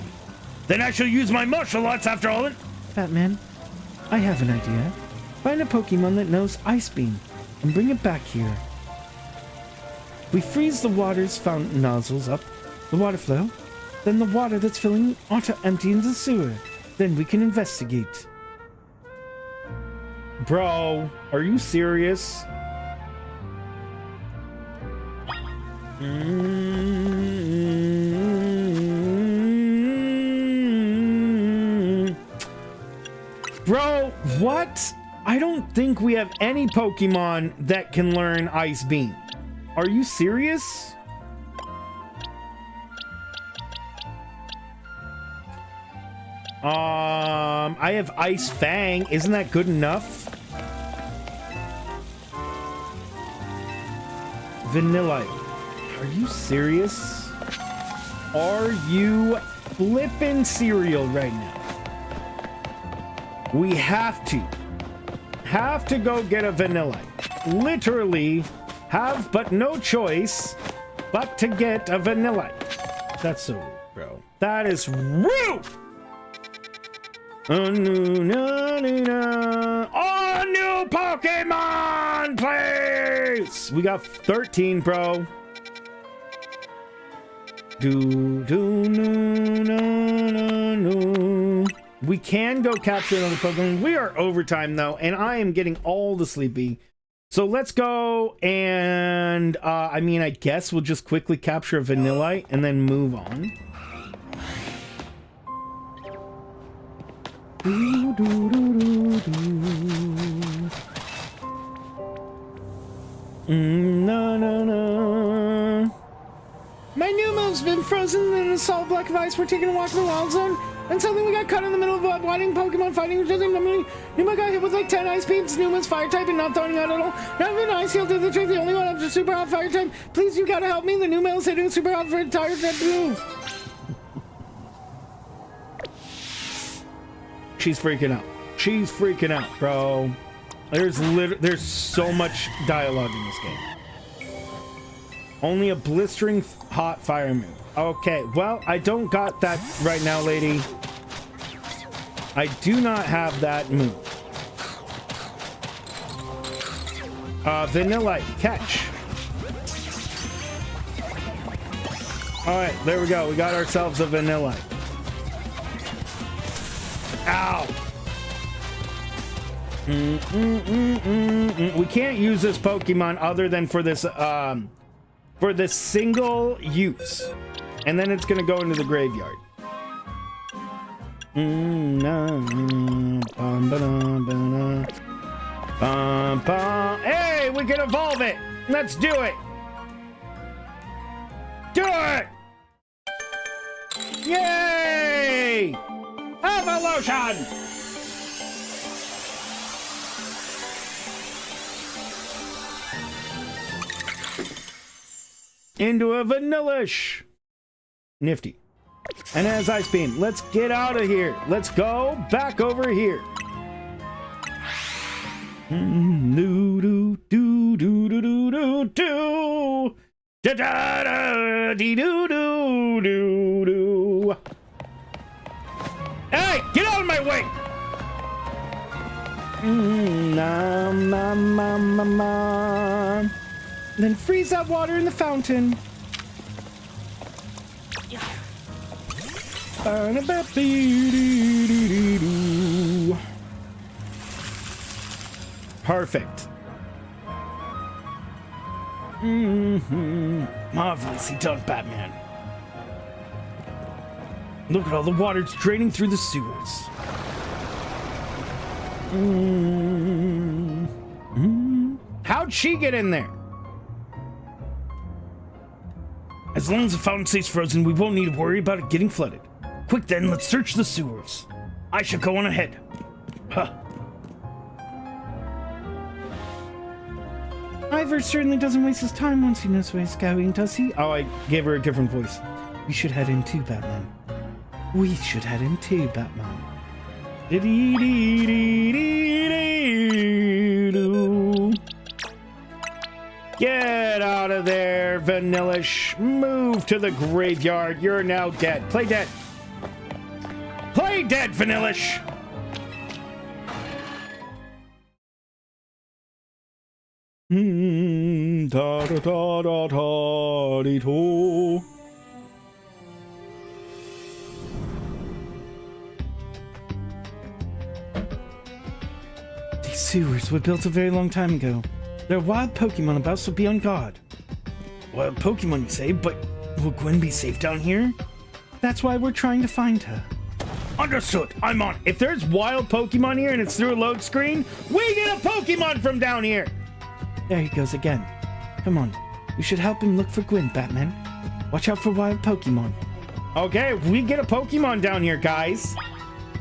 Speaker 1: Then I shall use my martial arts after all.
Speaker 2: Batman, I have an idea. Find a Pokemon that knows Ice Beam and bring it back here. We freeze the water's fountain nozzles up the water flow. Then the water that's filling auto-empty into the sewer. Then we can investigate.
Speaker 1: Bro, are you serious? Bro, what? I don't think we have any Pokemon that can learn Ice Beam. Are you serious? I have Ice Fang. Isn't that good enough? Vanillite. Are you serious? Are you flippin' cereal right now? We have to go get a Vanillite. Literally have but no choice but to get a Vanillite. That's so rude, bro. That is rude! Oh, new Pokemon, please! We got 13, bro. We can go capture another Pokemon. We are overtime, though, and I am getting all the sleepy. So let's go and, I mean, I guess we'll just quickly capture a Vanillite and then move on. No.
Speaker 2: My new move's been frozen in a solid block of ice. We're taking a walk in the wild zone, and suddenly we got caught in the middle of a fighting Pokemon fighting each other. Numa got hit with like 10 ice beams. Numa's fire type and not throwing out at all. Not even ice heal did the trick. The only one up to super hot fire type. Please, you gotta help me. The Numa is hitting super hot for a tire type move.
Speaker 1: She's freaking out. She's freaking out, bro. There's so much dialogue in this game. Only a blistering hot fire move. Okay, well, I don't got that right now, lady. I do not have that move. Vanillite, catch. All right, there we go. We got ourselves a Vanillite. Ow. We can't use this Pokemon other than for this single use, and then it's gonna go into the graveyard. Hey, we can evolve it. Let's do it. Do it. Yay! Evolution! Into a Vanillish. Nifty. And as Ice Beam, let's get out of here. Let's go back over here. Do do do do do do do do da da da dee do do do do. Hey, get out of my way!
Speaker 2: Then freeze that water in the fountain.
Speaker 1: Perfect. Marvelously done, Batman. Look at all the water it's draining through the sewers. How'd she get in there? As long as the fountain stays frozen, we won't need to worry about it getting flooded. Quick then, let's search the sewers. I should go on ahead. Huh.
Speaker 2: Ivor certainly doesn't waste his time once he knows where he's going, does he?
Speaker 1: Oh, I gave her a different voice.
Speaker 2: We should head in too, Batman. We should head in too, Batman.
Speaker 1: Get out of there, Vanillish. Move to the graveyard. You're now dead. Play dead. Play dead, Vanillish. ta ta ta ta ta dee to.
Speaker 2: These sewers were built a very long time ago. There are wild Pokemon about, so be on guard.
Speaker 1: Wild Pokemon, you say? But will Gwen be safe down here?
Speaker 2: That's why we're trying to find her.
Speaker 1: Understood. I'm on. If there's wild Pokemon here and it's through a load screen, we get a Pokemon from down here.
Speaker 2: There he goes again. Come on. We should help him look for Gwen, Batman. Watch out for wild Pokemon.
Speaker 1: Okay, we get a Pokemon down here, guys.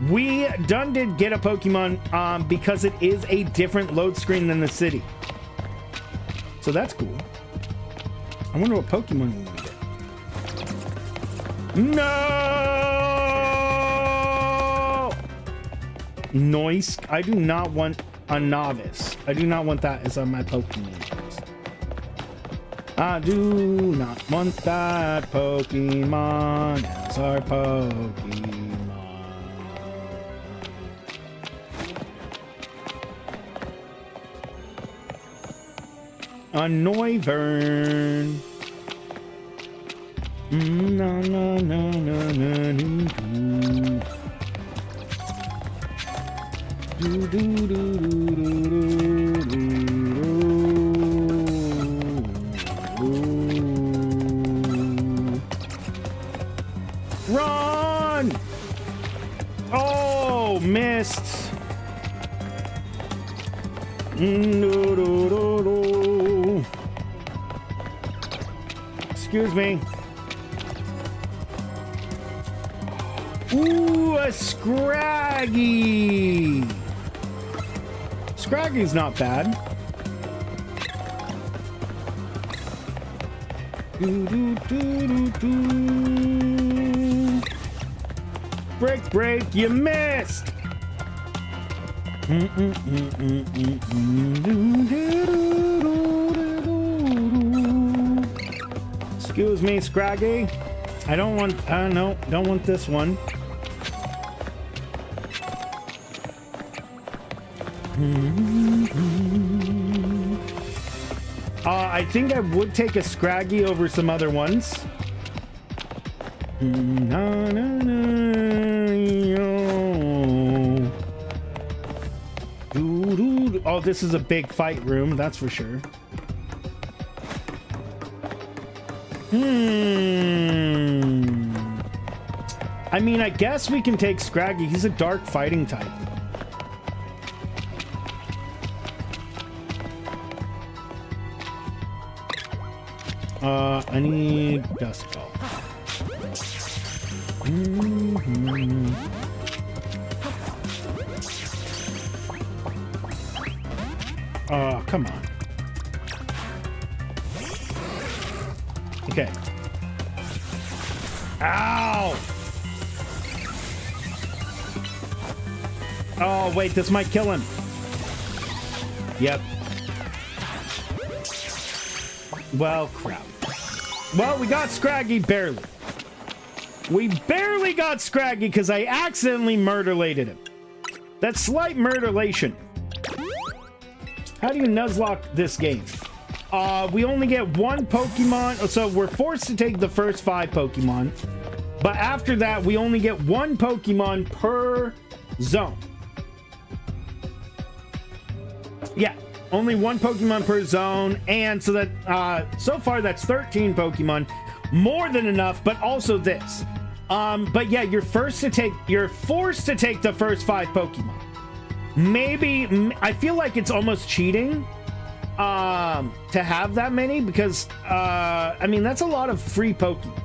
Speaker 1: We did get a Pokemon because it is a different load screen than the city. So that's cool. I wonder what Pokemon we get. No! Noise. I do not want a novice. I do not want that as on my Pokemon list. I do not want that Pokemon as our Pokemon. A Noivern. No, no, no, no, no, no. Do, do, do, do, do, do. Run! Oh, missed. No, no, no, no. Excuse me. Ooh, a Scraggy. Scraggy's not bad. Do, do, do, do, do. Break, break, you missed. Excuse me, Scraggy. I don't want, no, don't want this one. I think I would take a Scraggy over some other ones. Oh, this is a big fight room, that's for sure. I mean, I guess we can take Scraggy. He's a dark fighting type. I need Dust Ball. Oh, come on. Okay. Ow! Oh, wait, this might kill him. Yep. Well, crap. Well, we got Scraggy barely. We barely got Scraggy because I accidentally murderlated him. That's slight murderlation. How do you Nuzlocke this game? We only get one Pokemon, so we're forced to take the first 5 Pokemon. But after that, we only get one Pokemon per zone. Yeah, only one Pokemon per zone, and so that so far that's 13 Pokemon, more than enough. But also this, but yeah, you're forced to take the first 5 Pokemon. Maybe I feel like it's almost cheating to have that many, because I mean, that's a lot of free Pokemon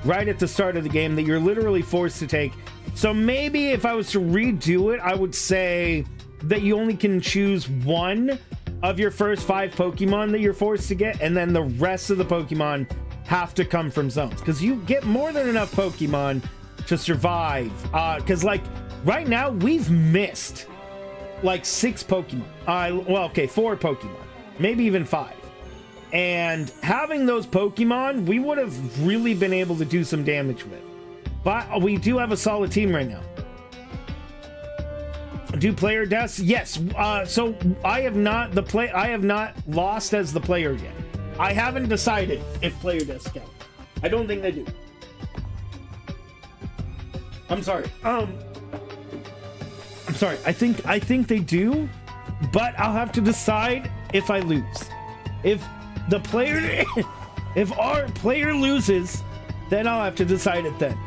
Speaker 1: right at the start of the game that you're literally forced to take. So maybe if I was to redo it, I would say that you only can choose one of your first 5 Pokemon that you're forced to get, and then the rest of the Pokemon have to come from zones, because you get more than enough Pokemon to survive. Because like right now we've missed like 6 Pokemon. Well, okay, 4 Pokemon, maybe even 5. And having those Pokemon, we would have really been able to do some damage with. But we do have a solid team right now. Do player deaths? Yes. So I have not lost as the player yet. I haven't decided if player deaths count. I don't think they do. I'm sorry. I'm sorry. I think they do, but I'll have to decide if I lose. If the player, if our player loses, then I'll have to decide it then.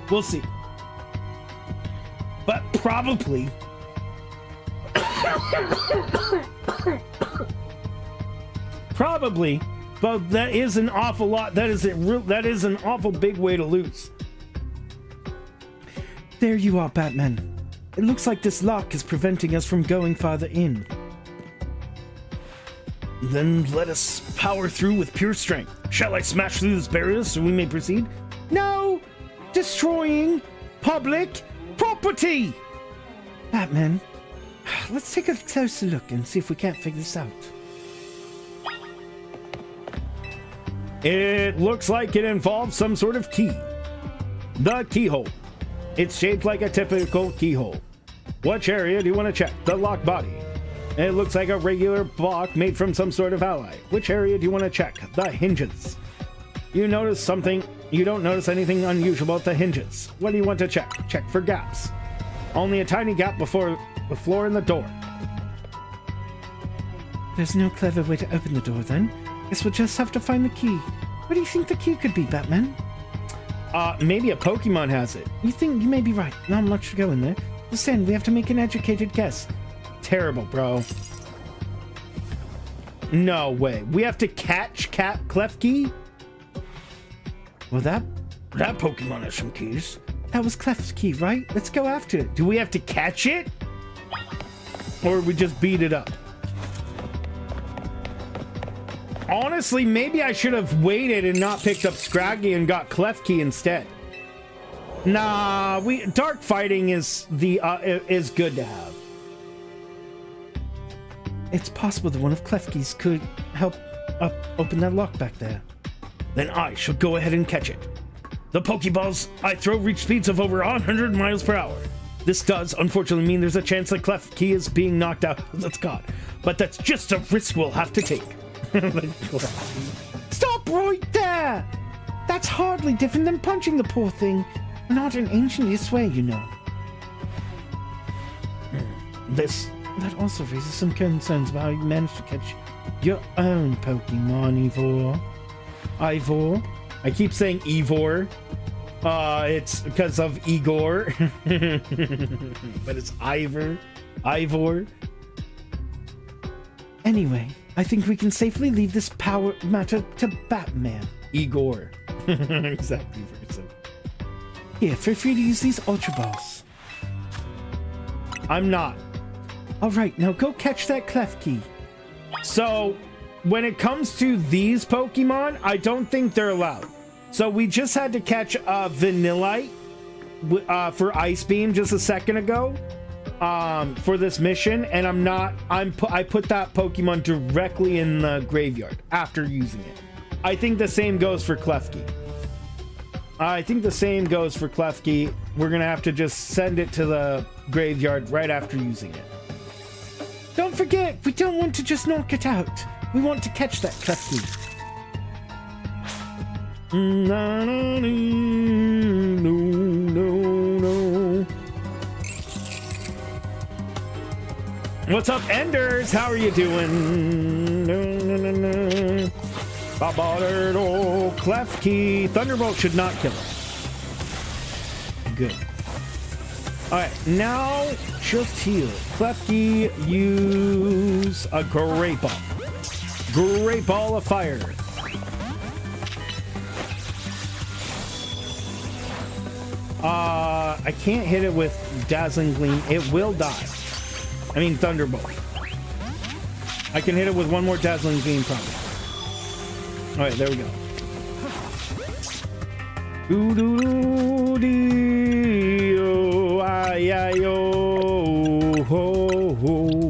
Speaker 1: We'll see. But probably. Probably, but that is an awful lot. That is an awful big way to lose.
Speaker 2: There you are, Batman. It looks like this lock is preventing us from going farther in.
Speaker 1: Then let us power through with pure strength. Shall I smash through this barrier so we may proceed?
Speaker 2: No! Destroying public property! Batman, let's take a closer look and see if we can't figure this out.
Speaker 1: It looks like it involves some sort of key. The keyhole. It's shaped like a typical keyhole. Which area do you want to check? The lock body. It looks like a regular block made from some sort of alloy. Which area do you want to check? The hinges. You notice something. You don't notice anything unusual at the hinges. What do you want to check? Check for gaps. Only a tiny gap before the floor and the door.
Speaker 2: There's no clever way to open the door then. Guess we'll just have to find the key. What do you think the key could be, Batman?
Speaker 1: Maybe a Pokemon has it.
Speaker 2: You think you may be right. Not much to go in there. Listen, we have to make an educated guess.
Speaker 1: Terrible, bro. No way. We have to catch Klefki?
Speaker 2: Well, that
Speaker 1: Pokemon has some keys.
Speaker 2: That was Clef's key, right? Let's go after it.
Speaker 1: Do we have to catch it? Or we just beat it up? Honestly, maybe I should have waited and not picked up Scraggy and got Klefki instead. Nah, dark fighting is is good to have.
Speaker 2: It's possible that one of Klefki's could help open that lock back there.
Speaker 1: Then I shall go ahead and catch it. The Pokeballs I throw reach speeds of over 100 miles per hour. This does, unfortunately, mean there's a chance that Klefki is being knocked out of its god. But that's just a risk we'll have to take.
Speaker 2: Stop right there! That's hardly different than punching the poor thing. Not in ancient way, you know. That also raises some concerns about how you managed to catch your own Pokemon, Ivor.
Speaker 1: I keep saying Ivor. It's because of Igor. But it's Ivor.
Speaker 2: Anyway, I think we can safely leave this power matter to Batman.
Speaker 1: Igor. Exactly, person.
Speaker 2: Here, feel free to use these Ultra Balls.
Speaker 1: I'm not.
Speaker 2: Alright, now go catch that Klefki.
Speaker 1: So, when it comes to these Pokemon, I don't think they're allowed. So we just had to catch Vanillite for Ice Beam just a second ago for this mission, and I put that Pokemon directly in the graveyard after using it. I think the same goes for Klefki. We're gonna have to just send it to the graveyard right after using it.
Speaker 2: Don't forget, we don't want to just knock it out. We want to catch that Klefki.
Speaker 1: No. What's up, Enders? How are you doing? No. Klefki. Thunderbolt should not kill him. Good. Alright, now just heal. Klefki, use a Great Ball. Great Ball of Fire. I can't hit it with Dazzling Gleam. It will die. I mean, Thunderbolt. I can hit it with one more Dazzling Gleam, probably. Alright, there we go. Doo-doo-doo-dee-oh, ay-ay-oh, ho-ho-ho.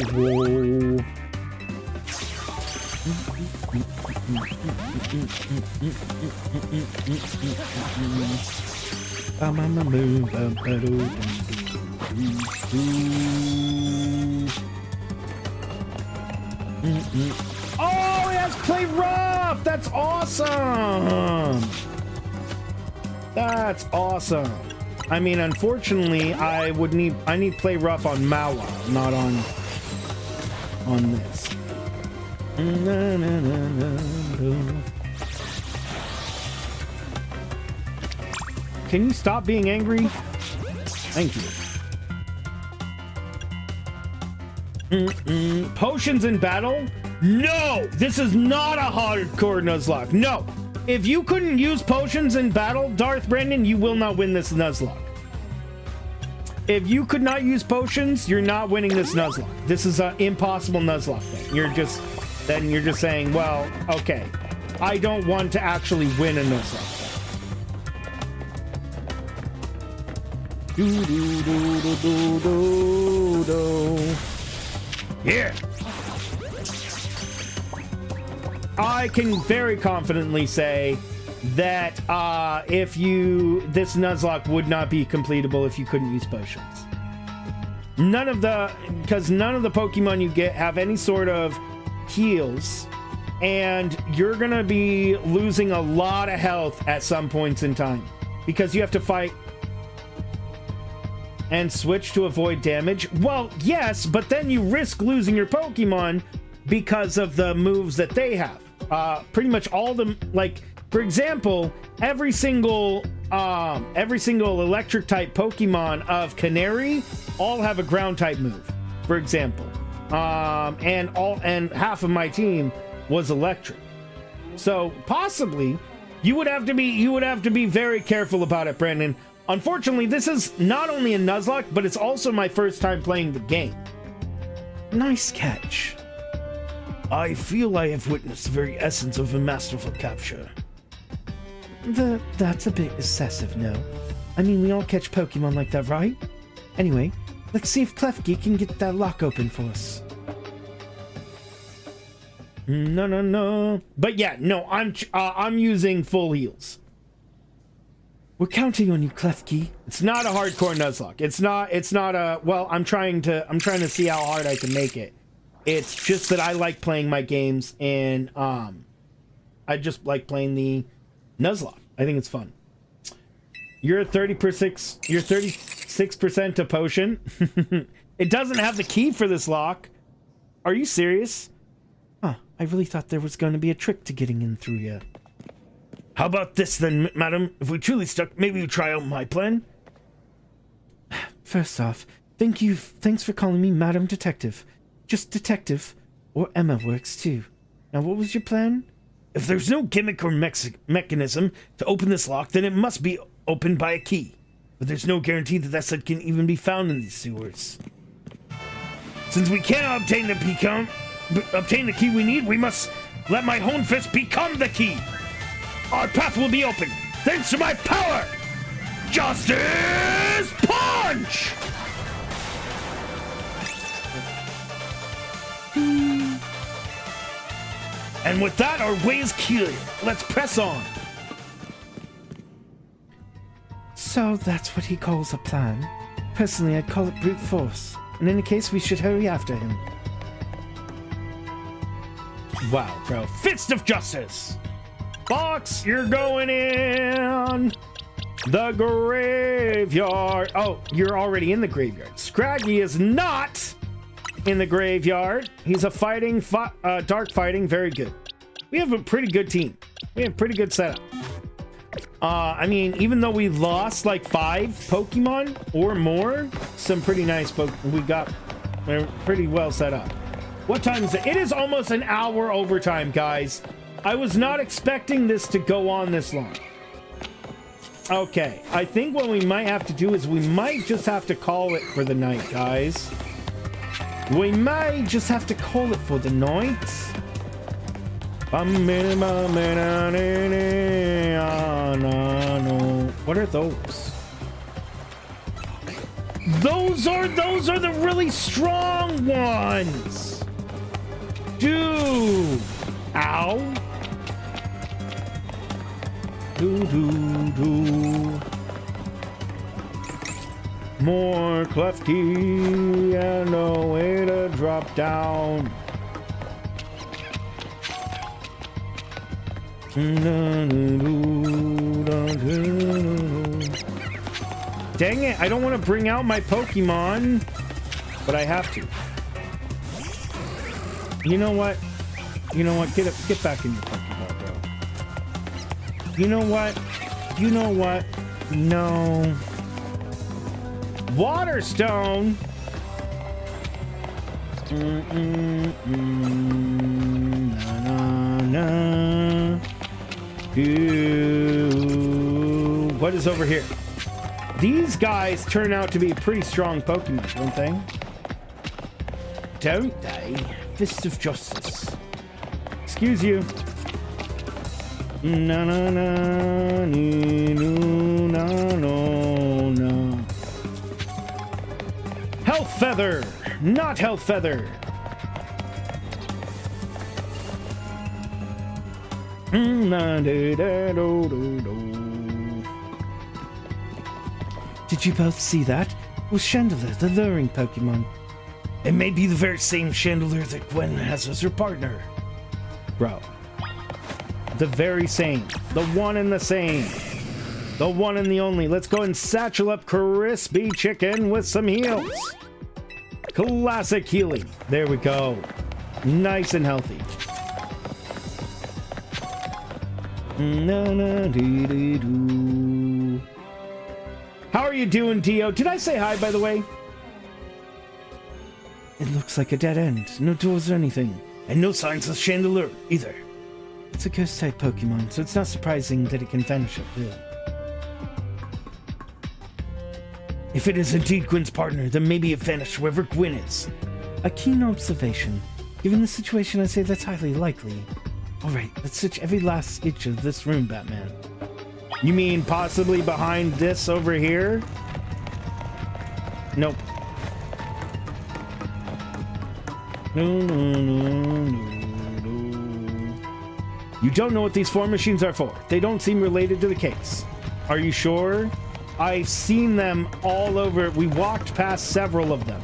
Speaker 1: Oh, it has play rough. That's awesome. That's awesome. I mean, unfortunately, I need play rough on Mawa, not on this. Can you stop being angry? Thank you. Potions in battle? No! This is not a hardcore Nuzlocke. No! If you couldn't use potions in battle, Darth Brandon, you will not win this Nuzlocke. If you could not use potions, you're not winning this Nuzlocke. This is an impossible Nuzlocke then. You're just saying, well, okay, I don't want to actually win a Nuzlocke. Here. I can very confidently say that this Nuzlocke would not be completable if you couldn't use potions. Because none of the Pokemon you get have any sort of heals, and you're gonna be losing a lot of health at some points in time because you have to fight and switch to avoid damage. Well, yes, but then you risk losing your Pokemon because of the moves that they have. Pretty much all them, like, for example, every single electric type Pokemon of Canary all have a ground type move, for example. And half of my team was electric. So possibly you would have to be very careful about it, Brandon. Unfortunately, this is not only a Nuzlocke, but it's also my first time playing the game. Nice catch. I feel I have witnessed the very essence of a masterful capture.
Speaker 2: That's a bit excessive, no? I mean, we all catch Pokemon like that, right? Anyway, let's see if Klefki can get that lock open for us.
Speaker 1: No. But yeah, no, I'm using full heals.
Speaker 2: We're counting on you, Klefki.
Speaker 1: It's not a hardcore Nuzlocke. It's not a, well, I'm trying to see how hard I can make it. It's just that I like playing my games, and I just like playing the Nuzlocke. I think it's fun. You're 36% to potion. It doesn't have the key for this lock. Are you serious?
Speaker 2: Huh, I really thought there was going to be a trick to getting in through here.
Speaker 1: How about this then, madam? If we truly stuck, maybe we try out my plan?
Speaker 2: First off, thanks for calling me Madam Detective. Just Detective, or Emma works too. Now what was your plan?
Speaker 1: If there's no gimmick or mechanism to open this lock, then it must be opened by a key. But there's no guarantee that set can even be found in these sewers. Since we cannot obtain the key we need, we must let my Hone Fist become the key. Our path will be open, thanks to my power! Justice Punch! And with that, our way is clear. Let's press on.
Speaker 2: So that's what he calls a plan. Personally, I'd call it brute force. In any case, we should hurry after him.
Speaker 1: Wow, bro. Fist of Justice! Fox, you're going in the graveyard. Oh, you're already in the graveyard. Scraggy is not in the graveyard. He's a dark fighting. Very good. We have a pretty good team. We have a pretty good setup. I mean, even though we lost like 5 Pokemon or more, some pretty nice Pokemon. We're pretty well set up. What time is it? It is almost an hour overtime, guys. I was not expecting this to go on this long. Okay, I think what we might have to do is we might just have to call it for the night, guys. We might just have to call it for the night. What are those? Those are the really strong ones. Dude. Ow. More Klefki and no way to drop down. Dang it, I don't want to bring out my Pokemon, but I have to. You know what? You know what? Get back in your Pokeball, bro. You know what? You know what? No. Waterstone? Ooh. What is over here? These guys turn out to be pretty strong Pokemon, don't they? Don't they? Fist of Justice. Excuse you. No, no, no, no, no, no. Health Feather! Not Health Feather!
Speaker 2: Did you both see that? It was Chandelier, the luring Pokemon.
Speaker 3: It may be the very same Chandelier that Gwen has as her partner.
Speaker 1: Bro. The very same. The one and the same. The one and the only. Let's go and satchel up Crispy Chicken with some heals. Classic healing. There we go. Nice and healthy. How are you doing, Dio? Did I say hi, by the way?
Speaker 2: It looks like a dead end. No doors or anything.
Speaker 3: And no signs of Chandelier either.
Speaker 2: It's a ghost-type Pokemon, so it's not surprising that it can vanish at will.
Speaker 3: If it is indeed Gwen's partner, then maybe it vanished wherever Gwen is.
Speaker 2: A keen observation. Given the situation, I'd say that's highly likely. Alright, let's search every last inch of this room, Batman.
Speaker 1: You mean possibly behind this over here? Nope. No. You don't know what these four machines are for. They don't seem related to the case. Are you sure? I've seen them all over. We walked past several of them.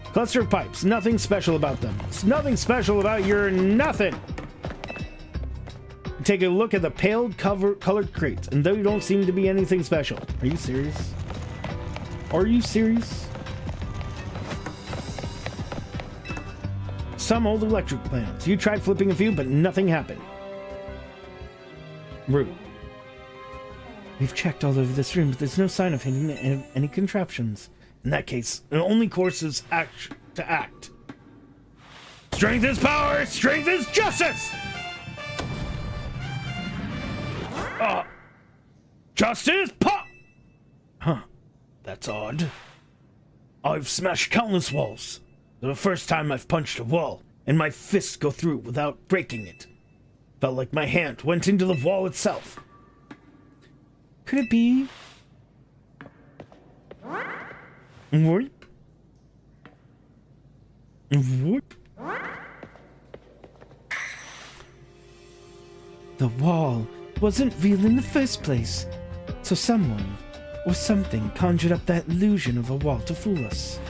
Speaker 1: Cluster of pipes. Nothing special about them. It's nothing special about your nothing. Take a look at the paled colored crates, and they don't seem to be anything special. Are you serious? Are you serious? Some old electric plants. You tried flipping a few, but nothing happened. Rude.
Speaker 2: We've checked all over this room, but there's no sign of hitting any contraptions.
Speaker 3: In that case, the only course is to act. Strength is power! Strength is justice! Justice pop! Huh. That's odd. I've smashed countless walls. The first time I've punched a wall, and my fists go through without breaking it. Felt like my hand went into the wall itself.
Speaker 2: Could it be?
Speaker 1: Whoop. Whoop.
Speaker 2: The wall wasn't real in the first place. So someone or something conjured up that illusion of a wall to fool us.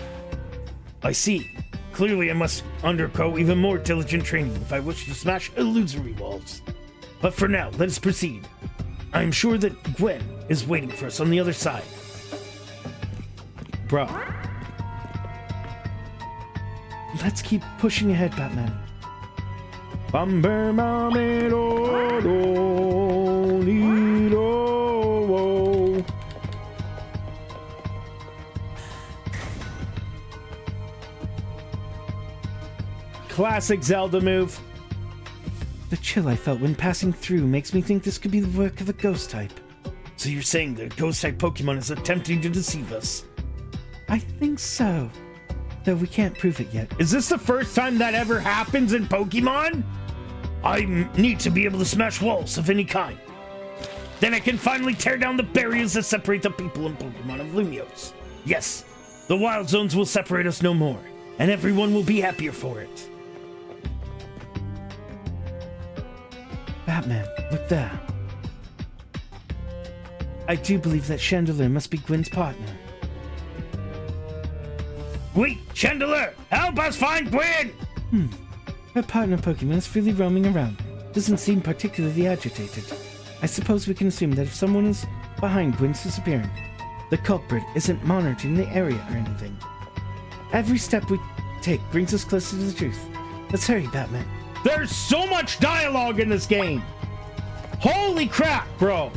Speaker 3: I see. Clearly I must undergo even more diligent training if I wish to smash illusory walls. But for now, let us proceed. I am sure that Gwen is waiting for us on the other side.
Speaker 1: Bro.
Speaker 2: Let's keep pushing ahead, Batman.
Speaker 1: Classic Zelda move.
Speaker 2: The chill I felt when passing through makes me think this could be the work of a ghost type.
Speaker 3: So you're saying the ghost type Pokemon is attempting to deceive us?
Speaker 2: I think so. Though we can't prove it yet.
Speaker 1: Is this the first time that ever happens in Pokemon?
Speaker 3: I need to be able to smash walls of any kind. Then I can finally tear down the barriers that separate the people and Pokemon of Lumiose. Yes, the wild zones will separate us no more, and everyone will be happier for it.
Speaker 2: Batman, look there. I do believe that Chandelier must be Gwen's partner.
Speaker 3: Wait, Chandelier, help us find Gwen!
Speaker 2: Her partner Pokemon is freely roaming around. doesn't seem particularly agitated. I suppose we can assume that if someone is behind Gwyn's disappearing, the culprit isn't monitoring the area or anything. Every step we take brings us closer to the truth. Let's hurry, Batman.
Speaker 1: There's so much dialogue in this game. Holy crap, bro.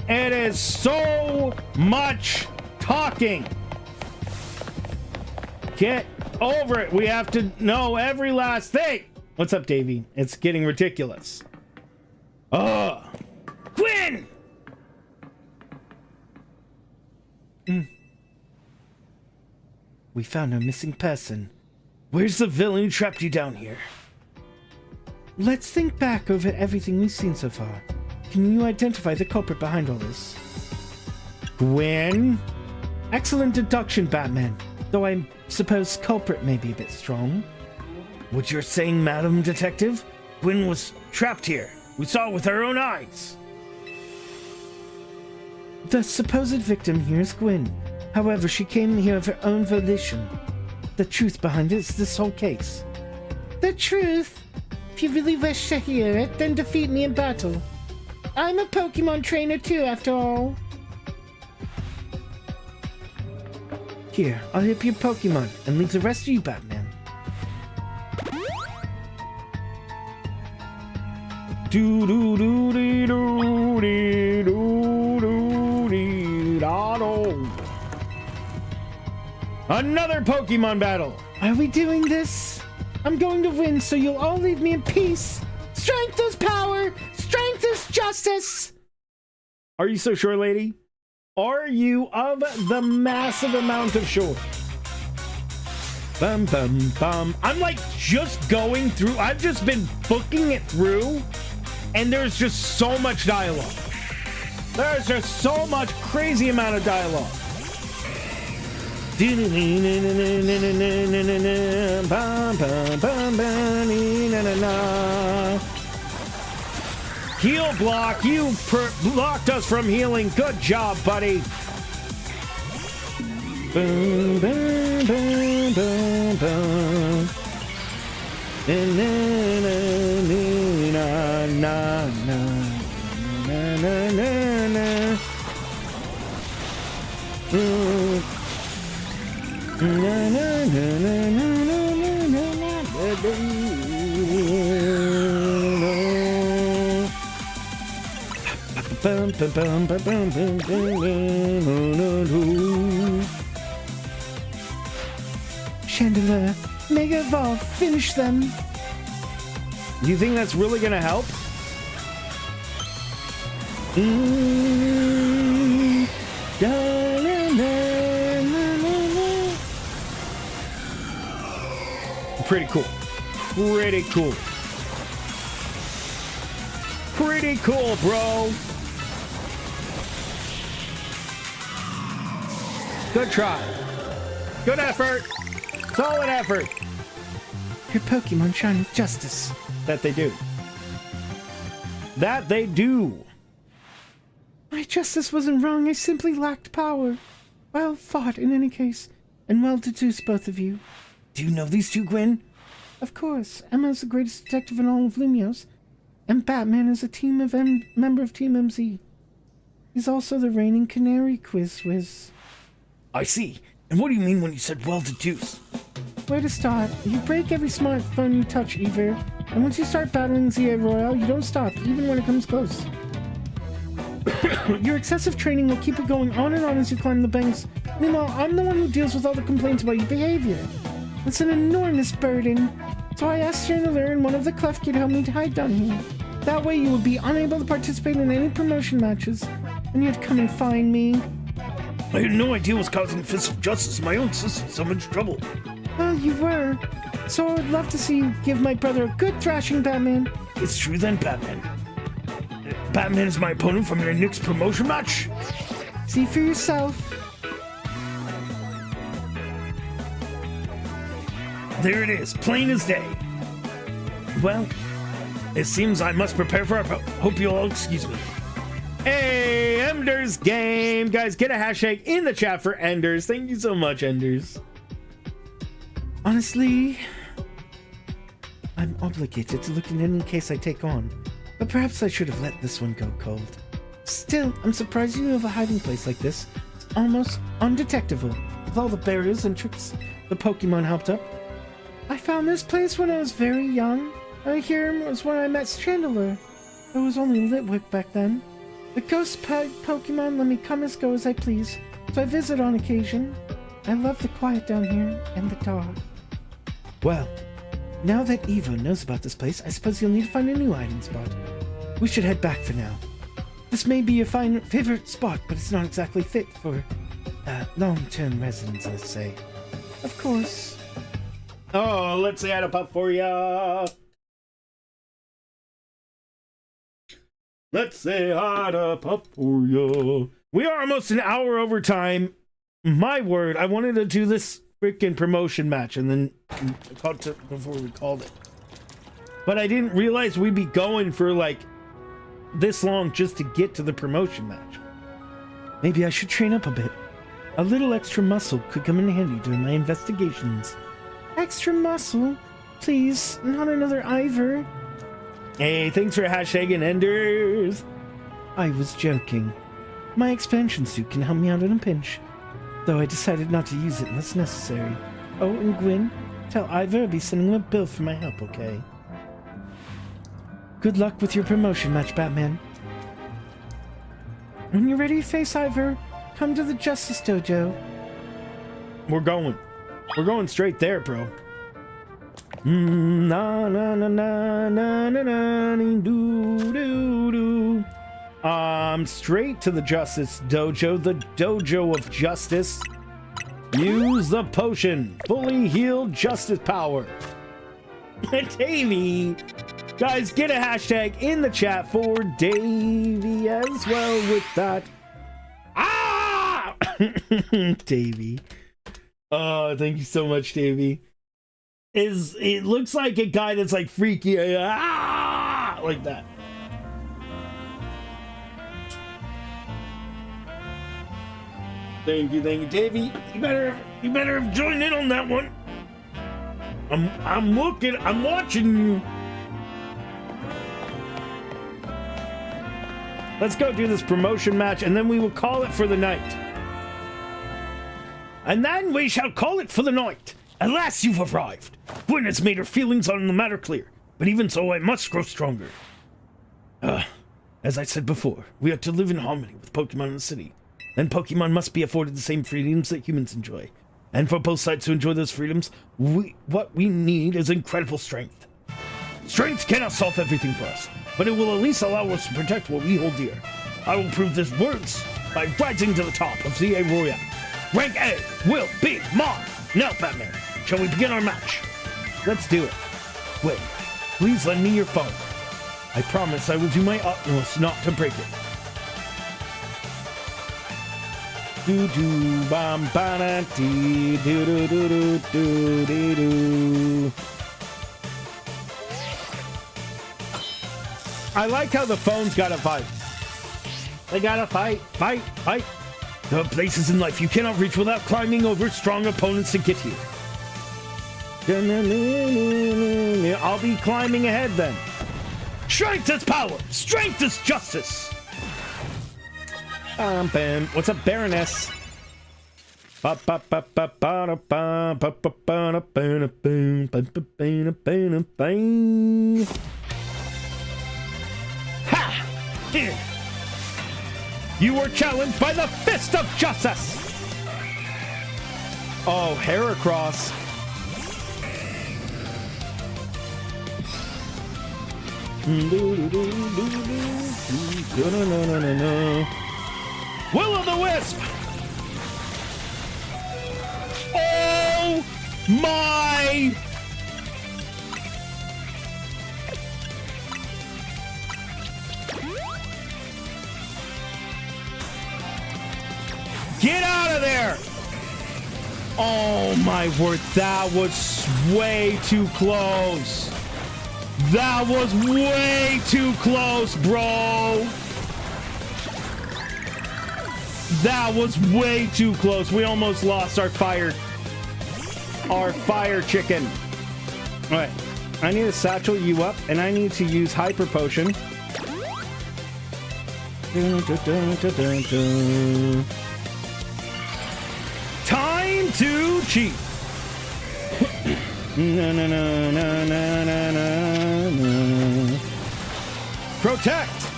Speaker 1: It is so much talking. Get over it. We have to know every last thing. What's up, Davey? It's getting ridiculous. Gwyn!
Speaker 2: We found a missing person.
Speaker 1: Where's the villain who trapped you down here?
Speaker 2: Let's think back over everything we've seen so far. Can you identify the culprit behind all this?
Speaker 1: Gwyn?
Speaker 2: Excellent deduction, Batman. Though I suppose culprit may be a bit strong.
Speaker 1: What you're saying, Madam Detective? Gwyn was trapped here. We saw it with our own eyes.
Speaker 2: The supposed victim here is Gwyn. However, she came here of her own volition. The truth behind it is this whole case. The truth? If you really wish to hear it, then defeat me in battle. I'm a Pokemon trainer too, after all. Here, I'll hip your Pokemon and leave the rest of you, Batman.
Speaker 1: Do do do dee do dee do do dee da do. Another Pokemon battle.
Speaker 2: Are we doing this? I'm going to win, so you'll all leave me in peace. Strength is power. Strength is justice.
Speaker 1: Are you so sure, lady? Are you of the massive amount of sure? Bum bum bum. I'm like just going through. I've just been booking it through, and there's just so much dialogue. There's just so much crazy amount of dialogue. Heal block, you blocked us from healing. Good job, buddy. Boom, boom, boom, boom, boom. Na, na, na, na, na, na. Na, na, na, na, na, na, na, bum, bum, bum, bum, bum, bum, bum.
Speaker 2: Chandelier, Mega Evolve, finish them.
Speaker 1: Do you think that's really gonna help? Pretty cool. Pretty cool. Pretty cool, bro. Good try. Good effort. Solid effort.
Speaker 2: Your Pokemon shine with justice.
Speaker 1: That they do. That they do.
Speaker 2: My justice wasn't wrong. I simply lacked power. Well fought in any case. And well deduced, both of you.
Speaker 1: Do you know these two, Gwyn?
Speaker 2: Of course. Emma's the greatest detective in all of Lumiose. And Batman is a member of Team MZ. He's also the reigning Canary Quiz Whiz.
Speaker 1: I see. And what do you mean when you said well deduced?
Speaker 2: Where to start? You break every smartphone you touch, Ivor. And once you start battling ZA Royale, you don't stop, even when it comes close. Your excessive training will keep it going on and on as you climb the banks. Meanwhile, I'm the one who deals with all the complaints about your behavior. It's an enormous burden. So I asked Chandelier and one of the Clef Kid help me to hide down here. That way you would be unable to participate in any promotion matches. And you'd come and find me.
Speaker 1: I had no idea was causing Fist of Justice in my own system so much trouble.
Speaker 2: Well, you were. So I would love to see you give my brother a good thrashing, Batman.
Speaker 1: It's true then, Batman. Batman is my opponent from your next promotion match?
Speaker 2: See for yourself.
Speaker 1: There it is, plain as day. Well, it seems I must prepare for our hope you'll all excuse me. Hey, Enders Game! Guys, get a hashtag in the chat for Enders. Thank you so much, Enders.
Speaker 2: Honestly, I'm obligated to look in any case I take on, but perhaps I should have let this one go cold. Still, I'm surprised you have a hiding place like this. It's almost undetectable, with all the barriers and tricks the Pokemon helped up. I found this place when I was very young. Here was when I met Chandler. I was only Litwick back then. The ghost Pokemon let me come and go as I please, so I visit on occasion. I love the quiet down here, and the dark. Well, now that Ivor knows about this place, I suppose you'll need to find a new hiding spot. We should head back for now. This may be your favorite spot, but it's not exactly fit for long-term residents, let's say. Of course.
Speaker 1: Oh, let's add a pup for ya. Let's say hi to pup for ya. We are almost an hour over time. My word, I wanted to do this freaking promotion match and then called it before we called it. But I didn't realize we'd be going for like this long just to get to the promotion match.
Speaker 2: Maybe I should train up a bit. A little extra muscle could come in handy during my investigations. Extra muscle? Please, not another Ivor.
Speaker 1: Hey, thanks for hashtagging Enders.
Speaker 2: I was joking. My expansion suit can help me out in a pinch, though I decided not to use it unless necessary. Oh, and Gwyn, tell Ivor I'll be sending him a bill for my help, okay? Good luck with your promotion match, Batman. When you're ready to face Ivor, come to the Justice Dojo.
Speaker 1: We're going straight there, bro.
Speaker 2: Na na na na na na na do do do.
Speaker 1: Straight to the Justice Dojo, the Dojo of Justice. Use the potion. Fully healed Justice Power. Davey. Guys, get a hashtag in the chat for Davey as well with that. Ah!
Speaker 2: Davey.
Speaker 1: Oh, thank you so much, Davey. It looks like a guy that's like freaky, like that. Thank you, Davey. You better have joined in on that one. I'm watching you. Let's go do this promotion match, and then we will call it for the night. And then we shall call it for the night. At last you've arrived. Gwyn has made her feelings on the matter clear, but even so, I must grow stronger. As I said before, we are to live in harmony with Pokemon in the city. Then Pokemon must be afforded the same freedoms that humans enjoy. And for both sides to enjoy those freedoms, what we need is incredible strength. Strength cannot solve everything for us, but it will at least allow us to protect what we hold dear. I will prove this words by rising to the top of ZA Royale. Rank A will be mine. Now, Batman, shall we begin our match? Let's do it. Wait, please lend me your phone. I promise I will do my utmost not to break it. Do do bam ba dee do do do do do dee do. I like how the phone's gotta fight. They gotta fight. There are places in life you cannot reach without climbing over strong opponents to get here. I'll be climbing ahead then. Strength is power. Strength is justice. What's up, Baroness? Ha! Here. You were challenged by the Fist of Justice! Oh, Heracross. Will-o'-the-Wisp! Oh my! Get out of there! Oh my word, that was way too close. That was way too close, bro. That was way too close. We almost lost our fire chicken. All right. I need to satchel you up, and I need to use Hyper Potion. Time to cheat.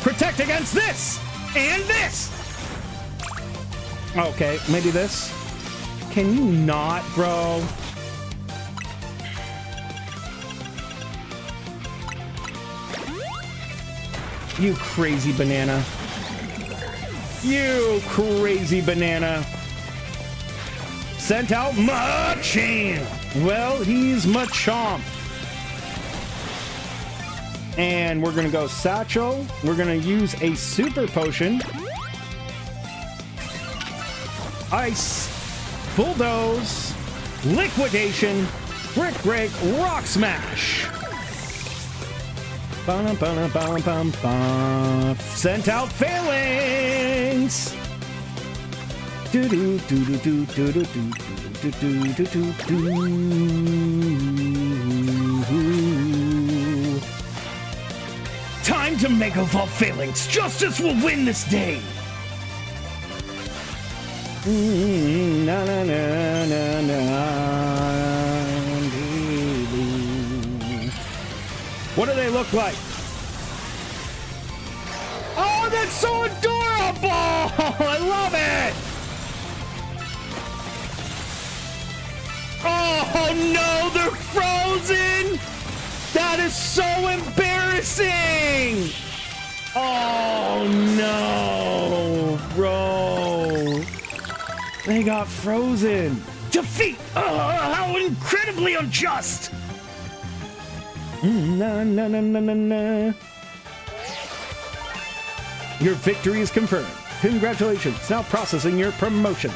Speaker 1: Protect against this and this. Okay, maybe this. Can you not, bro? You crazy banana. You crazy banana. Sent out Machamp. Well, he's Machamp. And we're gonna go Satchel. We're gonna use a Super Potion. Ice. Bulldoze. Liquidation. Brick Break. Rock Smash. Sent out Phalanx. Time to Mega Evolve Phalanx. Justice will win this day. Na na na na na. What do they look like? Oh, that's so adorable! I love it! Oh no, they're frozen! That is so embarrassing! Oh no, bro. They got frozen. Defeat! How incredibly unjust! Na na na na na na. Your victory is confirmed. Congratulations. Now processing your promotion.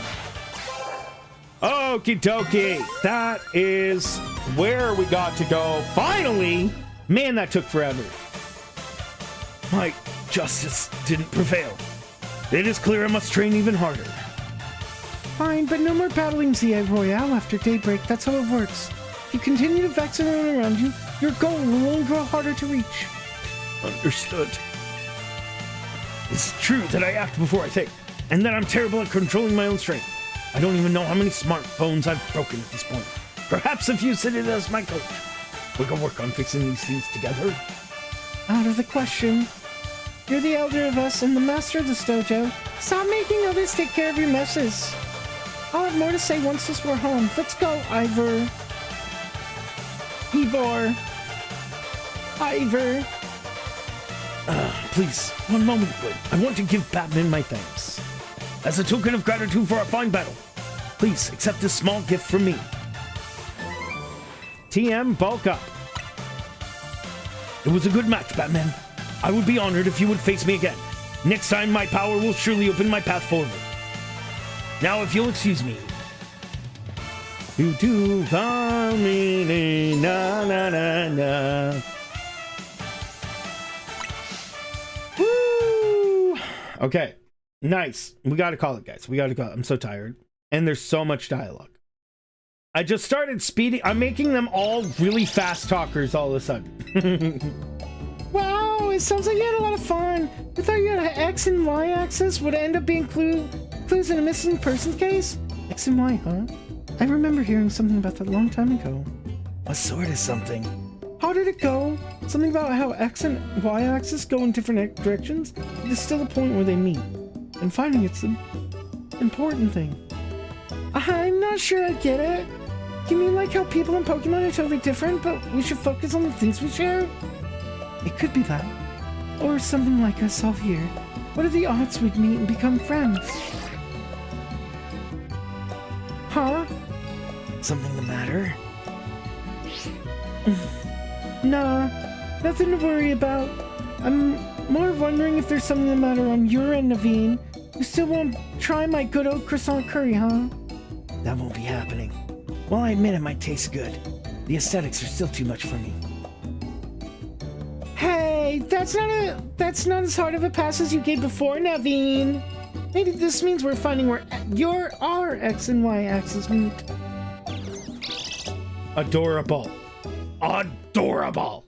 Speaker 1: Okie dokie. That is where we got to go. Finally! Man, that took forever. My justice didn't prevail. It is clear I must train even harder.
Speaker 2: Fine, but no more battling the Royale after daybreak. That's how it works. If you continue to vex everyone around you, your goal will only grow harder to reach.
Speaker 1: Understood. It's true that I act before I think, and that I'm terrible at controlling my own strength. I don't even know how many smartphones I've broken at this point. Perhaps if you sit in as my coach, we can work on fixing these things together.
Speaker 2: Out of the question. You're the elder of us and the master of this dojo. Stop making others take care of your messes. I'll have more to say once we're home. Let's go, Ivor. Ivor. Ivor.
Speaker 1: Please, one moment, good. I want to give Batman my thanks. As a token of gratitude for our fine battle, please accept this small gift from me. TM, bulk up. It was a good match, Batman. I would be honored if you would face me again. Next time, my power will surely open my path forward. Now, if you'll excuse me. You do me na na na na. Woo! Okay, nice. We gotta call it, guys. We gotta call it. I'm so tired. And there's so much dialogue. I just started speeding. I'm making them all really fast talkers all of a sudden.
Speaker 2: Wow, it sounds like you had a lot of fun. I thought you had an X and Y axis would end up being clues in a missing person case? X and Y, huh? I remember hearing something about that a long time ago.
Speaker 3: What sort of something?
Speaker 2: How did it go? Something about how X and Y axis go in different directions? There's still a point where they meet. And finding it's the important thing. I'm not sure I get it. You mean like how people in Pokemon are totally different, but we should focus on the things we share? It could be that. Or something like us all here. What are the odds we'd meet and become friends? Huh?
Speaker 3: Something the matter?
Speaker 2: Nah, nothing to worry about. I'm more wondering if there's something the matter on your end, Naveen. You still won't try my good old croissant curry, huh?
Speaker 3: That won't be happening. Well, I admit it might taste good. The aesthetics are still too much for me.
Speaker 2: Hey, that's not as hard of a pass as you gave before, Naveen. Maybe this means we're finding where our X and Y axis meet.
Speaker 1: Adorable. adorable.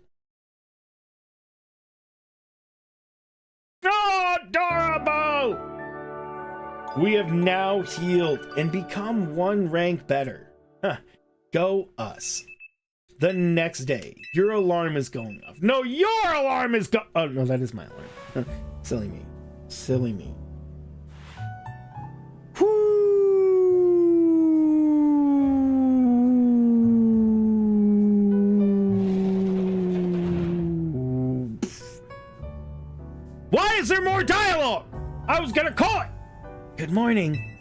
Speaker 1: Adorable! We have now healed and become 1 rank better. Huh. Go us. The next day, your alarm is going off. No, your alarm is oh, no, that is my alarm. Silly me. Silly me. Why is there more dialogue? I was gonna call it. Good morning.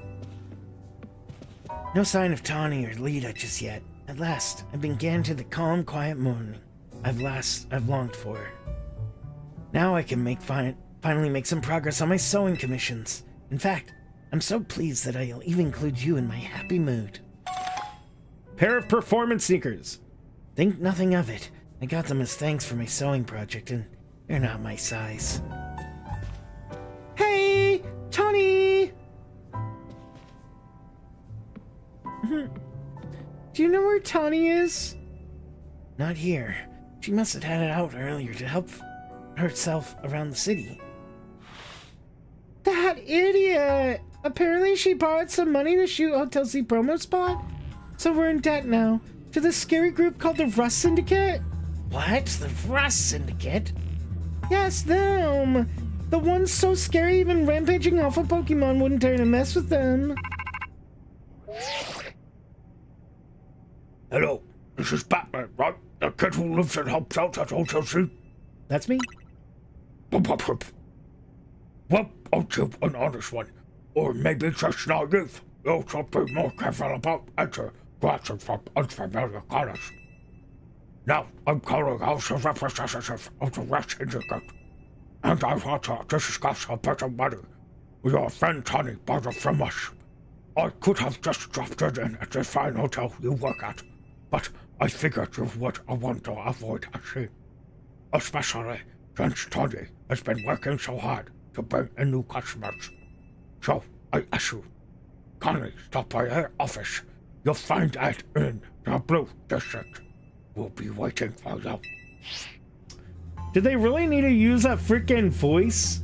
Speaker 1: No sign of Tawny or Lita just yet. At last, I began to the calm, quiet morning I've longed for. Now I can finally make some progress on my sewing commissions. In fact, I'm so pleased that I'll even include you in my happy mood. Pair of performance sneakers. Think nothing of it. I got them as thanks for my sewing project, and they're not my size. Hey, Tawny! Do you know where Tawny is? Not here. She must have had it out earlier to help herself around the city. That idiot! Apparently she borrowed some money to shoot Hotel C promo spot, so we're in debt now. To this scary group called the Rust Syndicate? What? The Rust Syndicate? Yes, them! The ones so scary even rampaging alpha Pokemon wouldn't dare to mess with them. Hello, this is Batman, right? The kid who lives and helps out at Hotel C. That's me? Well, I'll give an honest one. Or maybe just naive. You should be more careful about entering grasping from unfamiliar colors. Now, I'm calling out the representative of the Rust Syndicate. And I want to discuss a bit of money with your friend Tawny borrowed from us. I could have just dropped it in at the fine hotel you work at, but I figured you would want to avoid a scene. Especially since Tawny has been working so hard to bring in new customers. So I ask you, kindly stop by her office. You'll find it in the Blue District. We'll be waiting for you. Did they really need to use that freaking voice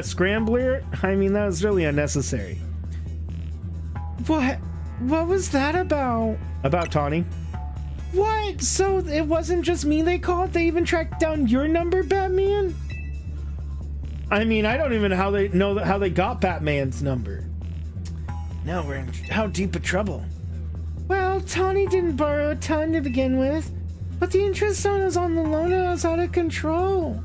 Speaker 1: scrambler? I mean, that was really unnecessary. What was that about? About Tawny. What? So it wasn't just me they called? They even tracked down your number, Batman? I mean, I don't even know how they got Batman's number. Now we're in how deep of trouble? Well, Tawny didn't borrow a ton to begin with, but the interest on us on the loan is out of control.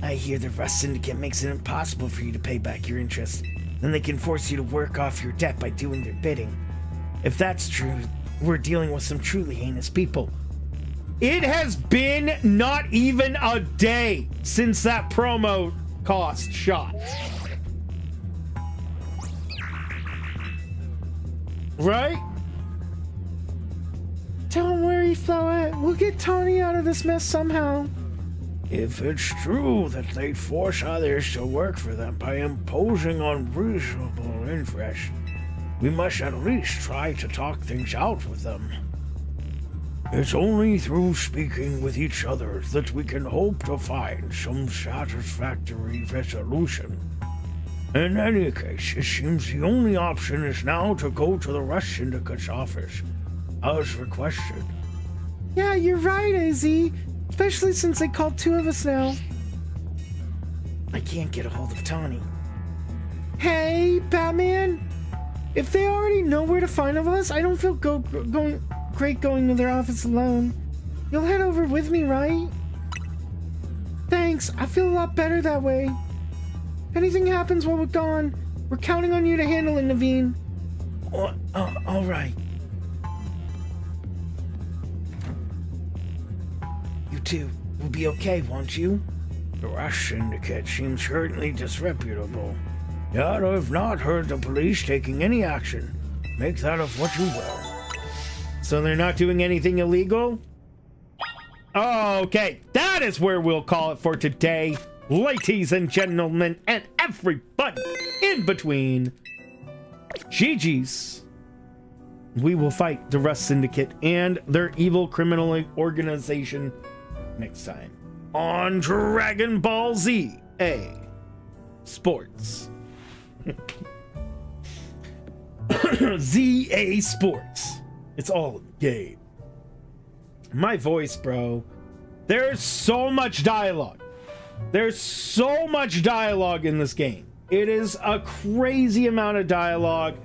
Speaker 1: I hear the Rust Syndicate makes it impossible for you to pay back your interest. Then they can force you to work off your debt by doing their bidding. If that's true, we're dealing with some truly heinous people. It has been not even a day since that promo cost shot. Right? Don't worry, Flowette. We'll get Tawny out of this mess somehow. If it's true that they force others to work for them by imposing unreasonable interest, we must at least try to talk things out with them. It's only through speaking with each other that we can hope to find some satisfactory resolution. In any case, it seems the only option is now to go to the Rust Syndicate's office, as requested. Yeah, you're right, AZ. Especially since they called 2 of us now. I can't get a hold of Tawny. Hey, Batman! If they already know where to find us, I don't feel great going to their office alone. You'll head over with me, right? Thanks, I feel a lot better that way. If anything happens while we're gone, we're counting on you to handle it, Naveen. Alright. You two will be okay, won't you? The Rust Syndicate seems certainly disreputable. Yet I've not heard the police taking any action. Make that of what you will. So they're not doing anything illegal? Okay, that is where we'll call it for today. Ladies and gentlemen, and everybody in between. GG's. we will fight the Rust Syndicate and their evil criminal organization next time on Dragon Ball Z A Sports. ZA Sports. It's all game. My voice, bro. There's so much dialogue. There's so much dialogue in this game. It is a crazy amount of dialogue.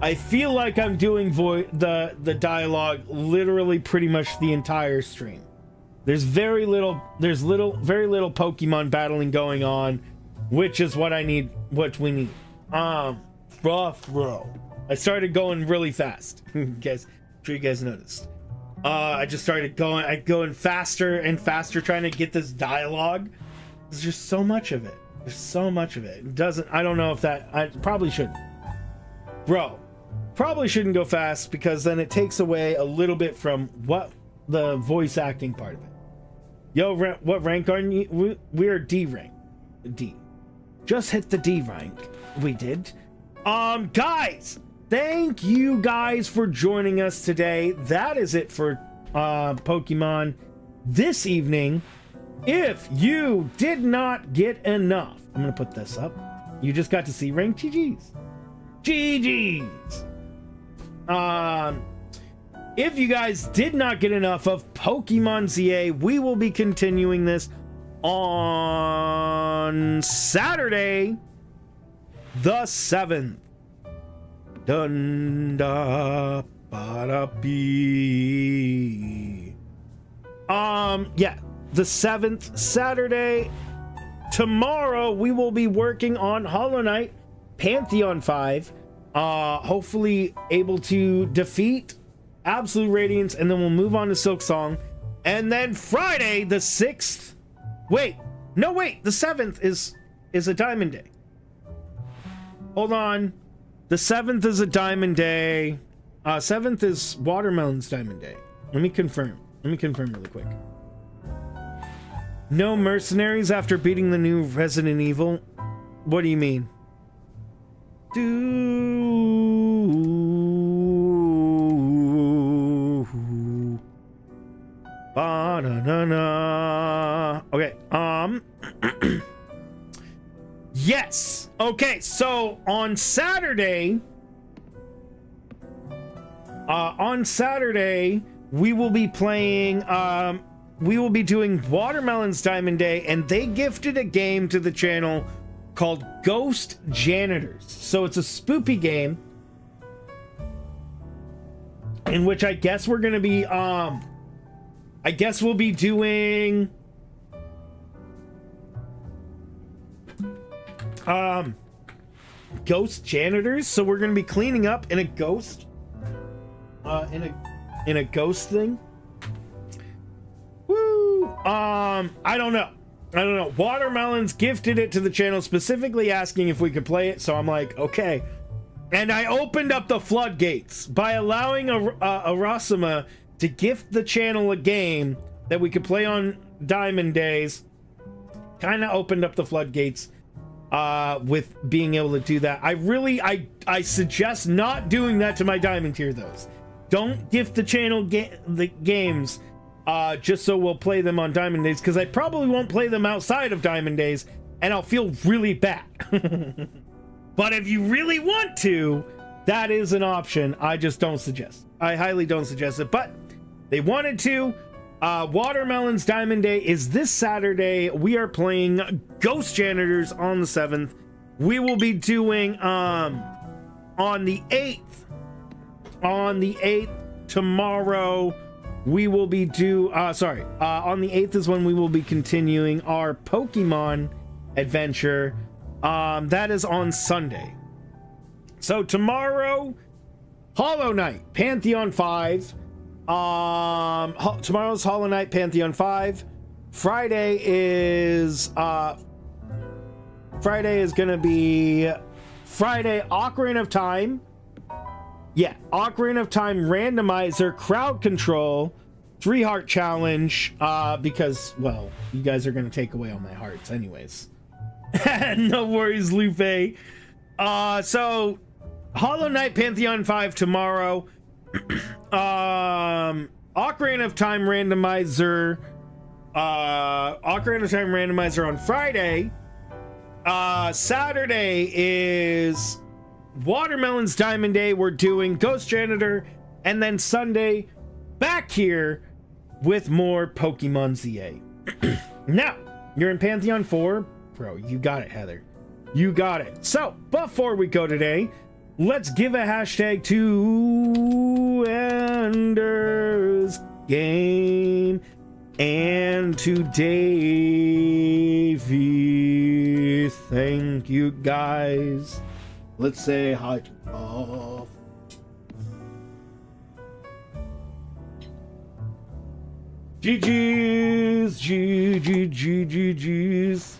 Speaker 1: I feel like I'm doing the dialogue literally pretty much the entire stream. There's very little Pokemon battling going on, which is what I need, what we need. Bro. I started going really fast. Guys, I'm sure you guys noticed. I just started going faster and faster trying to get this dialogue. There's just so much of it. There's so much of it. I don't know if I probably shouldn't. Bro, probably shouldn't go fast because then it takes away a little bit from what the voice acting part of it. Yo, what rank are you? We're D rank. D. Just hit the D rank. We did. Guys, thank you guys for joining us today. That is it for Pokemon this evening. If you did not get enough, I'm gonna put this up. You just got to see rank GG's. GG's. If you guys did not get enough of Pokemon ZA, we will be continuing this on Saturday, the 7th. Dun da ba da bee. Yeah, the 7th, Saturday. Tomorrow we will be working on Hollow Knight Pantheon 5. Hopefully able to defeat Absolute Radiance, and then we'll move on to Silk Song. And then Friday, the 6th. The 7th is a Diamond Day. Hold on. The 7th is a Diamond Day. 7th is Watermelon's Diamond Day. Let me confirm really quick. No mercenaries after beating the new Resident Evil? What do you mean? Okay, yes. Okay, so on Saturday, we will be playing, we will be doing Watermelon's Diamond Day, and they gifted a game to the channel called Ghost Janitors. So it's a spoopy game in which I guess we're gonna be, I guess we'll be doing ghost janitors. So we're gonna be cleaning up in a ghost in a ghost thing. Woo! I don't know. Watermelons gifted it to the channel specifically asking if we could play it, so I'm like, okay. And I opened up the floodgates by allowing Arasuma to gift the channel a game that we could play on Diamond Days. Kind of opened up the floodgates with being able to do that. I suggest not doing that to my Diamond tier those. Don't gift the channel the games just so we'll play them on Diamond Days, because I probably won't play them outside of Diamond Days and I'll feel really bad. But if you really want to, that is an option. I just don't suggest. I highly don't suggest it, but they wanted to. Watermelon's Diamond Day is this Saturday. We are playing Ghost Janitors on the 7th. We will be doing on the 8th. On the 8th, tomorrow, we will be on the 8th is when we will be continuing our Pokemon adventure. That is on Sunday. So tomorrow, Hollow Knight Pantheon 5. Tomorrow's Hollow Knight Pantheon 5. Friday is gonna be Friday Ocarina of Time. Yeah, Ocarina of Time randomizer, crowd control, 3-heart challenge, because, well, you guys are gonna take away all my hearts anyways. No worries, Lupe. So Hollow Knight Pantheon 5 tomorrow. Ocarina of Time randomizer. Ocarina of Time randomizer on Friday. Saturday is Watermelon's Diamond Day. We're doing Ghost Janitor, and then Sunday back here with more Pokemon ZA. Now, you're in Pantheon 4? Bro, you got it, Heather. You got it. So, before we go today, let's give a hashtag to Ender's Game and to Davey. Thank you, guys. Let's say hi to Off. GG's, GG's.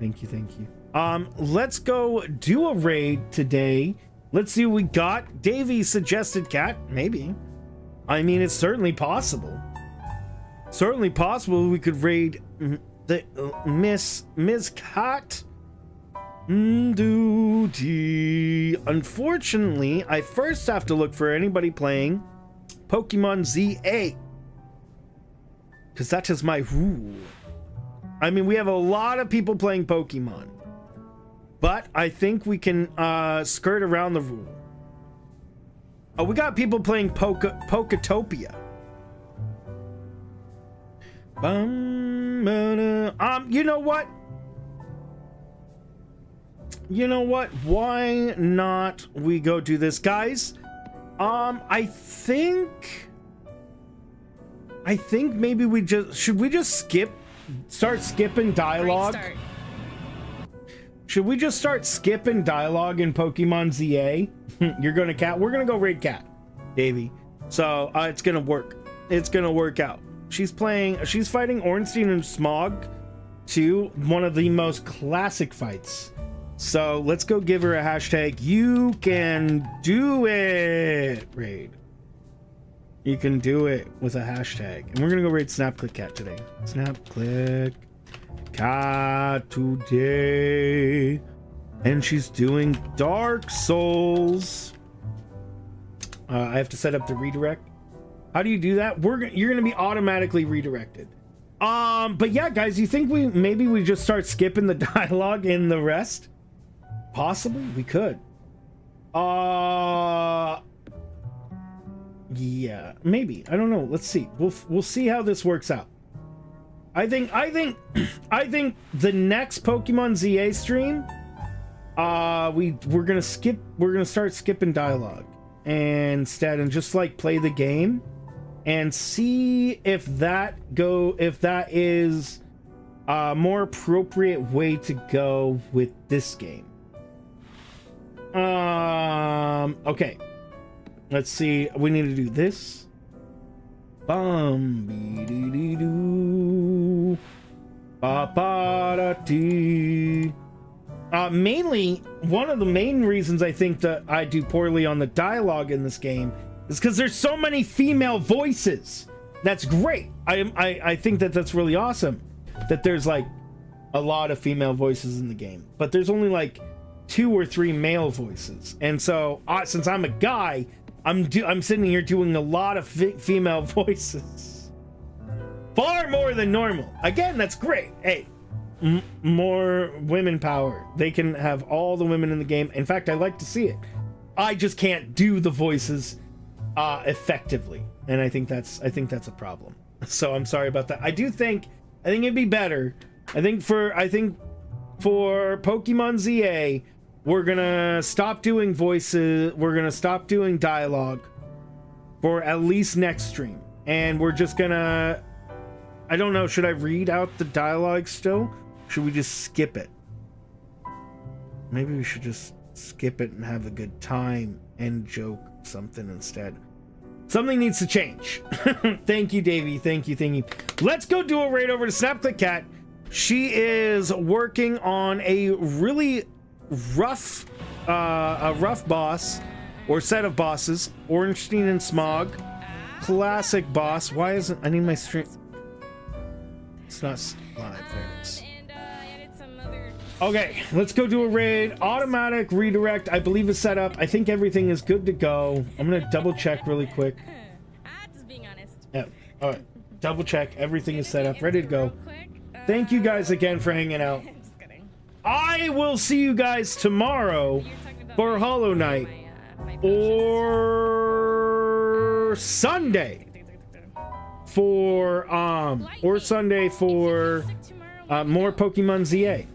Speaker 1: Thank you, thank you. Let's go do a raid today. Let's see what we got. Davey suggested cat, maybe. I mean, it's certainly possible. Certainly possible we could raid the Miss Cat. Duty. Unfortunately, I first have to look for anybody playing Pokemon ZA, because that is my rule. I mean, we have a lot of people playing Pokemon, but I think we can skirt around the rule. Oh, we got people playing Poketopia. You know what? You know what? Why not we go do this, guys? I think maybe we should we just start skipping dialogue? Should we just start skipping dialogue in Pokemon ZA? You're gonna cat. We're gonna go raid cat, Davey. So it's gonna work. It's gonna work out. She's fighting Ornstein and Smog 2, one of the most classic fights. So let's go give her a hashtag. You can do it, raid. You can do it with a hashtag. And we're gonna go raid SnapClick Cat today. SnapClick Cat today. And she's doing Dark Souls. I have to set up the redirect. How do you do that? You're gonna be automatically redirected. But yeah, guys, you think maybe we just start skipping the dialogue in the rest? Possibly, we could. Yeah, maybe. I don't know. Let's see. We'll see how this works out. I think the next Pokemon ZA stream, we're gonna start skipping dialogue instead and just like play the game and see if that is a more appropriate way to go with this game. Okay. Let's see. We need to do this. Mainly, one of the main reasons I think that I do poorly on the dialogue in this game is because there's so many female voices. That's great. I think that's really awesome that there's like a lot of female voices in the game, but there's only like 2 or 3 male voices. And so since I'm a guy, I'm sitting here doing a lot of female voices, far more than normal. Again, that's great. Hey, more women power. They can have all the women in the game. In fact, I like to see it. I just can't do the voices effectively, and I think that's a problem. So I'm sorry about that. I think it'd be better. I think for Pokemon ZA, we're gonna stop doing voices. We're gonna stop doing dialogue for at least next stream, and we're just gonna, I don't know, should I read out the dialogue still? Should we just skip it? Maybe we should just skip it and have a good time and joke something instead. Something needs to change. Thank you, Davey. Thank you. Let's go do a raid over to SnapClick Cat. She is working on a really rough boss or set of bosses. Ornstein and Smog. Classic boss. Why isn't, I need my stream. It's not live. There it is. Okay, let's go do a raid. Automatic redirect, I believe, is set up. I think everything is good to go. I'm gonna double check really quick.
Speaker 4: Just being honest.
Speaker 1: Yeah. All right. Double check. Everything is set up, ready to go. Thank you guys again for hanging out.
Speaker 4: Just kidding.
Speaker 1: I will see you guys tomorrow for Hollow Knight or Sunday for more Pokemon ZA.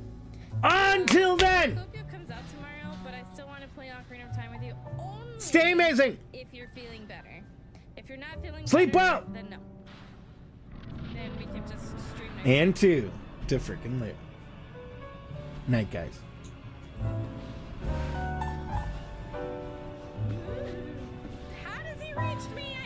Speaker 1: Until then,
Speaker 4: comes out tomorrow, but I still want to play Ocarina of Time with you. Only
Speaker 1: stay amazing.
Speaker 4: if you're feeling better. If you're not feeling
Speaker 1: Sleep
Speaker 4: better,
Speaker 1: well.
Speaker 4: then no. Then we can just stream next
Speaker 1: And to freaking live. Night, guys.
Speaker 4: How does he reach me?